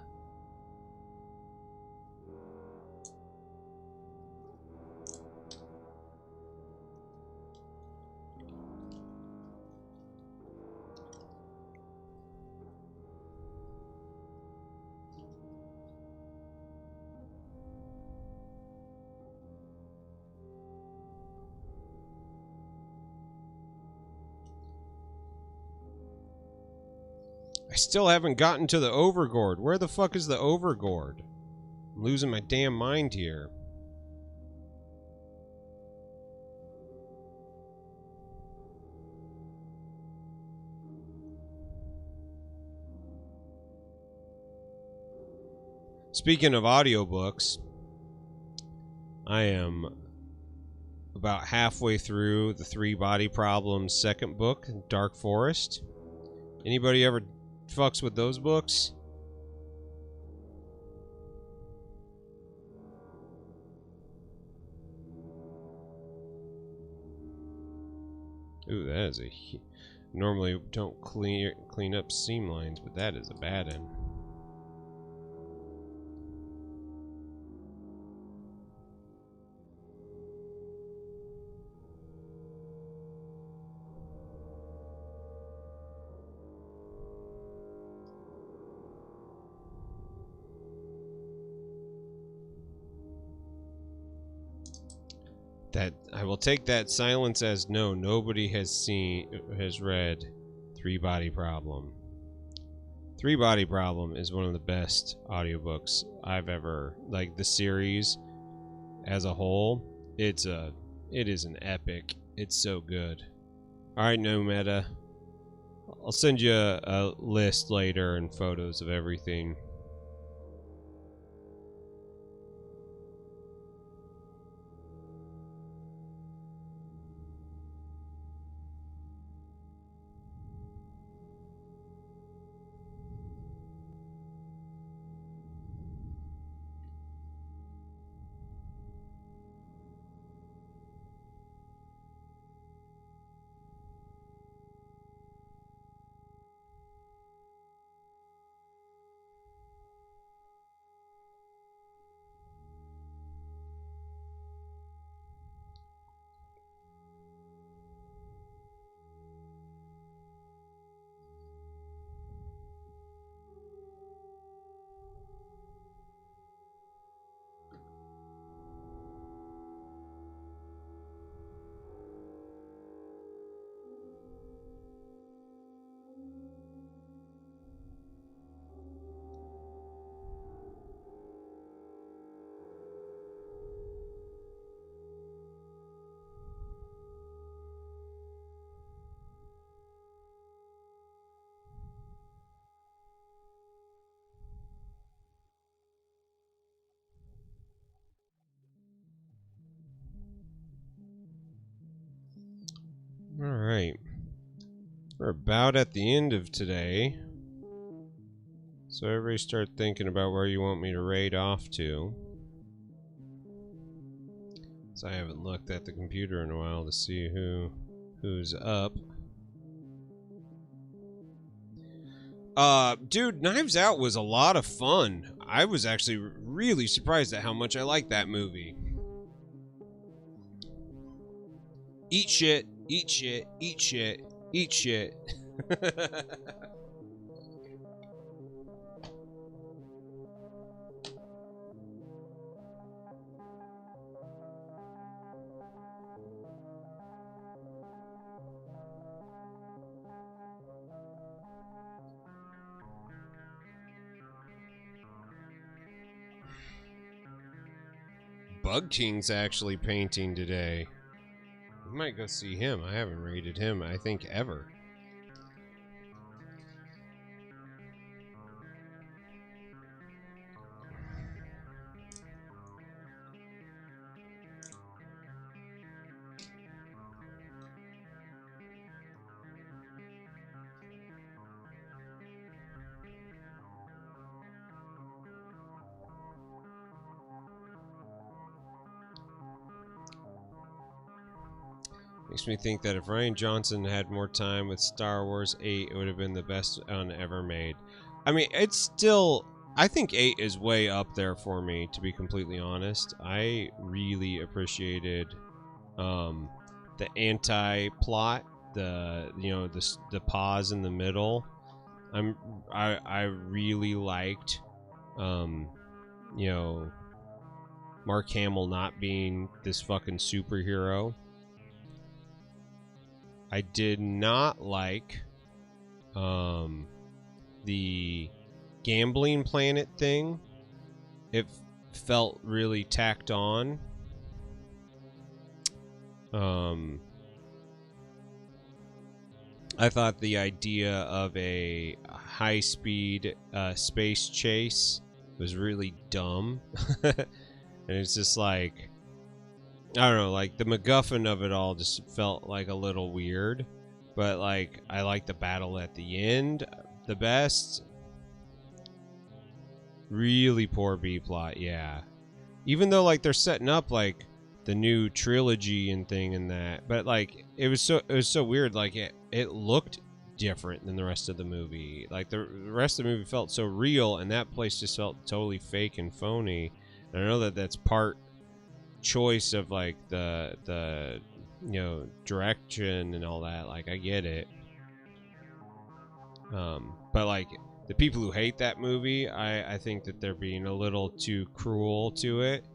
I still haven't gotten to the Overgord. Where the fuck is the Overgord? I'm losing my damn mind here. Speaking of audiobooks, I am about halfway through the Three Body Problems second book, Dark Forest. Anybody ever fucks with those books? Ooh, that is a... Normally don't clean up seam lines, but that is a bad one. That I will take that silence as no. Nobody has read Three Body Problem. Three Body Problem is one of the best audiobooks I've ever, like the series as a whole. It is an epic. It's so good. All right, no meta. I'll send you a list later and photos of everything. Alright. We're about at the end of today. So everybody start thinking about where you want me to raid off to. So I haven't looked at the computer in a while to see who's up. Dude, Knives Out was a lot of fun. I was actually really surprised at how much I liked that movie. Eat shit, eat shit, eat shit, eat shit. Bug King's actually painting today. We might go see him. I haven't raided him, I think, ever. Makes me think that if Rian Johnson had more time with Star Wars 8, it would have been the best one ever made. I mean, it's still... I think 8 is way up there for me, to be completely honest. I really appreciated the anti-plot, the pause in the middle. I really liked, Mark Hamill not being this fucking superhero. I did not like the gambling planet thing, it felt really tacked on. I thought the idea of a high-speed space chase was really dumb. And it's just like, I don't know, like the MacGuffin of it all just felt like a little weird. But like, I like the battle at the end the best. Really poor B-plot, yeah. Even though like they're setting up like the new trilogy and thing and that, but like it was so weird. Like it looked different than the rest of the movie. Like the rest of the movie felt so real, and that place just felt totally fake and phony. And I know that that's part choice of like the you know, direction and all that. Like I get it. But like the people who hate that movie, I think that they're being a little too cruel to it.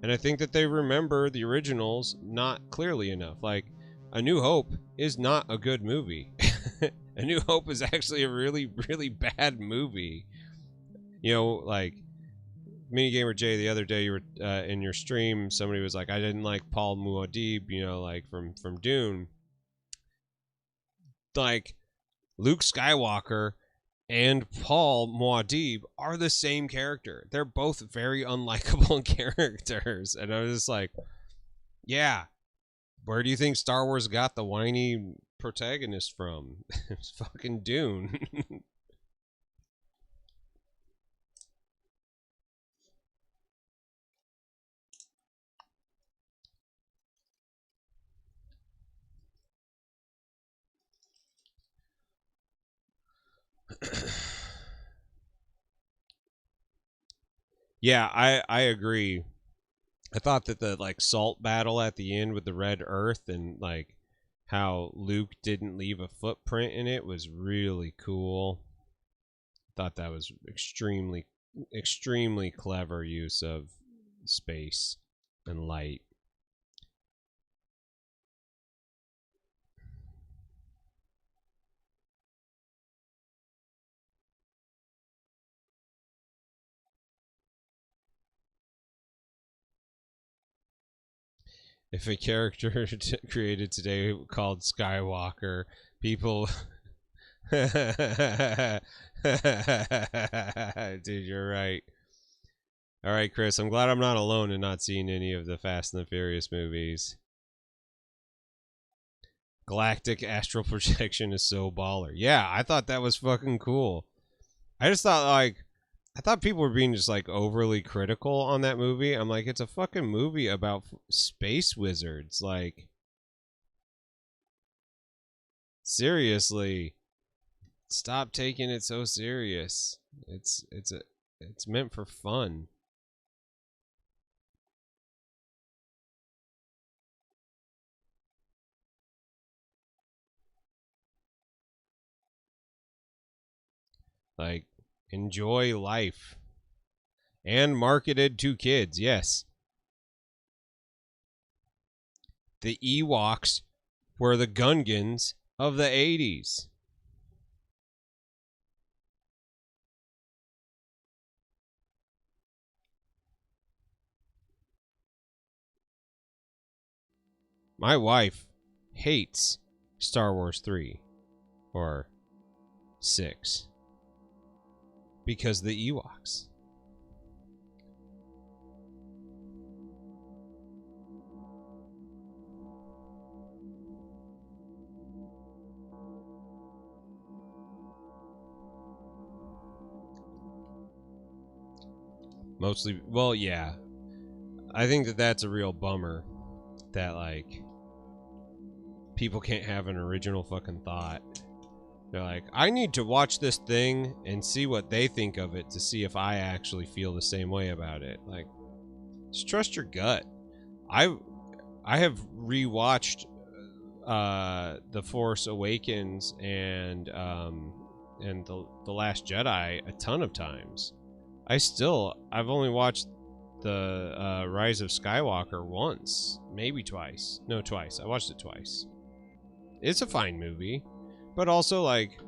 And I think that they remember the originals not clearly enough. Like, A New Hope is not a good movie. A New Hope is actually a really, really bad movie. You know, like, Minigamer J, the other day you were in your stream, somebody was like, I didn't like Paul Muad'Dib, you know, like from Dune. Like, Luke Skywalker and Paul Muad'Dib are the same character. They're both very unlikable characters. And I was just like, yeah, where do you think Star Wars got the whiny protagonist from? It's fucking Dune. Yeah, I agree. I thought that the like salt battle at the end with the red earth and like how Luke didn't leave a footprint in it was really cool. Thought that was extremely clever use of space and light. If a character created today called Skywalker, people dude, you're right. All right, Chris, I'm glad I'm not alone in not seeing any of the Fast and the Furious movies. Galactic astral projection is so baller. Yeah, I thought that was fucking cool. I just thought like I thought people were being just like overly critical on that movie. I'm like, it's a fucking movie about space wizards. Like, seriously, stop taking it so serious. It's meant for fun. Like, enjoy life. And marketed to kids, yes. The Ewoks were the Gungans of the 80s. My wife hates Star Wars 3 or 6 because the Ewoks. Mostly, well, yeah. I think that that's a real bummer that, like, people can't have an original fucking thought. They're like, I need to watch this thing and see what they think of it to see if I actually feel the same way about it. Like, just trust your gut. I have rewatched The Force Awakens and the Last Jedi a ton of times. I've only watched the Rise of Skywalker once, maybe twice. No, twice. I watched it twice. It's a fine movie, but also like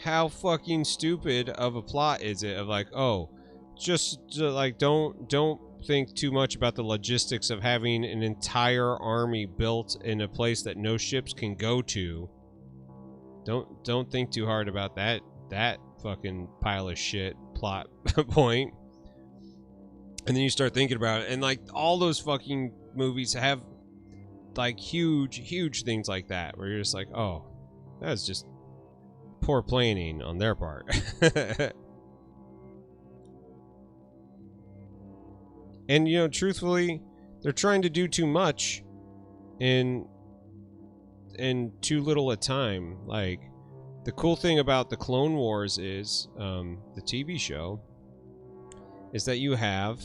How fucking stupid of a plot is it? Of like, oh, just like don't think too much about the logistics of having an entire army built in a place that no ships can go to. Don't think too hard about that fucking pile of shit plot point. And then you start thinking about it, and like all those fucking movies have like huge things like that where you're just like, oh, that's just poor planning on their part. And you know, truthfully, they're trying to do too much in too little a time. Like, the cool thing about the Clone Wars is the TV show is that you have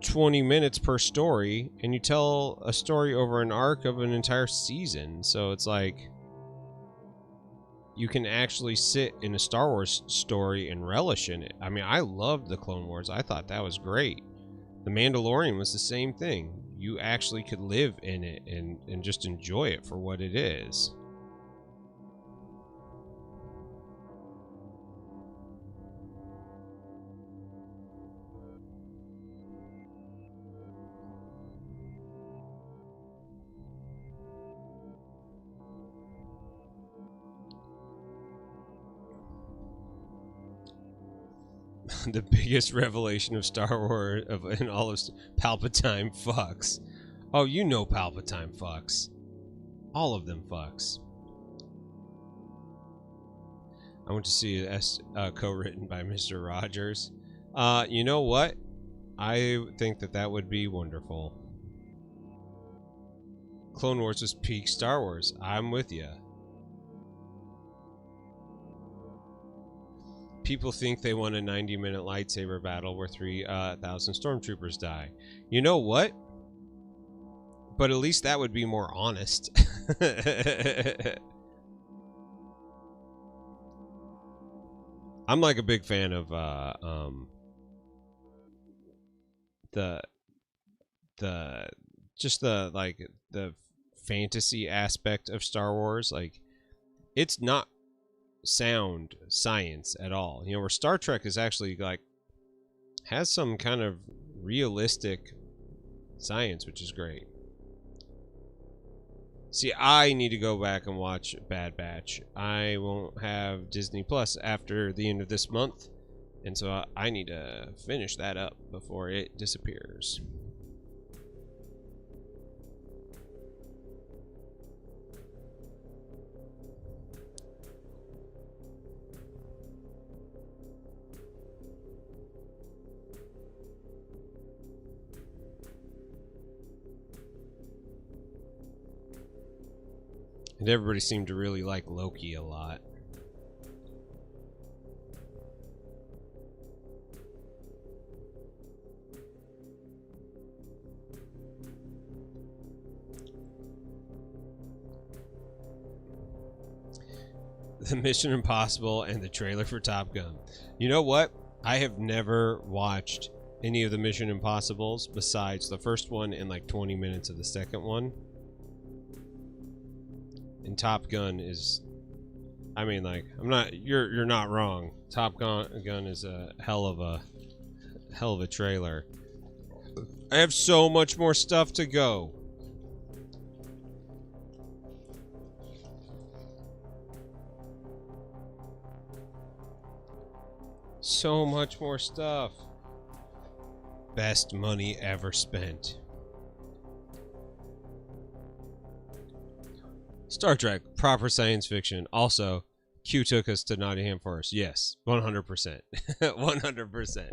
20 minutes per story, and you tell a story over an arc of an entire season. So it's like you can actually sit in a Star Wars story and relish in it. I mean, I loved the Clone Wars. I thought that was great. The Mandalorian was the same thing. You actually could live in it and just enjoy it for what it is. The biggest revelation of Star Wars in all of Palpatine fucks. Oh, you know Palpatine fucks. All of them fucks. I went to see it co-written by Mr. Rogers. You know what? I think that would be wonderful. Clone Wars was peak Star Wars. I'm with you. People think they won a 90-minute lightsaber battle where 3,000 stormtroopers die. You know what? But at least that would be more honest. I'm like a big fan of the fantasy aspect of Star Wars. Like, it's not sound science at all. You know, where Star Trek is actually like has some kind of realistic science, which is great. See, I need to go back and watch Bad Batch. I won't have Disney Plus after the end of this month, and so I need to finish that up before it disappears. And everybody seemed to really like Loki a lot. The Mission Impossible and the trailer for Top Gun. You know what? I have never watched any of the Mission Impossibles besides the first one and like 20 minutes of the second one. And Top Gun is, I mean, like, you're not wrong. Top Gun is a hell of a trailer. I have so much more stuff to go. So much more stuff. Best money ever spent. Star Trek, proper science fiction. Also, Q took us to Nottingham Forest. Yes, 100%. 100%.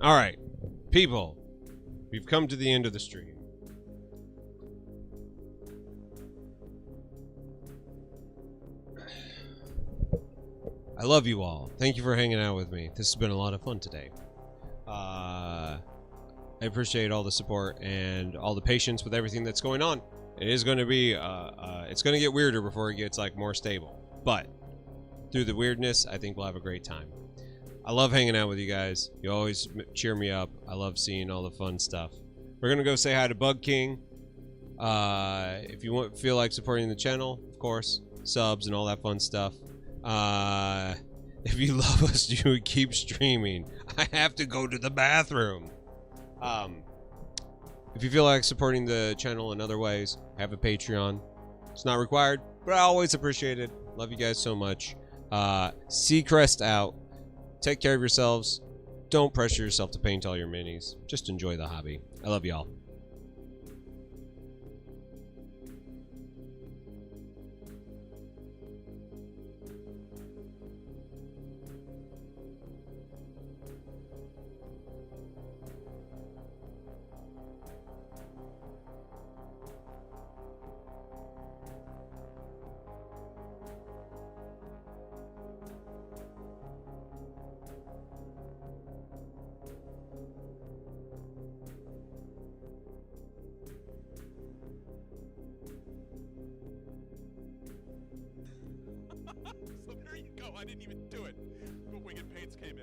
All right, people, we've come to the end of the stream. I love you all. Thank you for hanging out with me. This has been a lot of fun today. I appreciate all the support and all the patience with everything that's going on. It is going to be, it's going to get weirder before it gets like more stable. But through the weirdness, I think we'll have a great time. I love hanging out with you guys. You always cheer me up. I love seeing all the fun stuff. We're going to go say hi to Bug King. If you feel like supporting the channel, of course, subs and all that fun stuff. If you love us, you would keep streaming. I have to go to the bathroom. If you feel like supporting the channel in other ways, have a Patreon. It's not required, but I always appreciate it. Love you guys so much. Seacrest out. Take care of yourselves. Don't pressure yourself to paint all your minis. Just enjoy the hobby. I love y'all. So there you go. I didn't even do it. But Winged Paints came in.